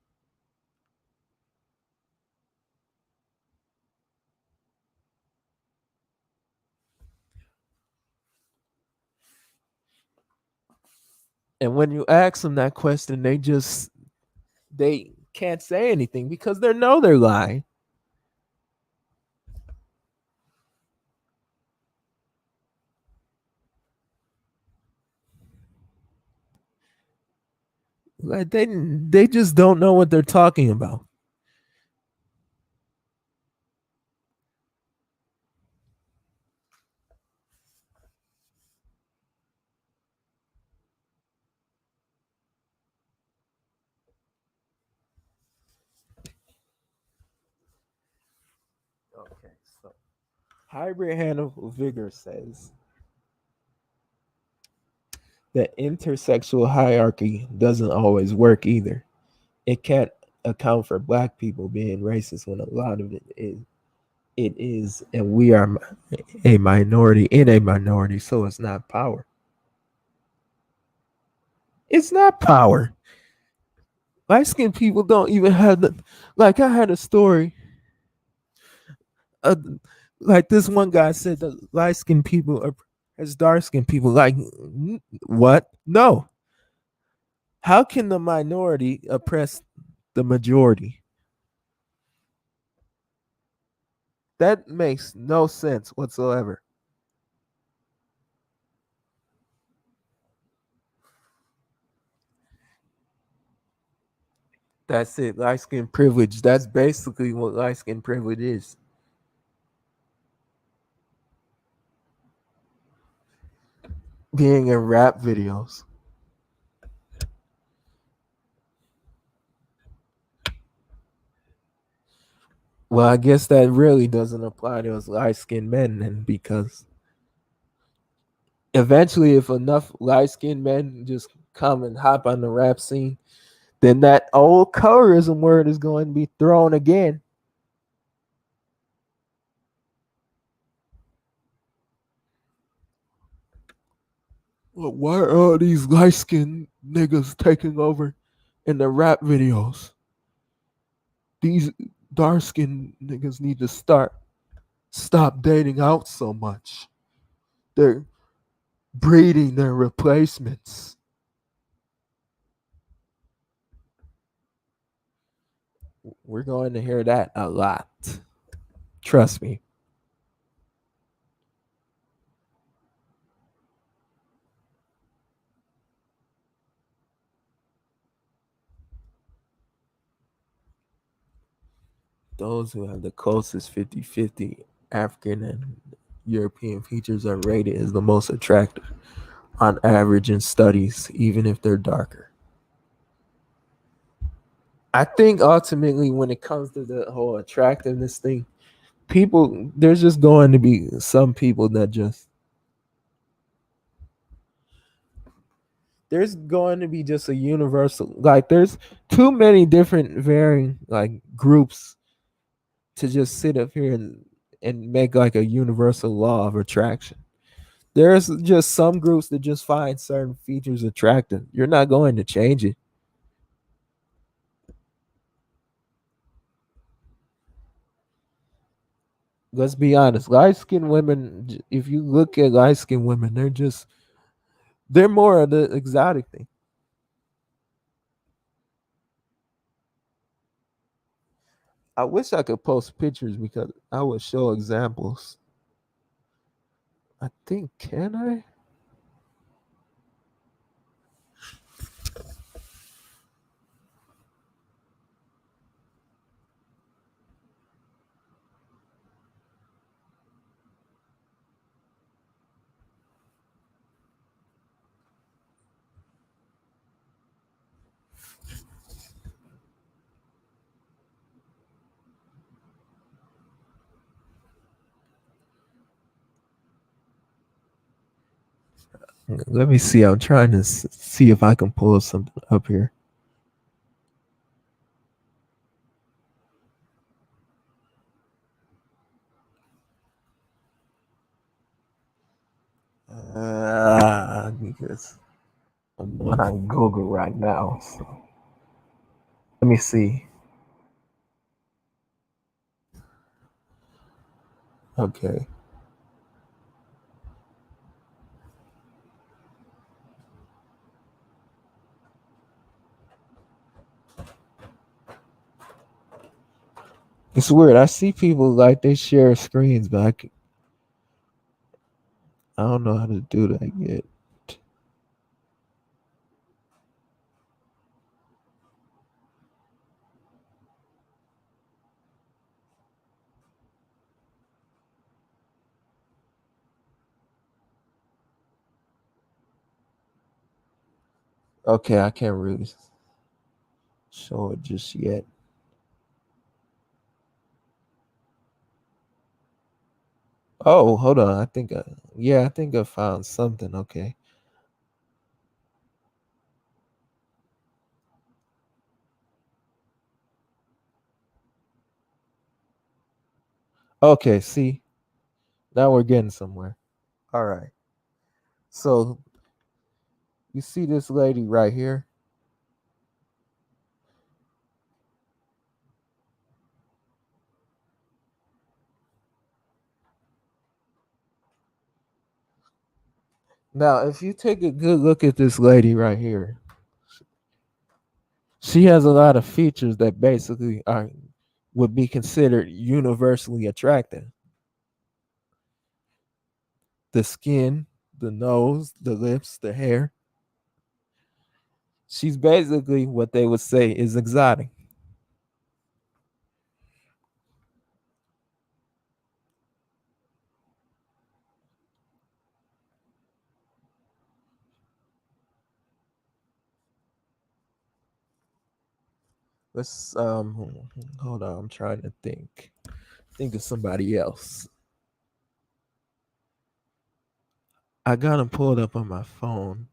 And when you ask them that question, they can't say anything because they know they're lying. Like they just don't know what they're talking about. Okay, so Hybrid Hannibal Vigor says that intersexual hierarchy doesn't always work either. It can't account for black people being racist when a lot of it is, and we are a minority in a minority, so it's not power. It's not power. Light skinned people don't even have the, like I had a story. Uh, like this one guy said that light skinned people are as dark skinned people. Like what? No. How can the minority oppress the majority? That makes no sense whatsoever. That's it. Light skin privilege. That's basically what light skin privilege is. Being in rap videos. Well, I guess that really doesn't apply to us light skinned men then, because eventually, if enough light skinned men just come and hop on the rap scene, then that old colorism word is going to be thrown again. Well, why are all these light skinned niggas taking over in the rap videos? These dark skinned niggas need to stop dating out so much. They're breeding their replacements. We're going to hear that a lot. Trust me. Those who have the closest 50-50 African and European features are rated as the most attractive on average in studies, even if they're darker. I think ultimately, when it comes to the whole attractiveness thing, there's just going to be some people that just, there's going to be just a universal, like, there's too many different varying, like, groups to just sit up here and make like a universal law of attraction. There's just some groups that just find certain features attractive. You're not going to change it. Let's be honest. Light skinned women, if you look at light skinned women, they're more of the exotic thing. I wish I could post pictures because I would show examples. I think, can I? Let me see. I'm trying to see if I can pull something up here. Because I'm on Google right now. So let me see. Okay. It's weird. I see people like they share screens, but I don't know how to do that yet. Okay, I can't really show it just yet. Oh, hold on. I think I found something. Okay. Okay, see, now we're getting somewhere. All right. So you see this lady right here? Now, if you take a good look at this lady right here, she has a lot of features that basically are would be considered universally attractive. The skin, the nose, the lips, the hair. She's basically what they would say is exotic. Let's hold on, I'm trying to think of somebody else. I got him pulled up on my phone.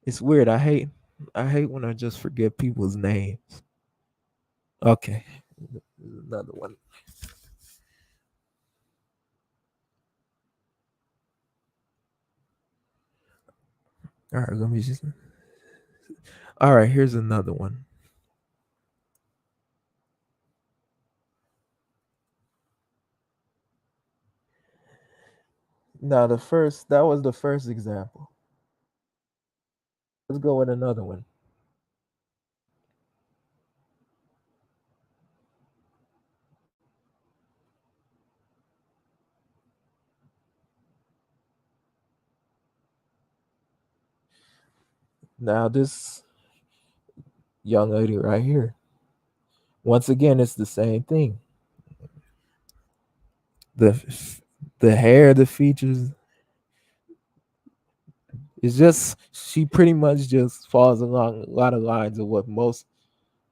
It's weird. I hate when I just forget people's names. Okay. Another one. All right, let me just all right, here's another one. Now that was the first example. Let's go with another one. Now this young lady right here. Once again, it's the same thing. The the hair, the features, it's just she pretty much just falls along a lot of lines of what most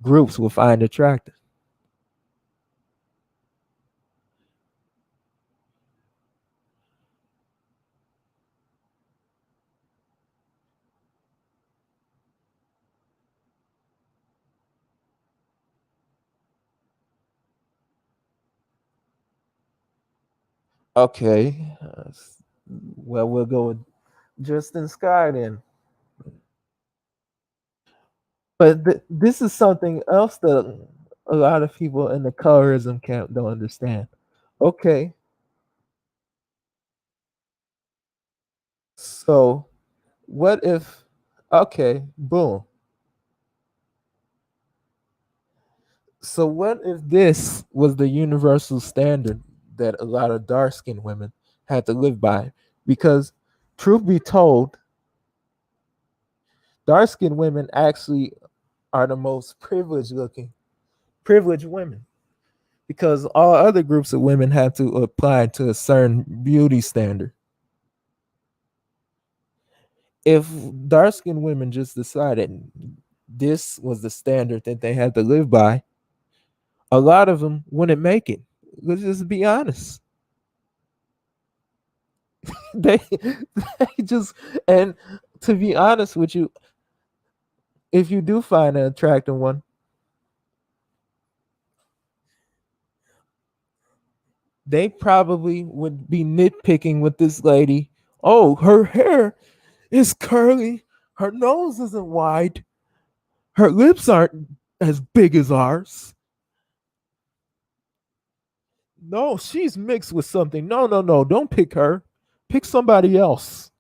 groups will find attractive. Okay. Well, we'll go with Justin Sky then. But this is something else that a lot of people in the colorism camp don't understand. Okay, so what if, okay, boom. So what if this was the universal standard that a lot of dark skinned women had to live by? Because, truth be told, dark skinned women actually are the most privileged women. Because all other groups of women have to apply to a certain beauty standard. If dark skinned women just decided this was the standard that they had to live by, a lot of them wouldn't make it. Let's just be honest. they, they just, and to be honest with you, if you do find an attractive one, they probably would be nitpicking with this lady. Oh, her hair is curly. Her nose isn't wide. Her lips aren't as big as ours. No, she's mixed with something. No, no, no. Don't pick her. Pick somebody else.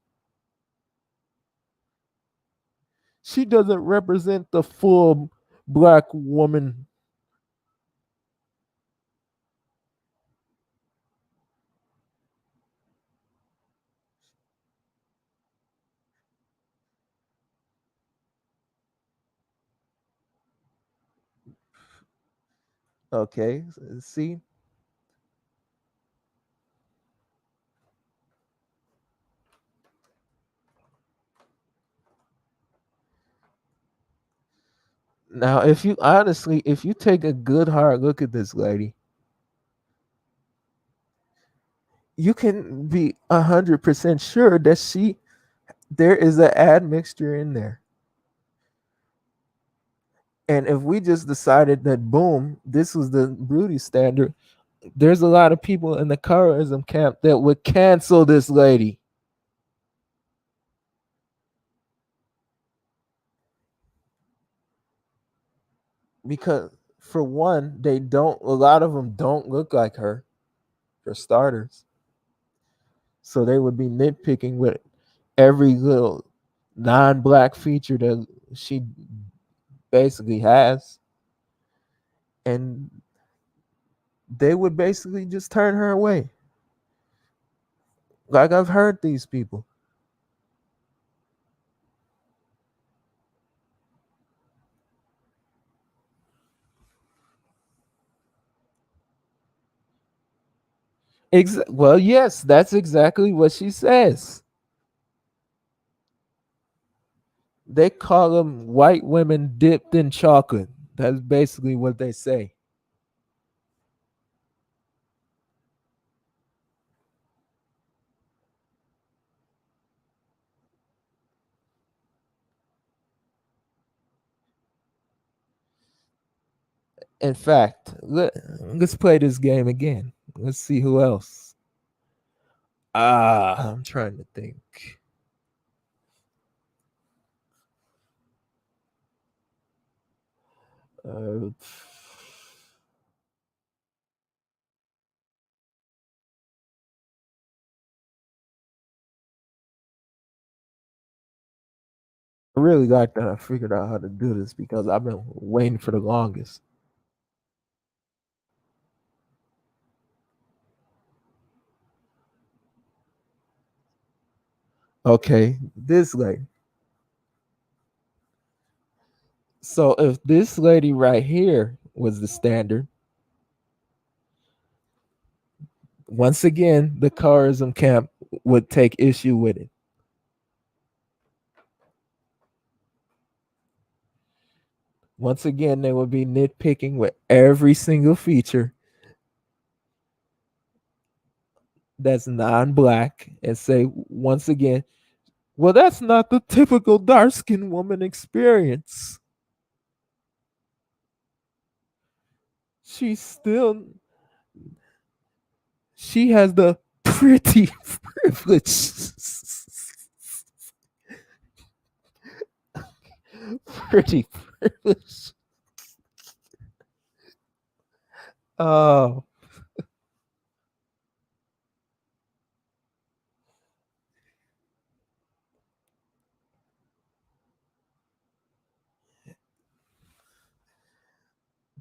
She doesn't represent the full black woman. Okay, see? Now, if you honestly, if you take a good hard look at this lady, you can be 100% sure that there is an admixture in there. And if we just decided that, boom, this was the beauty standard, there's a lot of people in the colorism camp that would cancel this lady. Because, for one, a lot of them don't look like her, for starters. So they would be nitpicking with every little non-black feature that she basically has, and they would basically just turn her away. Like, I've heard these people. Well, yes, that's exactly what she says. They call them white women dipped in chocolate. That's basically what they say. In fact, let's play this game again. Let's see who else. I'm trying to think. Uh, I really like that I figured out how to do this because I've been waiting for the longest. Okay, this lady. So if this lady right here was the standard, once again, the colorism camp would take issue with it. Once again, they would be nitpicking with every single feature that's non-black and say, once again, well, that's not the typical dark-skinned woman experience. She's still, she has the pretty privilege. Pretty privilege. Oh,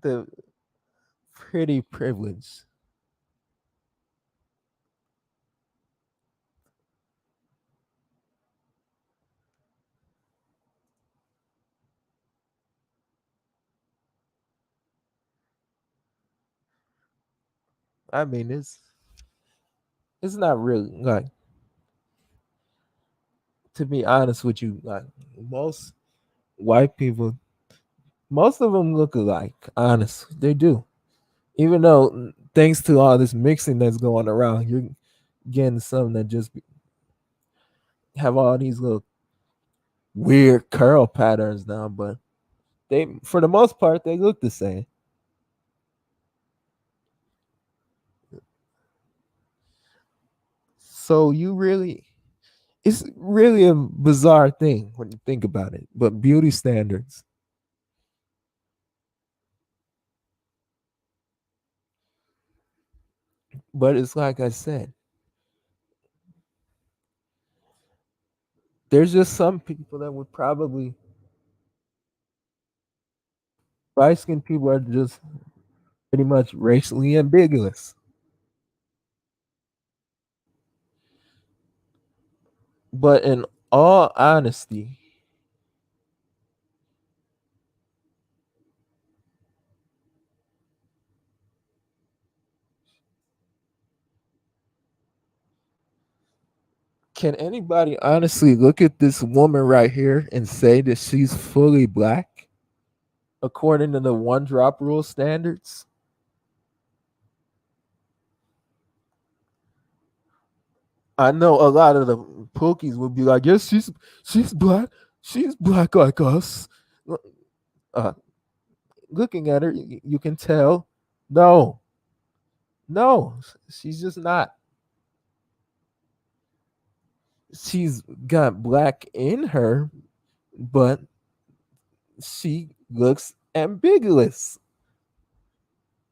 the pretty privilege. I mean, it's not really like, to be honest with you, like most white people, most of them look alike. Honestly, they do. Even though, thanks to all this mixing that's going around, you're getting some that just have all these little weird curl patterns now, but they, for the most part, they look the same. So you really, it's really a bizarre thing when you think about it. But beauty standards, but it's like I said, there's just some people that would probably, light skinned people are just pretty much racially ambiguous. But in all honesty, can anybody honestly look at this woman right here and say that she's fully black according to the one drop rule standards? I know a lot of the pookies would be like, yes, she's black. She's black like us. Uh, looking at her, you can tell. No, no, she's just not. She's got black in her, but she looks ambiguous.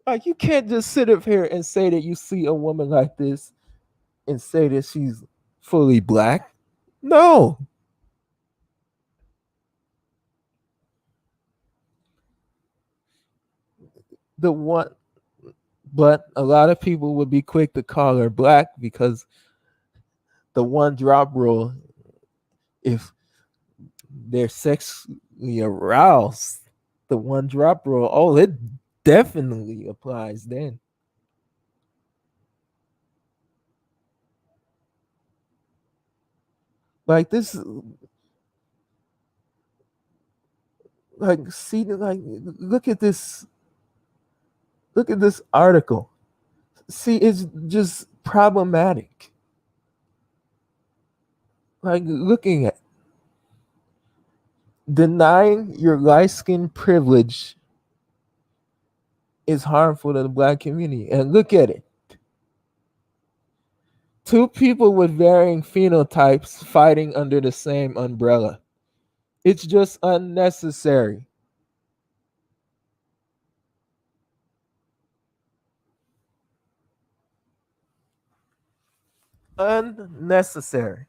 Like you can't just sit up here and say that you see a woman like this and say that she's fully black. No. The one but a lot of people would be quick to call her black because the one drop rule, if they're sexually aroused, the one drop rule, oh, it definitely applies then. Like this, like see, like look at this article. See, it's just problematic. Like looking at denying your light skin privilege is harmful to the black community. And look at it. Two people with varying phenotypes fighting under the same umbrella. It's just unnecessary. Unnecessary.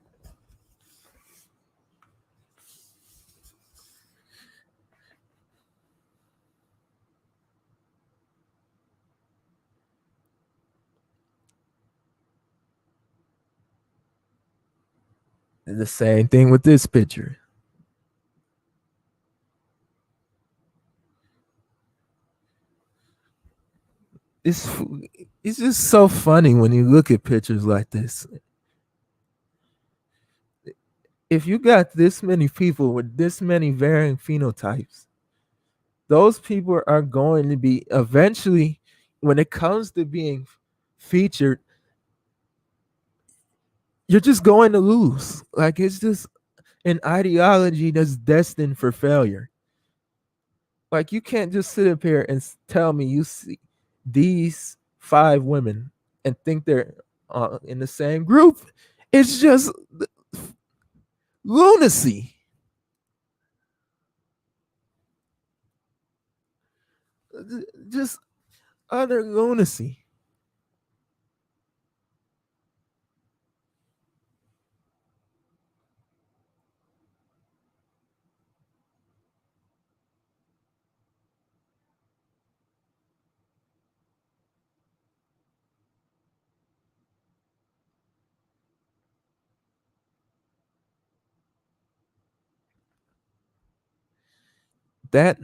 The same thing with this picture. It's it's just so funny when you look at pictures like this. If you got this many people with this many varying phenotypes, those people are going to be eventually, when it comes to being featured, you're just going to lose. Like it's just an ideology that's destined for failure. Like you can't just sit up here and tell me you see these five women and think they're in the same group. It's just lunacy. Just utter lunacy. That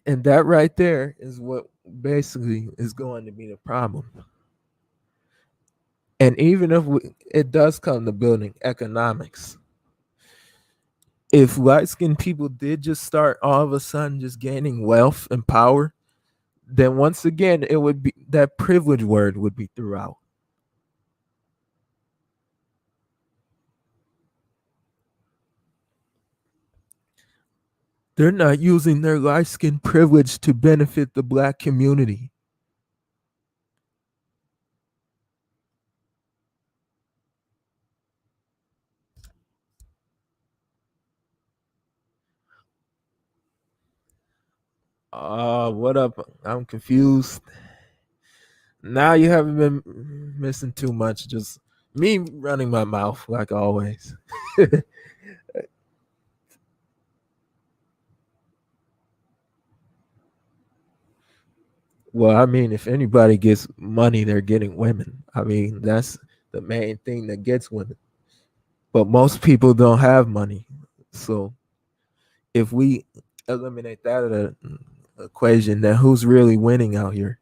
and that right there is what basically is going to be the problem. And even if it does come to building economics, if light skinned people did just start all of a sudden just gaining wealth and power, then once again it would be that privilege word would be throughout. They're not using their light skin privilege to benefit the black community. What up? I'm confused. Now you haven't been missing too much. Just me running my mouth like always. Well, I mean, if anybody gets money, they're getting women. I mean, that's the main thing that gets women. But most people don't have money. So if we eliminate that of the equation, then who's really winning out here?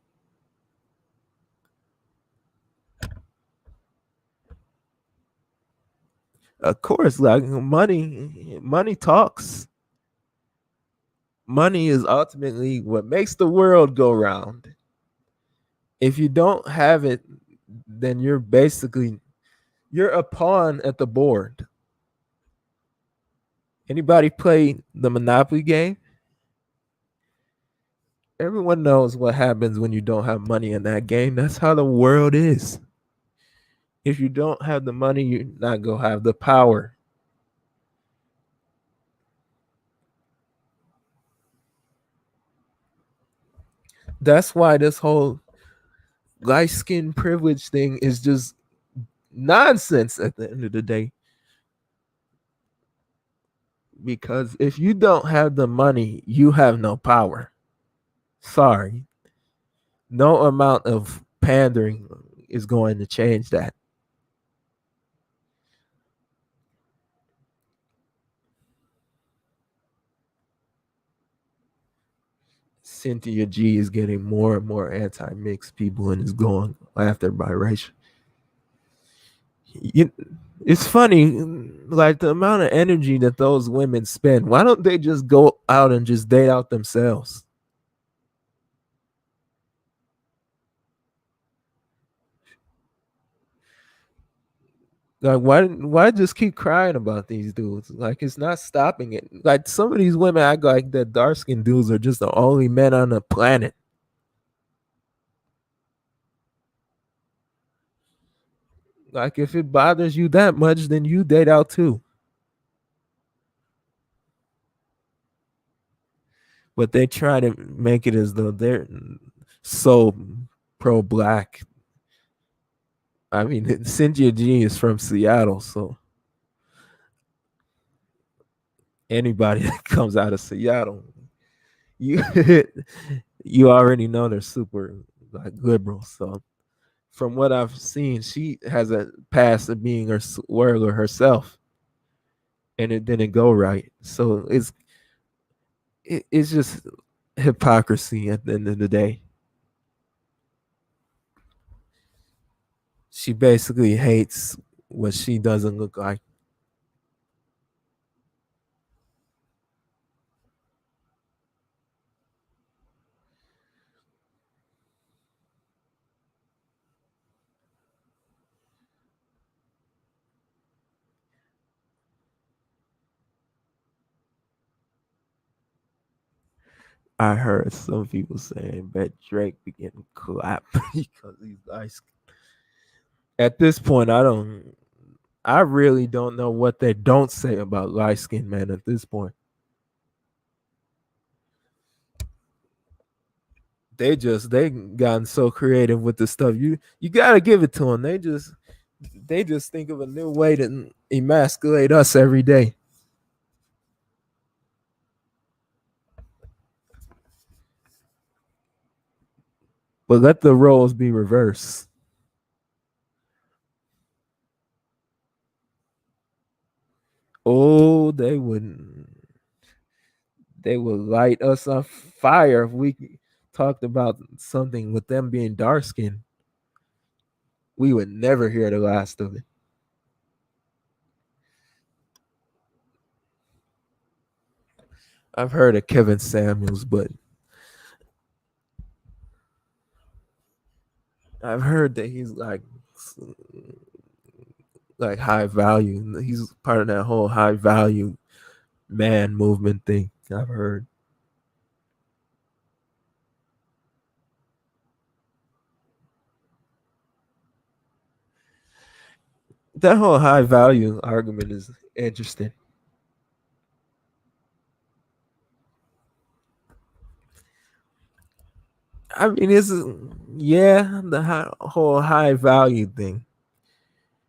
Of course, like money talks. Money is ultimately what makes the world go round. If you don't have it, then you're a pawn at the board. Anybody play the Monopoly game? Everyone knows what happens when you don't have money in that game. That's how the world is. If you don't have the money, you're not gonna have the power. That's why this whole light skin privilege thing is just nonsense at the end of the day. Because if you don't have the money, you have no power. Sorry. No amount of pandering is going to change that. Cynthia G is getting more and more anti-mixed people and is going after biracial. You, it's funny, like the amount of energy that those women spend. Why don't they just go out and just date out themselves? Like why just keep crying about these dudes? Like it's not stopping it. Like some of these women act like that dark skinned dudes are just the only men on the planet. Like if it bothers you that much, then you date out too. But they try to make it as though they're so pro black. I mean, Cynthia G is from Seattle, so anybody that comes out of Seattle, you you already know they're super like liberal. So from what I've seen, she has a past of being a swirler herself, and it didn't go right. So it's just hypocrisy at the end of the day. She basically hates what she doesn't look like. I heard some people saying that Drake be getting clapped because he's nice. At this point, I really don't know what they don't say about light skinned men at this point. They gotten so creative with the stuff. You gotta give it to them. They just think of a new way to emasculate us every day. But let the roles be reversed. Oh, they would light us on fire if we talked about something with them being dark skinned. We would never hear the last of it. I've heard of Kevin Samuels, but I've heard that he's like high value. He's part of that whole high value man movement thing. I've heard. That whole high value argument is interesting. I mean, it's yeah, the whole high value thing.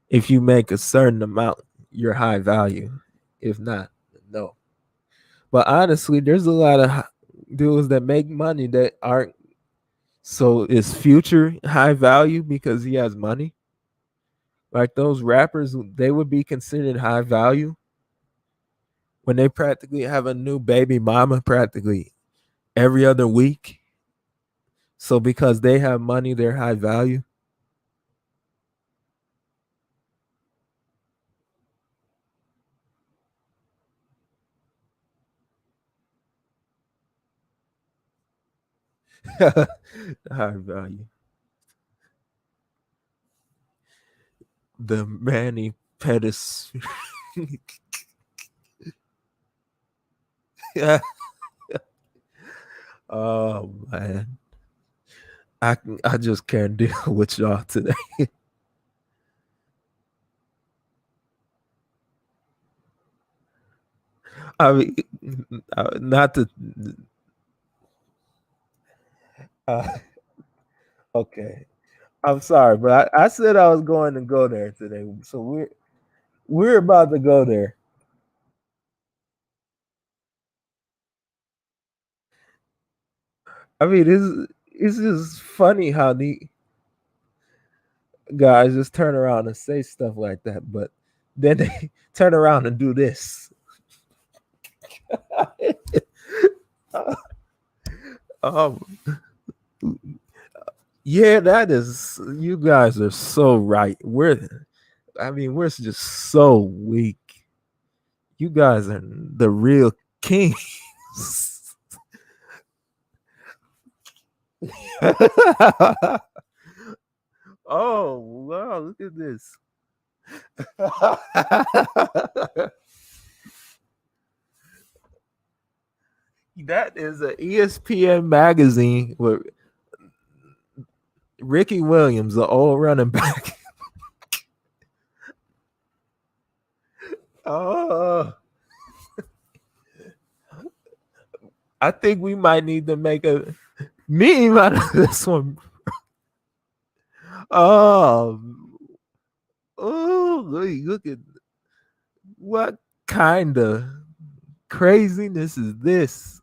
If you make a certain amount, you're high value. If not, no. But honestly, there's a lot of dudes that make money that aren't. So is Future high value because he has money? Like those rappers, they would be considered high value when they practically have a new baby mama practically every other week. So because they have money, they're high value. High value. The Manny Pettis. Yeah. Oh man. I just can't deal with y'all today. I mean, not to. Uh, okay, I'm sorry, but I said I was going to go there today, so we're about to go there. I mean, it's just funny how the guys just turn around and say stuff like that, but then they turn around and do this. um, yeah, that is. You guys are so right. I mean, we're just so weak. You guys are the real kings. Oh wow! Look at this. That is an ESPN magazine with Ricky Williams, the old running back. Oh, I think we might need to make a meme out of this one. Oh, oh, look at what kind of craziness is this?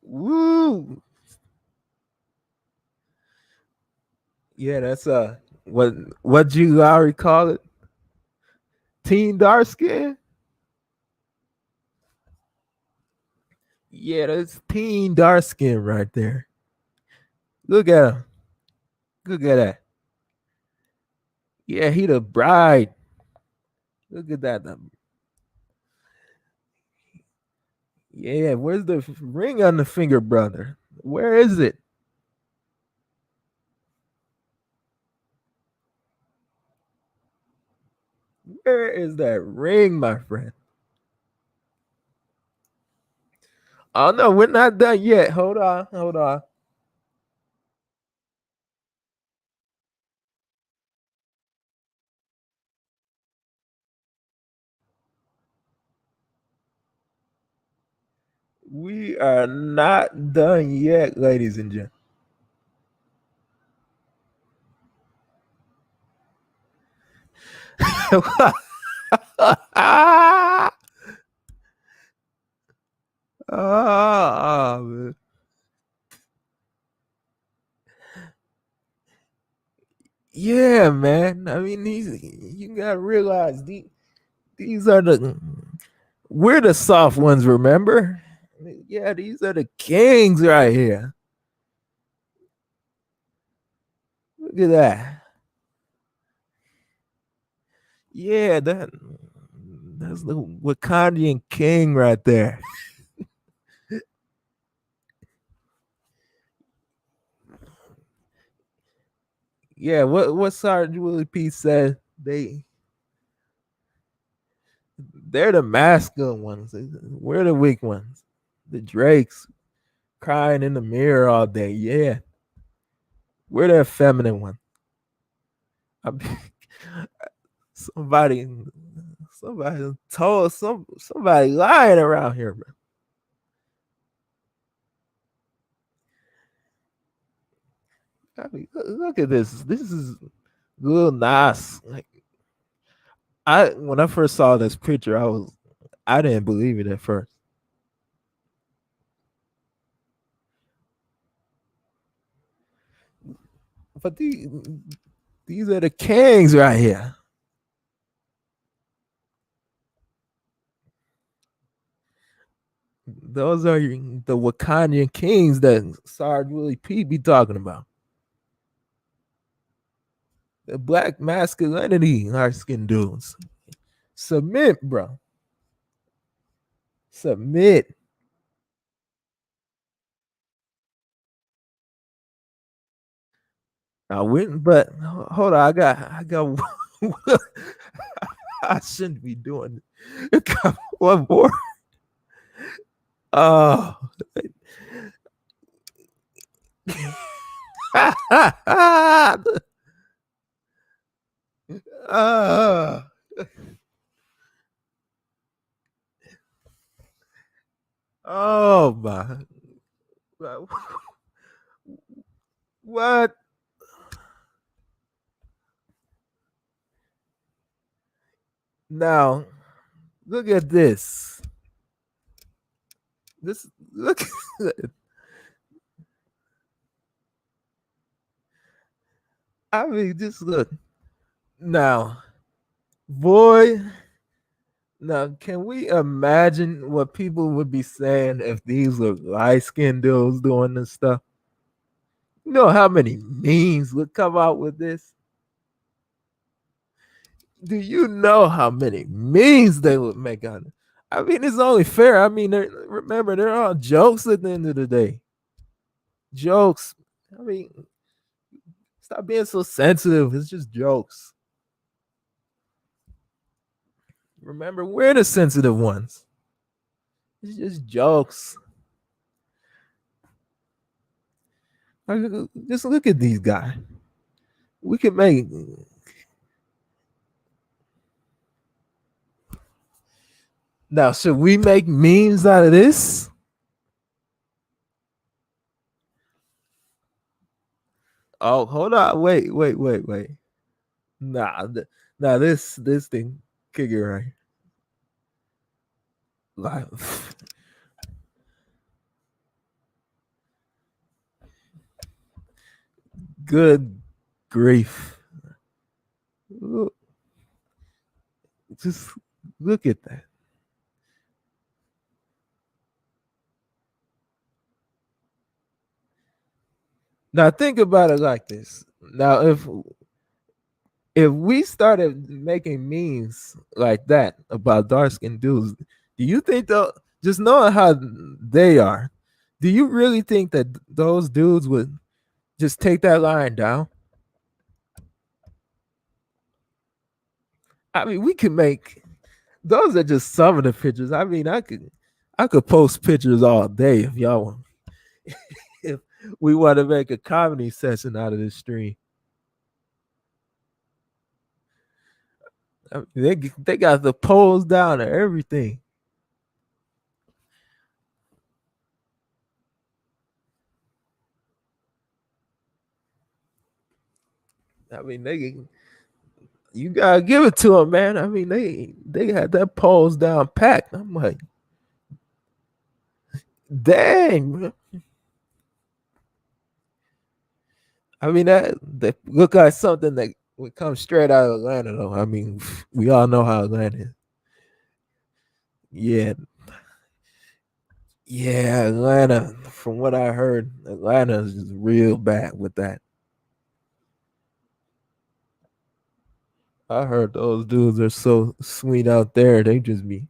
Woo! Yeah, that's what you already call it? Teen dark skin? Yeah, that's teen dark skin right there. Look at him. Look at that. Yeah, he the bride. Look at that. Yeah, where's the ring on the finger, brother? Where is it? Where is that ring, my friend? Oh no, we're not done yet. Hold on, hold on. We are not done yet, ladies and gentlemen. ah, man. Yeah, man. I mean, you gotta realize these are we're the soft ones. Remember? Yeah, these are the kings right here. Look at that. Yeah, that's the Wakandian king right there. Yeah, what Sergeant Willie P said. They're the masculine ones. We're the weak ones. The Drakes crying in the mirror all day. Yeah, we're the feminine one. I mean, somebody, somebody told somebody lying around here, man. I mean, look at this. This is Lil Nas. Like I, when I first saw this picture, I didn't believe it at first. But these are the kings right here. Those are the Wakandan kings that Sarge Willie P be talking about. The black masculinity, light skinned dudes. Submit, bro. Submit. I wouldn't, but hold on. I got. I shouldn't be doing it. One more. Oh. uh, oh my. What? Now, look at this. This look. I mean, just look. Now, boy, now can we imagine what people would be saying if these were light skinned dudes doing this stuff? You know how many memes would come out with this? Do you know how many memes they would make on it? I mean, it's only fair. I mean, remember, they're all jokes at the end of the day. Jokes. I mean, stop being so sensitive. It's just jokes. Remember, we're the sensitive ones. It's just jokes. Just look at these guys. We could make. Now, should we make memes out of this? Oh, hold on. Wait. Nah, nah. This thing kick it right. Like, good grief. Just look at that. Now think about it like this. Now if we started making memes like that about dark skinned dudes, do you think though, just knowing how they are, do you really think that those dudes would just take that line down? I mean, we can make those are just some of the pictures. I mean, I could post pictures all day if y'all want. If we want to make a comedy session out of this stream. I mean, they got the polls down and everything. I mean, you gotta give it to them, man. I mean, they had that polls down packed. I'm like, dang. I mean, that look like something that would come straight out of Atlanta, though. I mean, we all know how Atlanta is. Yeah, yeah, Atlanta. From what I heard, Atlanta is just real bad with that. I heard those dudes are so sweet out there. They just be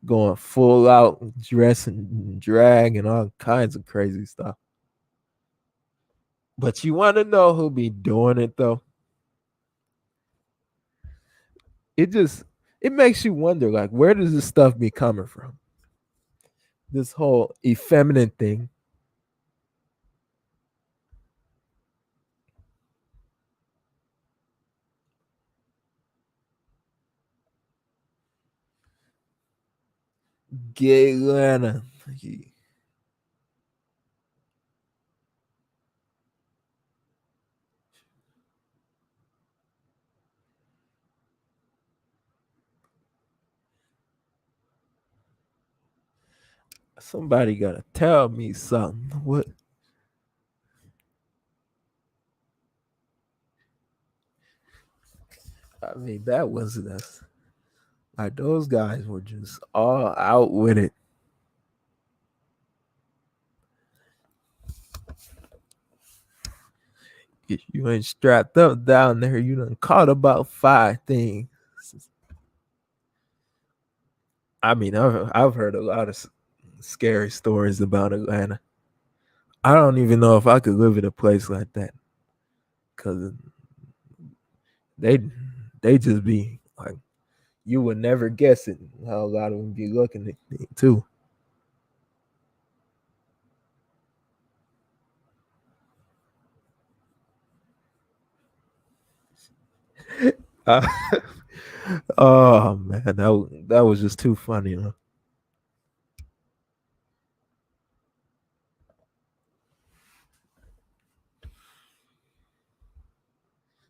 going full out, dress and drag and all kinds of crazy stuff. But you want to know who be doing it though? It just it makes you wonder, like, where does this stuff be coming from? This whole effeminate thing. Gay Atlanta. Somebody gotta tell me something. What? I mean, that was us. Like those guys were just all out with it. If you ain't strapped up down there, you done caught about 5 things. I mean, I've heard a lot of scary stories about Atlanta. I don't even know if I could live in a place like that, because they they just be like, you would never guess it how a lot of them be looking at me too. Uh, oh man, that was just too funny, huh?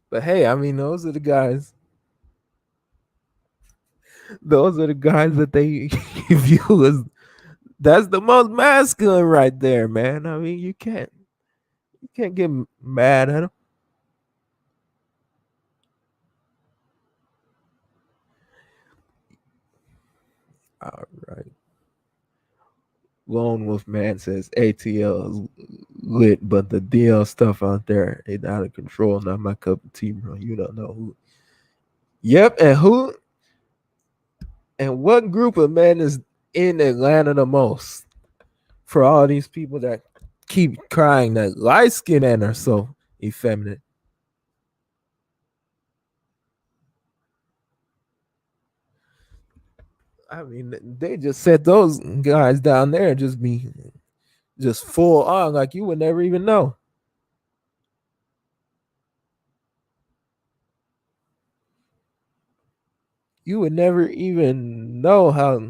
But hey, I mean, those are the guys. Those are the guys that they view as that's the most masculine right there, man. I mean, you can't get mad at them. All right. Lone Wolf Man says ATL is lit, but the DL stuff out there is out of control. Not my cup of tea, bro. You don't know who. Yep, and who and what group of men is in Atlanta the most? For all these people that keep crying that light skinned men are so effeminate. I mean, they just set those guys down there and just be just full on, like you would never even know. You would never even know how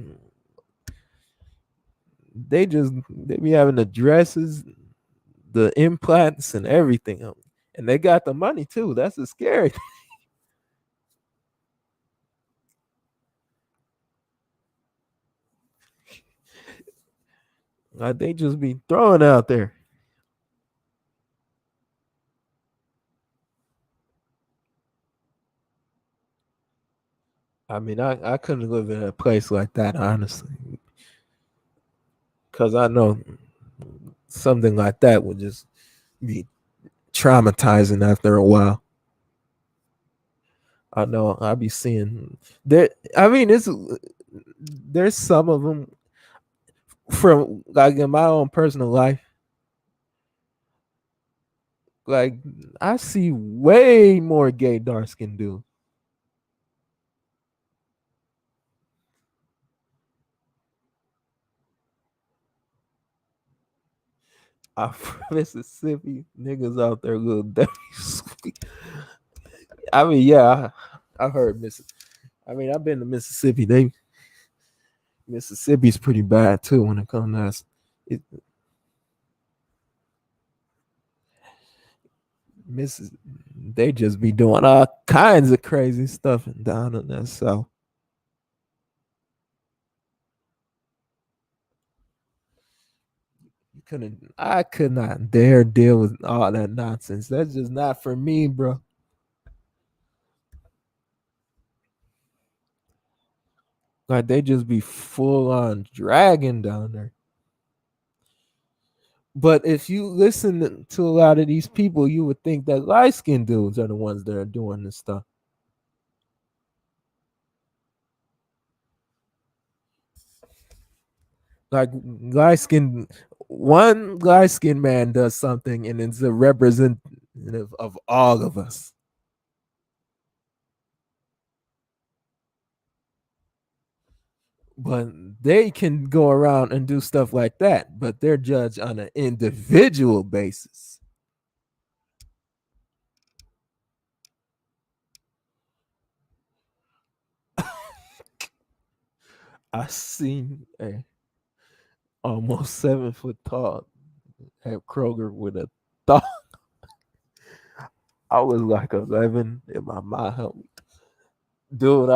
they be having the dresses, the implants, and everything. And they got the money too. That's the scary thing. Like they just be throwing out there. I mean, I couldn't live in a place like that, honestly, because I know something like that would just be traumatizing after a while. I know I be seeing there. I mean, it's there's some of them from like in my own personal life. Like I see way more gay dark skinned dudes. I'm from Mississippi. Niggas out there little dirty sweet. I mean, yeah, I heard Miss. I mean, I've been to Mississippi. Mississippi's pretty bad too when it comes to us. It, Missis, they just be doing all kinds of crazy stuff down in that south. You couldn't. I could not dare deal with all that nonsense. That's just not for me, bro. Like they just be full on dragging down there. But if you listen to a lot of these people, you would think that light skinned dudes are the ones that are doing this stuff. Like light skinned, one light skinned man does something and it's a representative of all of us. But they can go around and do stuff like that, but they're judged on an individual basis. I seen a almost 7 foot tall at Kroger with a thought. I was like 11 in my mind. Dude,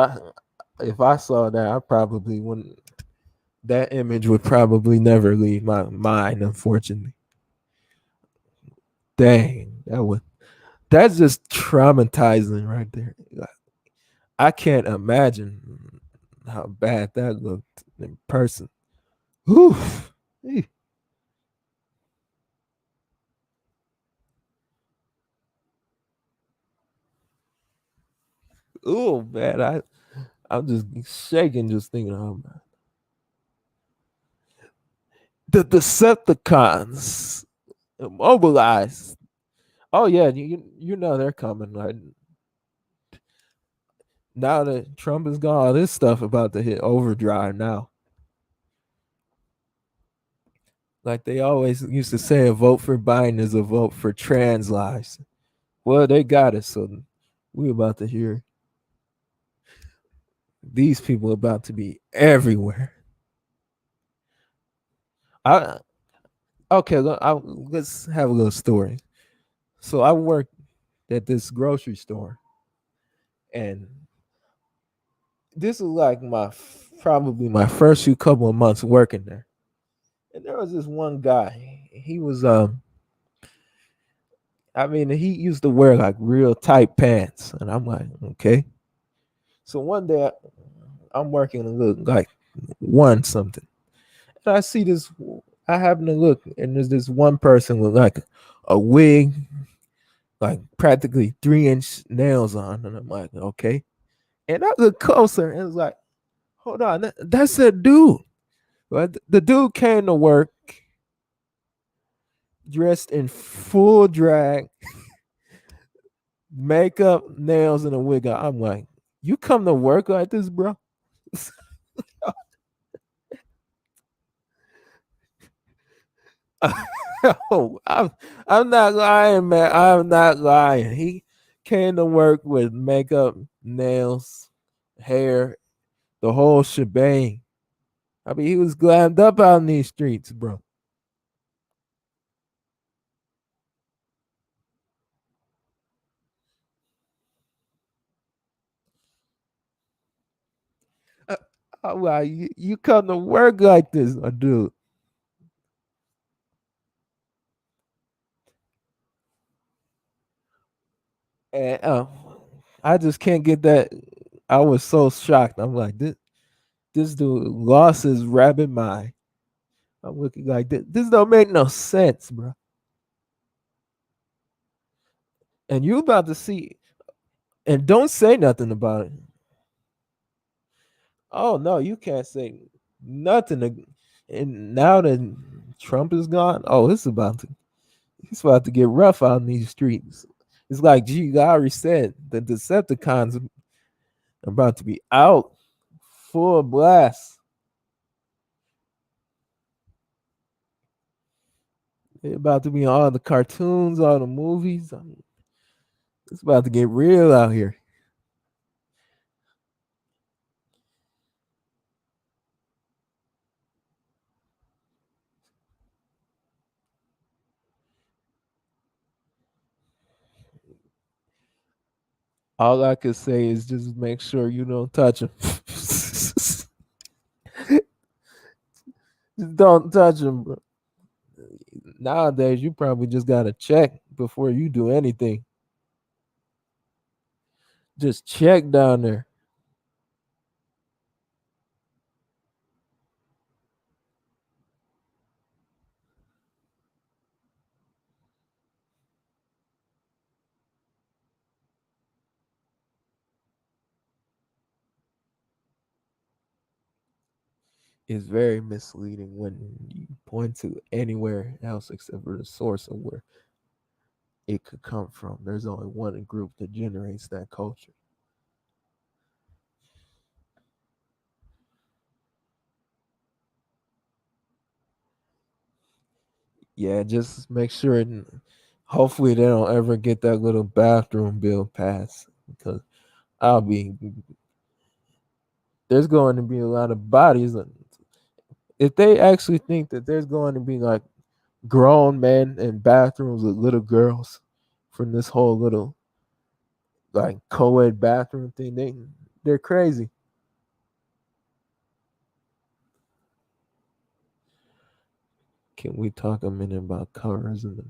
if I saw that, I probably wouldn't. That image would probably never leave my mind. Unfortunately, dang, that's just traumatizing right there. Like, I can't imagine how bad that looked in person. Oof. Oh man, I'm just shaking just thinking about it. The Decepticons mobilized. Oh yeah, you know they're coming. Like now that Trump is gone, all this stuff about to hit overdrive now. Like they always used to say, a vote for Biden is a vote for trans lives. Well, they got it, so we about to hear these people about to be everywhere. I okay, let's have a little story. So I worked at this grocery store, and this was like probably my first few couple of months working there. And there was this one guy. He was I mean, he used to wear like real tight pants, and I'm like, okay. So one day I'm working a little like one something, and I see this. I happen to look, and there's this one person with like a wig, like practically 3-inch nails on, and I'm like, okay. And I look closer, and it's like, hold on, that's a dude. But the dude came to work dressed in full drag, makeup, nails, and a wig. I'm like, you come to work like this, bro? Oh, I'm not lying, man. I'm not lying. He came to work with makeup, nails, hair, the whole shebang. I mean, he was glammed up out in these streets, bro. Uh, I'm like, you come to work like this, dude. And I just can't get that. I was so shocked. I'm like, this dude lost his rabbit mind. I'm looking like this don't make no sense, bro. And you about to see, and don't say nothing about it. Oh no, you can't say nothing. And now that Trump is gone, oh, it's about to get rough out in these streets. It's like G Larry said, the Decepticons are about to be out full blast. They're about to be on all the cartoons, all the movies. I mean, it's about to get real out here. All I could say is just make sure you don't touch them. Just don't touch them, bro. Nowadays, you probably just gotta check before you do anything. Just check down there. It's very misleading when you point to anywhere else except for the source of where it could come from. There's only one group that generates that culture. Yeah, just make sure. Hopefully, they don't ever get that little bathroom bill passed because I'll be. There's going to be a lot of bodies. If they actually think that there's going to be like grown men in bathrooms with little girls from this whole little like co-ed bathroom thing, they're crazy. Can we talk a minute about colorism?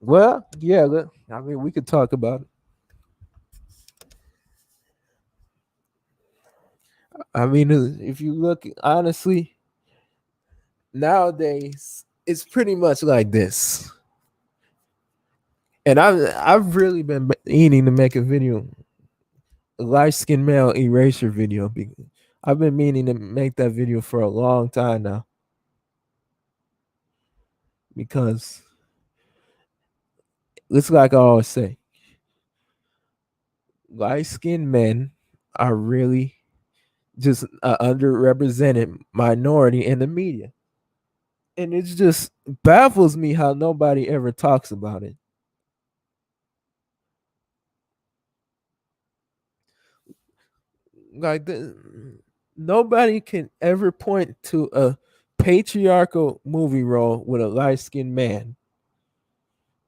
Well, yeah, I mean, we could talk about it. I mean, if you look honestly, nowadays it's pretty much like this. And I've really been meaning to make a video, a light skinned male erasure video. I've been meaning to make that video for a long time now because it's like I always say, light skinned men are really just an underrepresented minority in the media. And it just baffles me how nobody ever talks about it. Like nobody can ever point to a patriarchal movie role with a light skinned man.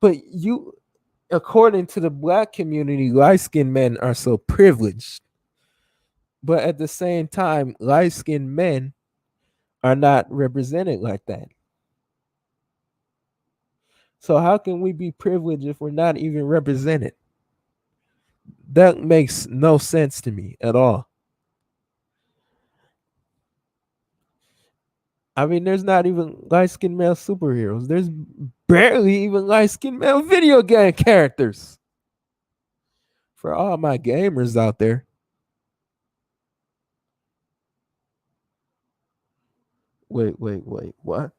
But according to the black community, light skinned men are so privileged. But at the same time, light skinned men are not represented like that. So how can we be privileged if we're not even represented? That makes no sense to me at all. I mean, there's not even light skinned male superheroes. There's barely even light skinned male video game characters. For all my gamers out there. Wait. What?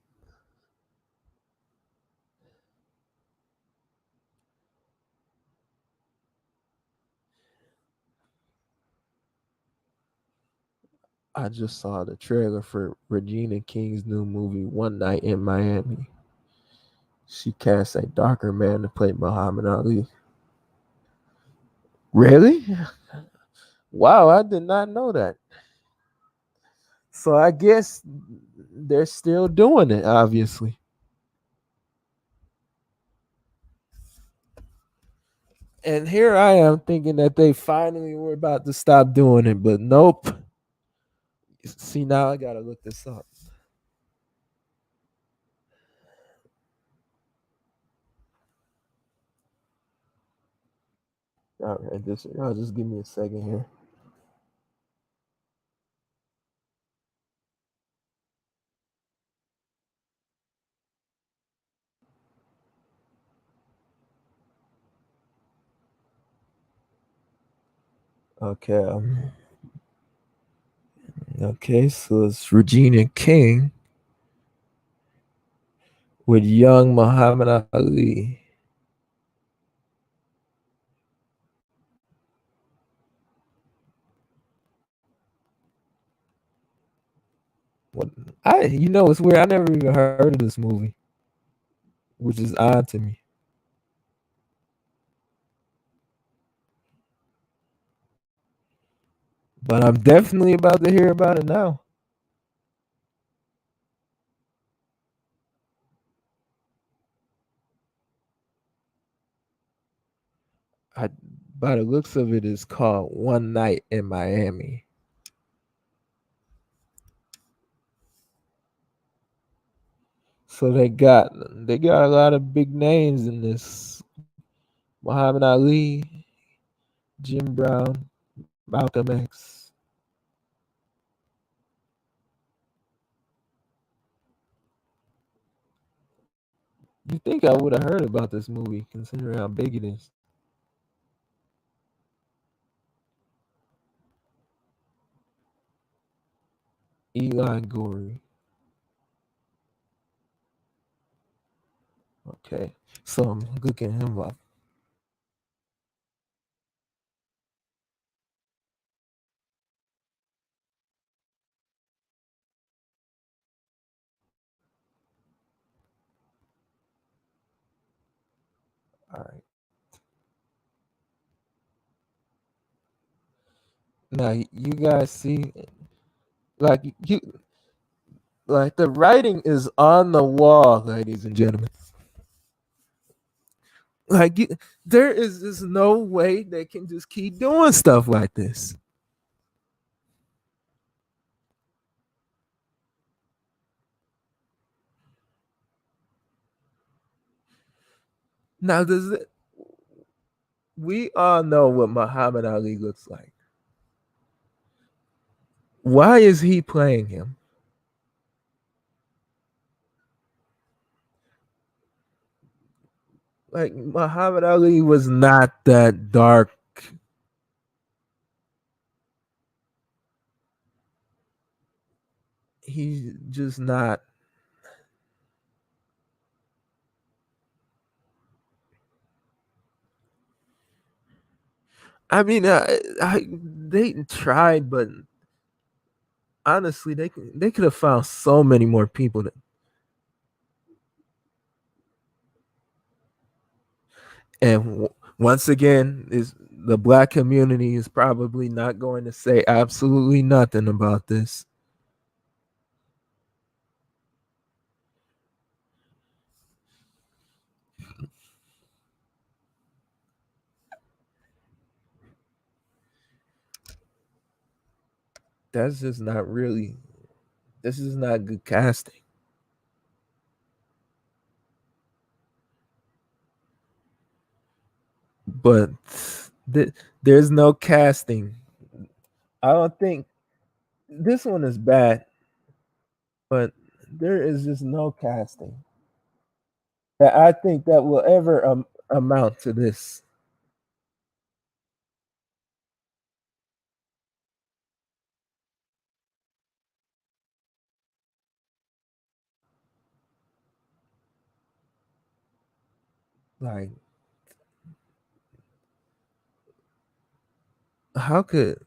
I just saw the trailer for Regina King's new movie, One Night in Miami. She cast a darker man to play Muhammad Ali. Really? Wow, I did not know that. So I guess they're still doing it, obviously. And here I am thinking that they finally were about to stop doing it, but nope. See, now I gotta look this up. All right, just give me a second here. Okay. Okay, so it's Regina King with young Muhammad Ali. What it's weird. I never even heard of this movie, which is odd to me. But I'm definitely about to hear about it now. I, by the looks of it, it's called One Night in Miami. So they got a lot of big names in this. Muhammad Ali, Jim Brown, Malcolm X. You think I would have heard about this movie considering how big it is? Eli Gorey. Okay, so I'm looking him up. All right. Now you guys see, like you, like the writing is on the wall, ladies and gentlemen. Like there is just no way they can just keep doing stuff like this. Now, does it? We all know what Muhammad Ali looks like. Why is he playing him? Like Muhammad Ali was not that dark. He's just not. I mean, they tried, but honestly, they could have found so many more people. And once again, is the black community is probably not going to say absolutely nothing about this. That's just not really. This is not good casting. But there's no casting. I don't think this one is bad, but there is just no casting that I think that will ever amount to this. Like, how could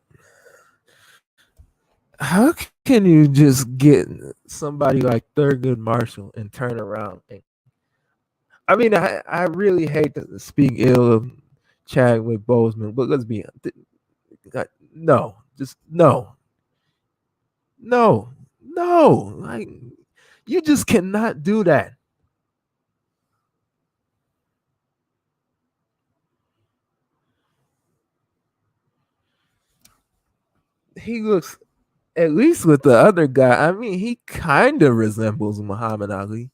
how can you just get somebody like Thurgood Marshall and turn around? I mean, I really hate to speak ill of Chadwick Boseman, but let's be no, just no, no, no. Like, you just cannot do that. He looks, at least with the other guy. I mean, he kind of resembles Muhammad Ali,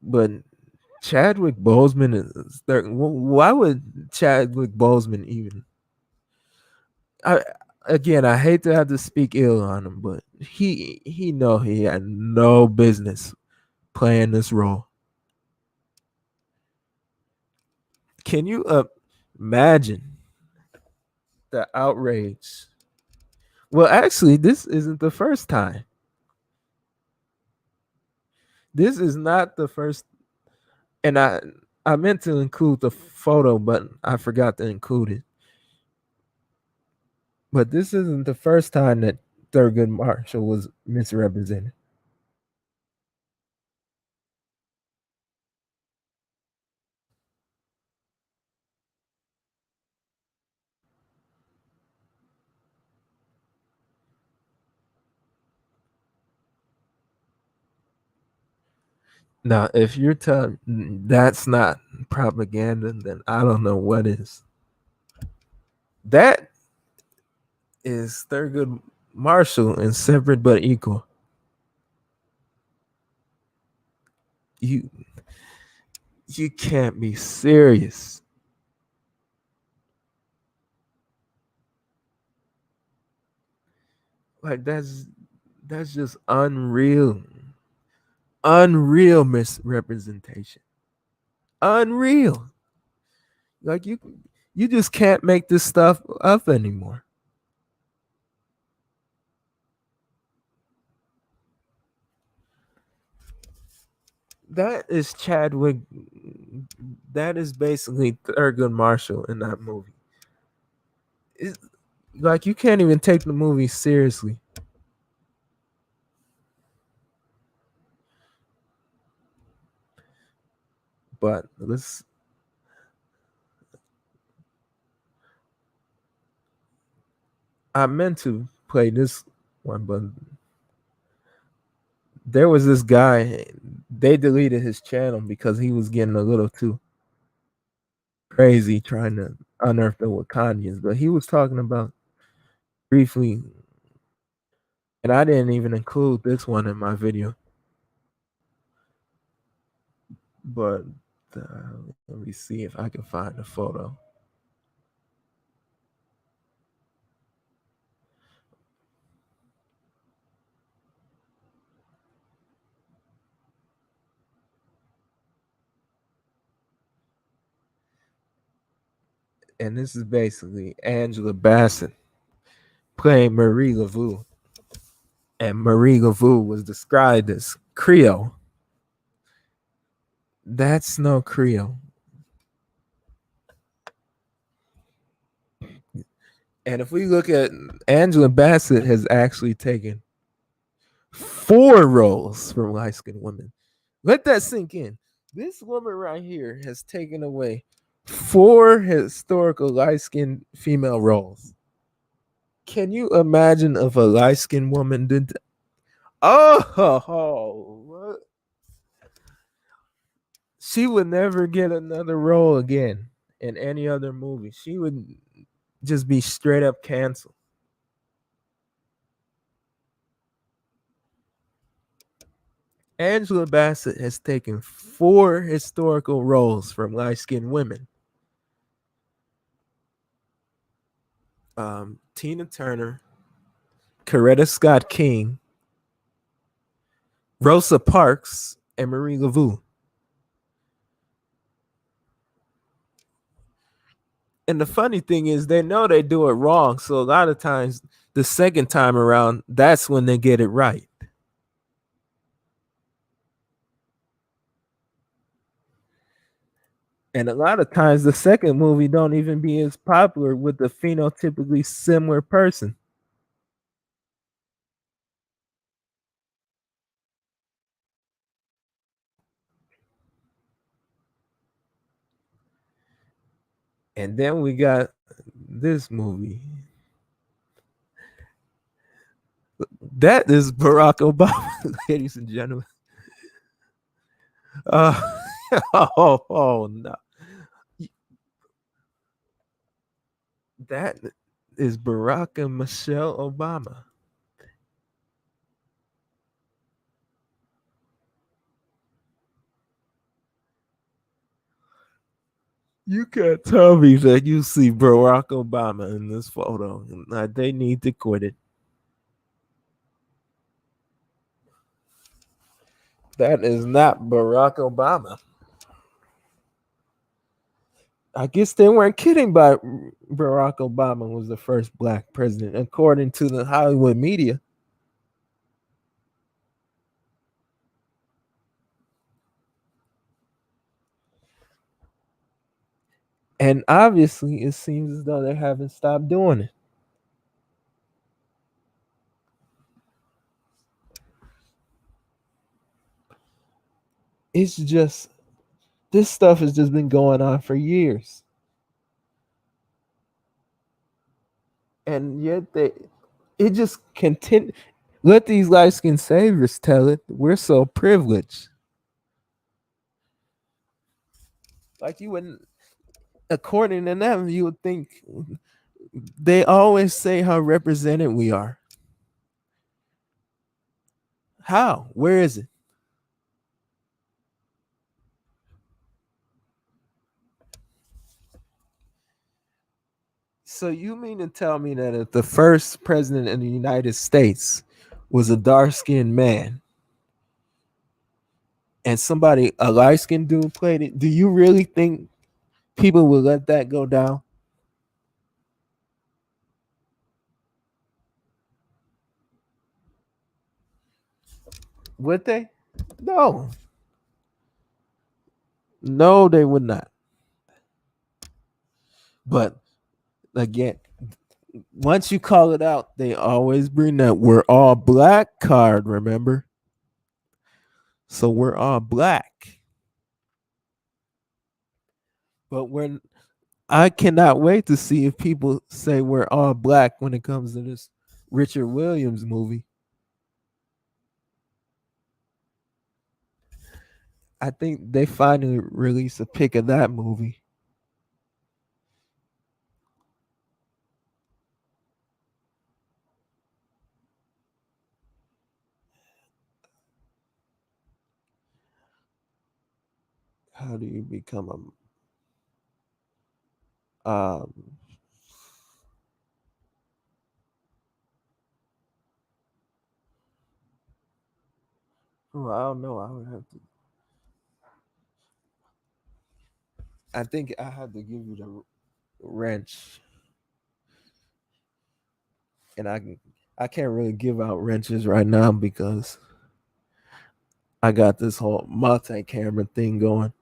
but Chadwick Boseman is third. Why would Chadwick Boseman even? I again, I hate to have to speak ill on him, but he know he had no business playing this role. Can you imagine the outrage? Well, actually, this isn't the first time. This is not the first, and I meant to include the photo, but I forgot to include it. But this isn't the first time that Thurgood Marshall was misrepresented. Now, if you're telling that's not propaganda, then I don't know what is. That is Thurgood Marshall and separate but equal. You you can't be serious. Like that's just unreal. Unreal misrepresentation. Unreal. Like you just can't make this stuff up anymore. That is Chadwick. That is basically Thurgood Marshall in that movie. It's, like you can't even take the movie seriously. But let's. I meant to play this one, but there was this guy. They deleted his channel because he was getting a little too crazy trying to unearth the Wakandans. But he was talking about briefly, and I didn't even include this one in my video. But let me see if I can find the photo. And this is basically Angela Bassett playing Marie Laveau. And Marie Laveau was described as Creole. That's no Creole. And if we look at Angela Bassett has actually taken 4 roles from light-skinned women. Let that sink in. This woman right here has taken away 4 historical light-skinned female roles. Can you imagine if a light-skinned woman did that? Oh, what? She would never get another role again in any other movie. She would just be straight up canceled. Angela Bassett has taken 4 historical roles from light-skinned women. Tina Turner, Coretta Scott King, Rosa Parks, and Marie Laveau. And the funny thing is, they know they do it wrong. So a lot of times, the second time around, that's when they get it right. And a lot of times, the second movie don't even be as popular with the phenotypically similar person. And then we got this movie. That is Barack Obama, ladies and gentlemen. Uh, oh no. That is Barack and Michelle Obama. You can't tell me that you see Barack Obama in this photo. They need to quit it. That is not Barack Obama. I guess they weren't kidding about Barack Obama was the first black president, according to the Hollywood media. And obviously, it seems as though they haven't stopped doing it. It's just, this stuff has just been going on for years. And yet it just continue. Let these light skinned saviors tell it. We're so privileged. Like you wouldn't, according to them, you would think they always say how represented we are. How? Where is it? So you mean to tell me that if the first president in the United States was a dark-skinned man and somebody, a light-skinned dude played it, do you really think people would let that go down? Would they? No. No, they would not. But again, once you call it out, they always bring that we're all black card, remember? So we're all black. But when I cannot wait to see if people say we're all black when it comes to this Richard Williams movie. I think they finally released a pic of that movie. How do you become a I don't know. I would have to. I think I have to give you the wrench, and I can't really give out wrenches right now because I got this whole multi-camera thing going.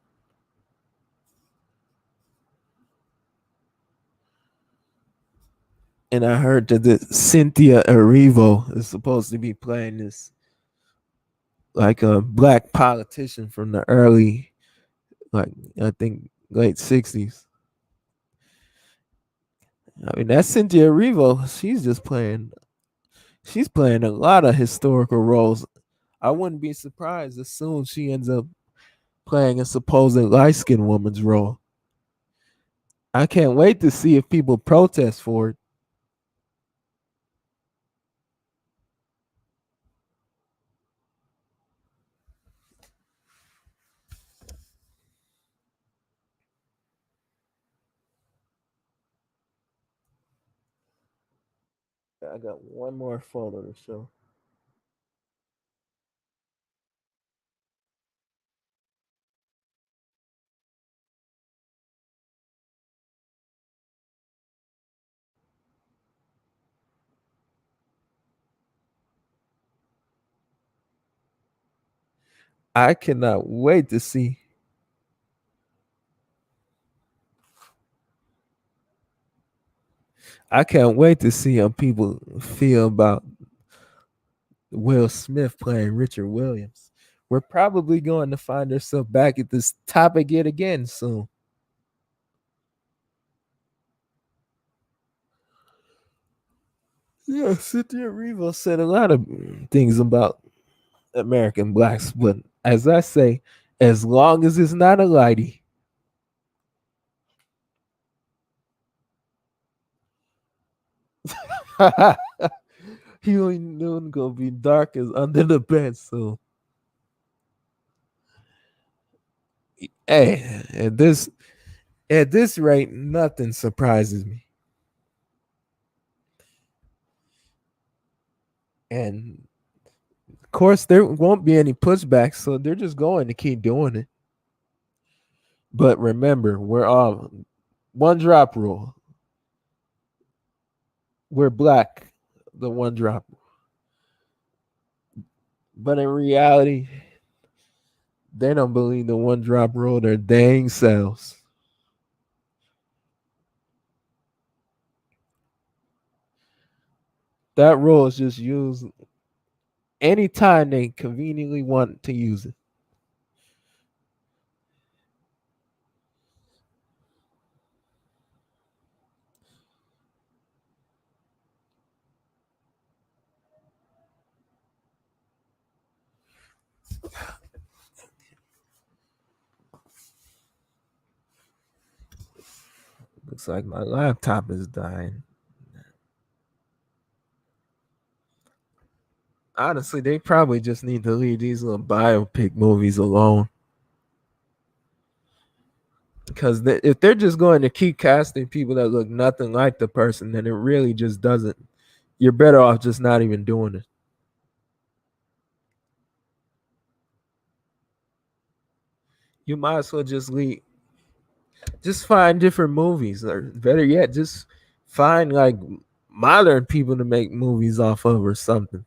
And I heard that Cynthia Erivo is supposed to be playing this like a black politician from the early, like I think late 60s. I mean, that's Cynthia Erivo. She's playing a lot of historical roles. I wouldn't be surprised as soon she ends up playing a supposed light skinned woman's role. I can't wait to see if people protest for it. I got one more photo to show. I cannot wait to see. I can't wait to see how people feel about Will Smith playing Richard Williams. We're probably going to find ourselves back at this topic yet again soon. Yeah, Cynthia Erivo said a lot of things about American blacks, but as I say, as long as it's not a lighty, he only knew it's gonna be dark as under the bed. So, hey, at this rate, nothing surprises me. And of course, there won't be any pushback, so they're just going to keep doing it. But remember, we're all one drop rule. We're black, the one drop. But in reality, they don't believe the one drop rule their dang selves. That rule is just used anytime they conveniently want to use it. Looks like my laptop is dying. Honestly, they probably just need to leave these little biopic movies alone. Because if they're just going to keep casting people that look nothing like the person, then it really just doesn't. You're better off just not even doing it. You might as well just find different movies, or better yet, just find like modern people to make movies off of or something.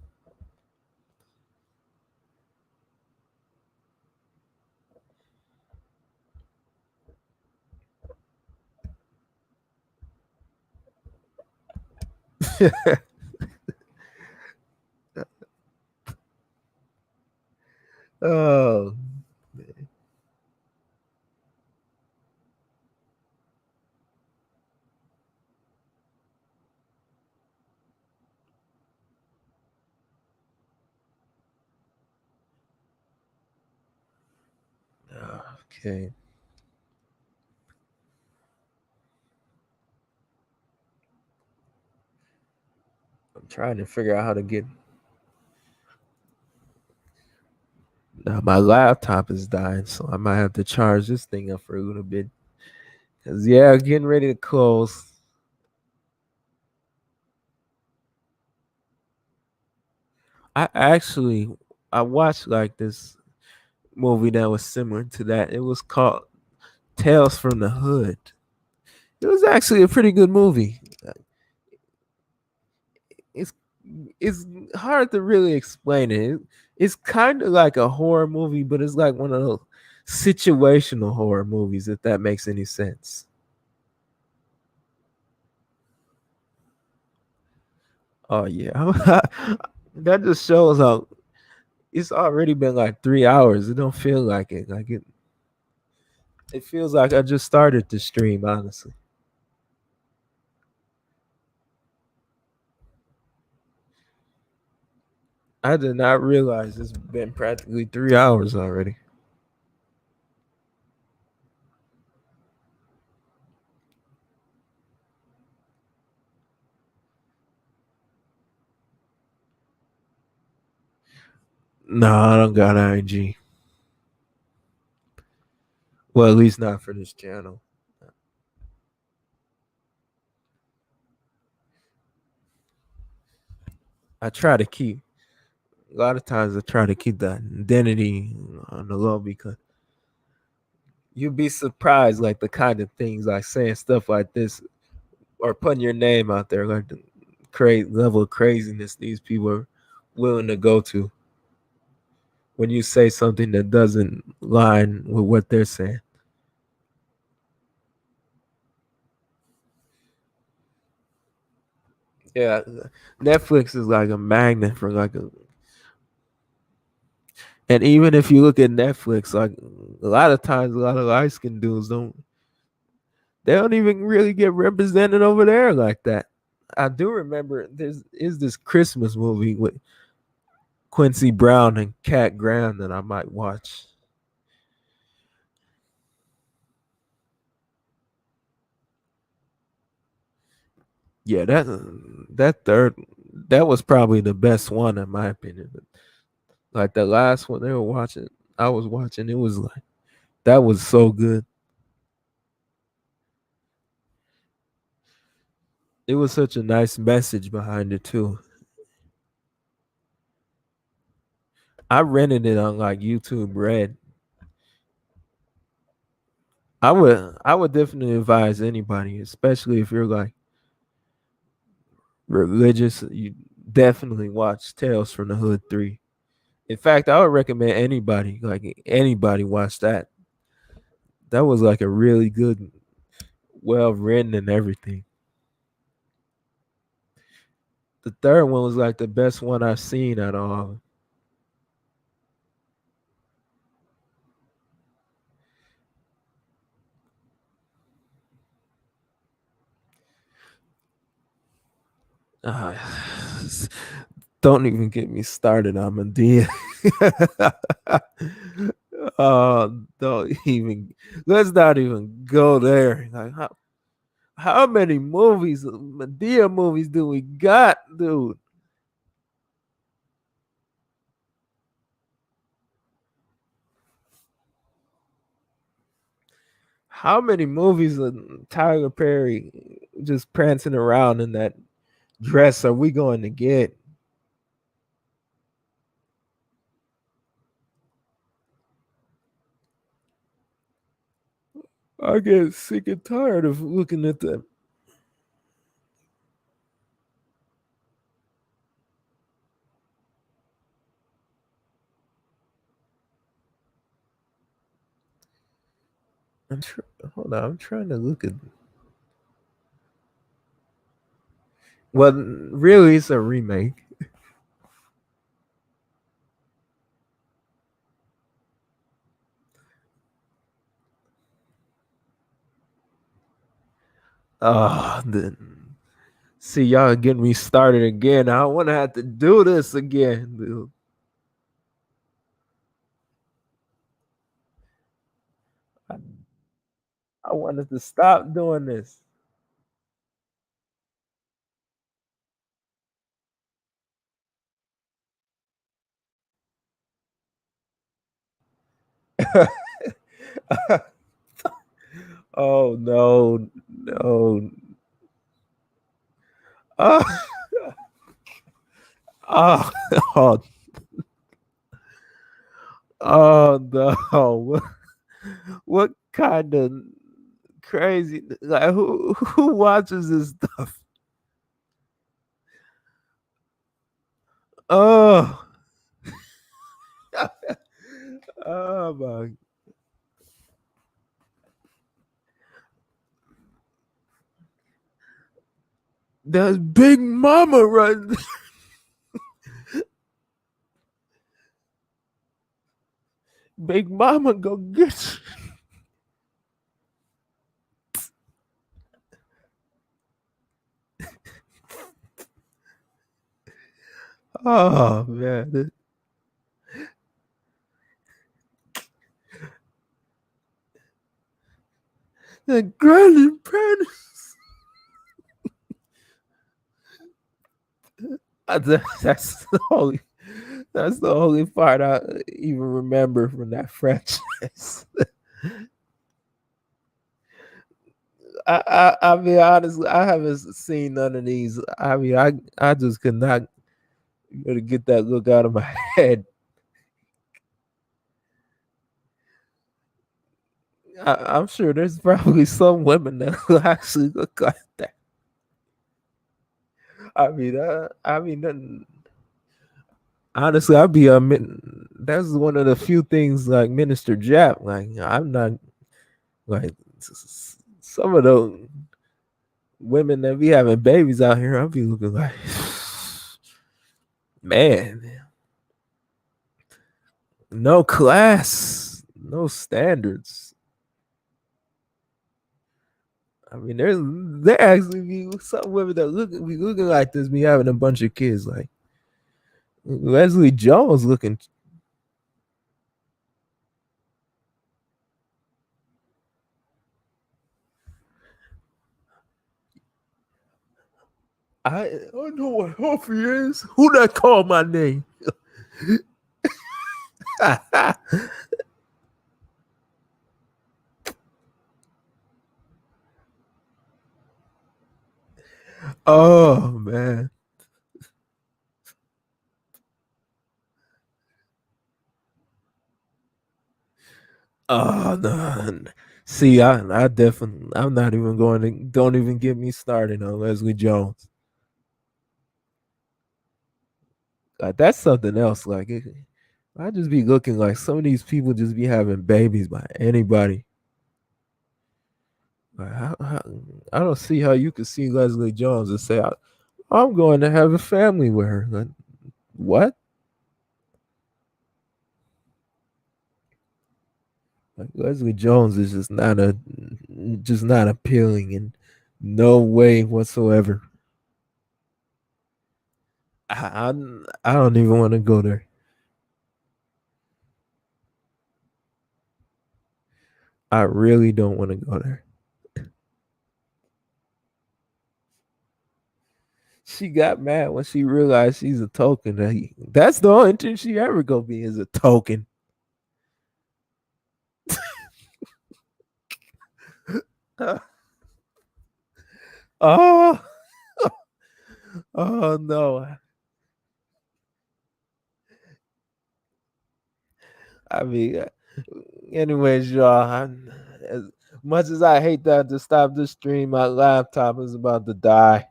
Oh, Okay. I'm trying to figure out how to get. Now my laptop is dying, so I might have to charge this thing up for a little bit. Cause yeah, getting ready to close. I actually I watched like this movie that was similar to that. It was called Tales from the Hood. It was actually a pretty good movie. It's it's hard to really explain it. It's kind of like a horror movie, but it's like one of those situational horror movies, if that makes any sense. Oh yeah, that just shows how it's already been like 3 hours. It don't feel like it. Like it feels like I just started the stream. Honestly, I did not realize it's been practically 3 hours already. No, I don't got IG. Well, at least not for this channel. I try to keep a lot of times I try to keep that identity on the low because you'd be surprised like the kind of things like saying stuff like this or putting your name out there, like the level of craziness these people are willing to go to when you say something that doesn't line with what they're saying. Yeah, Netflix is like a magnet for like a, and even if you look at Netflix, like a lot of times, a lot of light skinned dudes they don't even really get represented over there like that. I do remember there's is this Christmas movie with Quincy Brown and Cat Graham that I might watch. Yeah, that third that was probably the best one in my opinion. Like the last one they were watching, I was watching. It was like that was so good. It was such a nice message behind it too. I rented it on like YouTube Red. I would definitely advise anybody, especially if you're like religious, you definitely watch Tales from the Hood 3. In fact, I would recommend anybody, like anybody watch that. That was like a really good, well written and everything. The third one was like the best one I've seen at all. Uh, don't even get me started on Medea. Don't even. Let's not even go there. Like how many movies, Medea movies, do we got, dude? How many movies of Tyler Perry just prancing around in that dress are we going to get? I get sick and tired of looking at them. Hold on, I'm trying to look at. Well, really, it's a remake. Oh, see y'all getting me started again. I don't want to have to do this again, dude. I wanted to stop doing this. Oh no, no. Oh, oh, oh, oh no. What kind of crazy, like, who watches this stuff? Oh, oh my, that's Big Mama right there. Big Mama go get you. Oh man, the granny panties. That's the only. That's the only part I even remember from that franchise. I mean, honestly, I haven't seen none of these. I mean, I just could not really get that look out of my head. I'm sure there's probably some women that will actually look like that. I mean, honestly, I'd be that's one of the few things like Minister Jap. Like, I'm not like some of the women that be having babies out here. I'd be looking like, man, no class, no standards. I mean, there actually be some women that be looking like this, be having a bunch of kids. Like Leslie Jones looking. I don't know what Humphrey is. Who that called my name? Oh man. Oh no. See, I definitely, I'm not even going to. Don't even get me started on Leslie Jones. Like that's something else. Like I just be looking like some of these people just be having babies by anybody. Like, I don't see how you could see Leslie Jones and say, I'm going to have a family with her. Like, what? Like Leslie Jones is just not appealing in no way whatsoever. I don't even want to go there. I really don't want to go there. She got mad when she realized she's a token. That's the only thing she ever gonna be is a token. Oh, oh no. I mean, anyways, y'all. As much as I hate that to stop the stream, my laptop is about to die.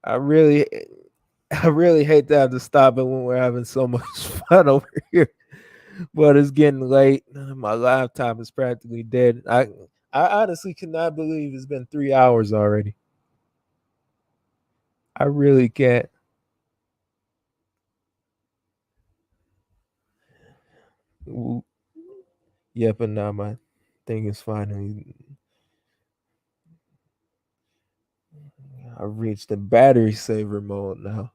I really, I really hate to have to stop it when we're having so much fun over here. But it's getting late. My laptop is practically dead. I honestly cannot believe it's been 3 hours already. I really can't. Yeah, but now my thing is finally. I reached the battery saver mode now.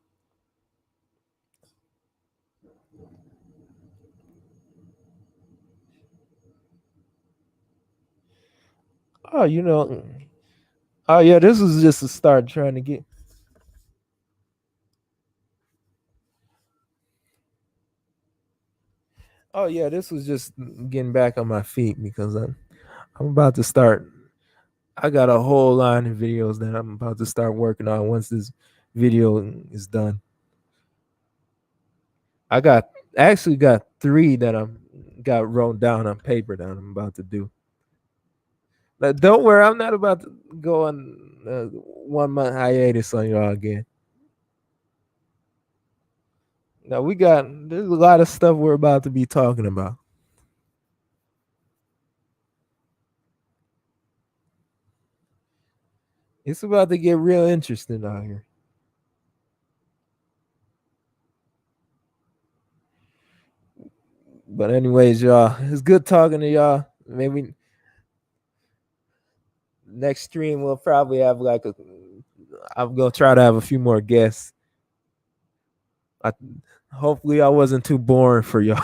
Oh, oh yeah, this was just a start trying to get. Oh yeah, this was just getting back on my feet because I'm about to start. I got a whole line of videos that I'm about to start working on once this video is done. I got actually got three that I'm got wrote down on paper that I'm about to do. Like, don't worry, I'm not about to go on 1 month hiatus on y'all again. Now there's a lot of stuff we're about to be talking about. It's about to get real interesting out here. But anyways, y'all, it's good talking to y'all. Maybe next stream we'll probably have like a. I'm gonna try to have a few more guests. I, hopefully, I wasn't too boring for y'all.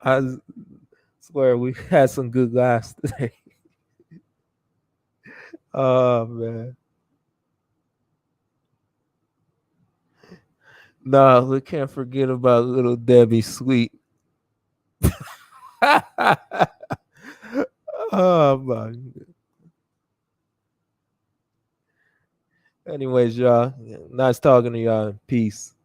I swear we had some good laughs today. Oh man. No, we can't forget about little Debbie Sweet. Oh my. Anyways, y'all, nice talking to y'all. Peace.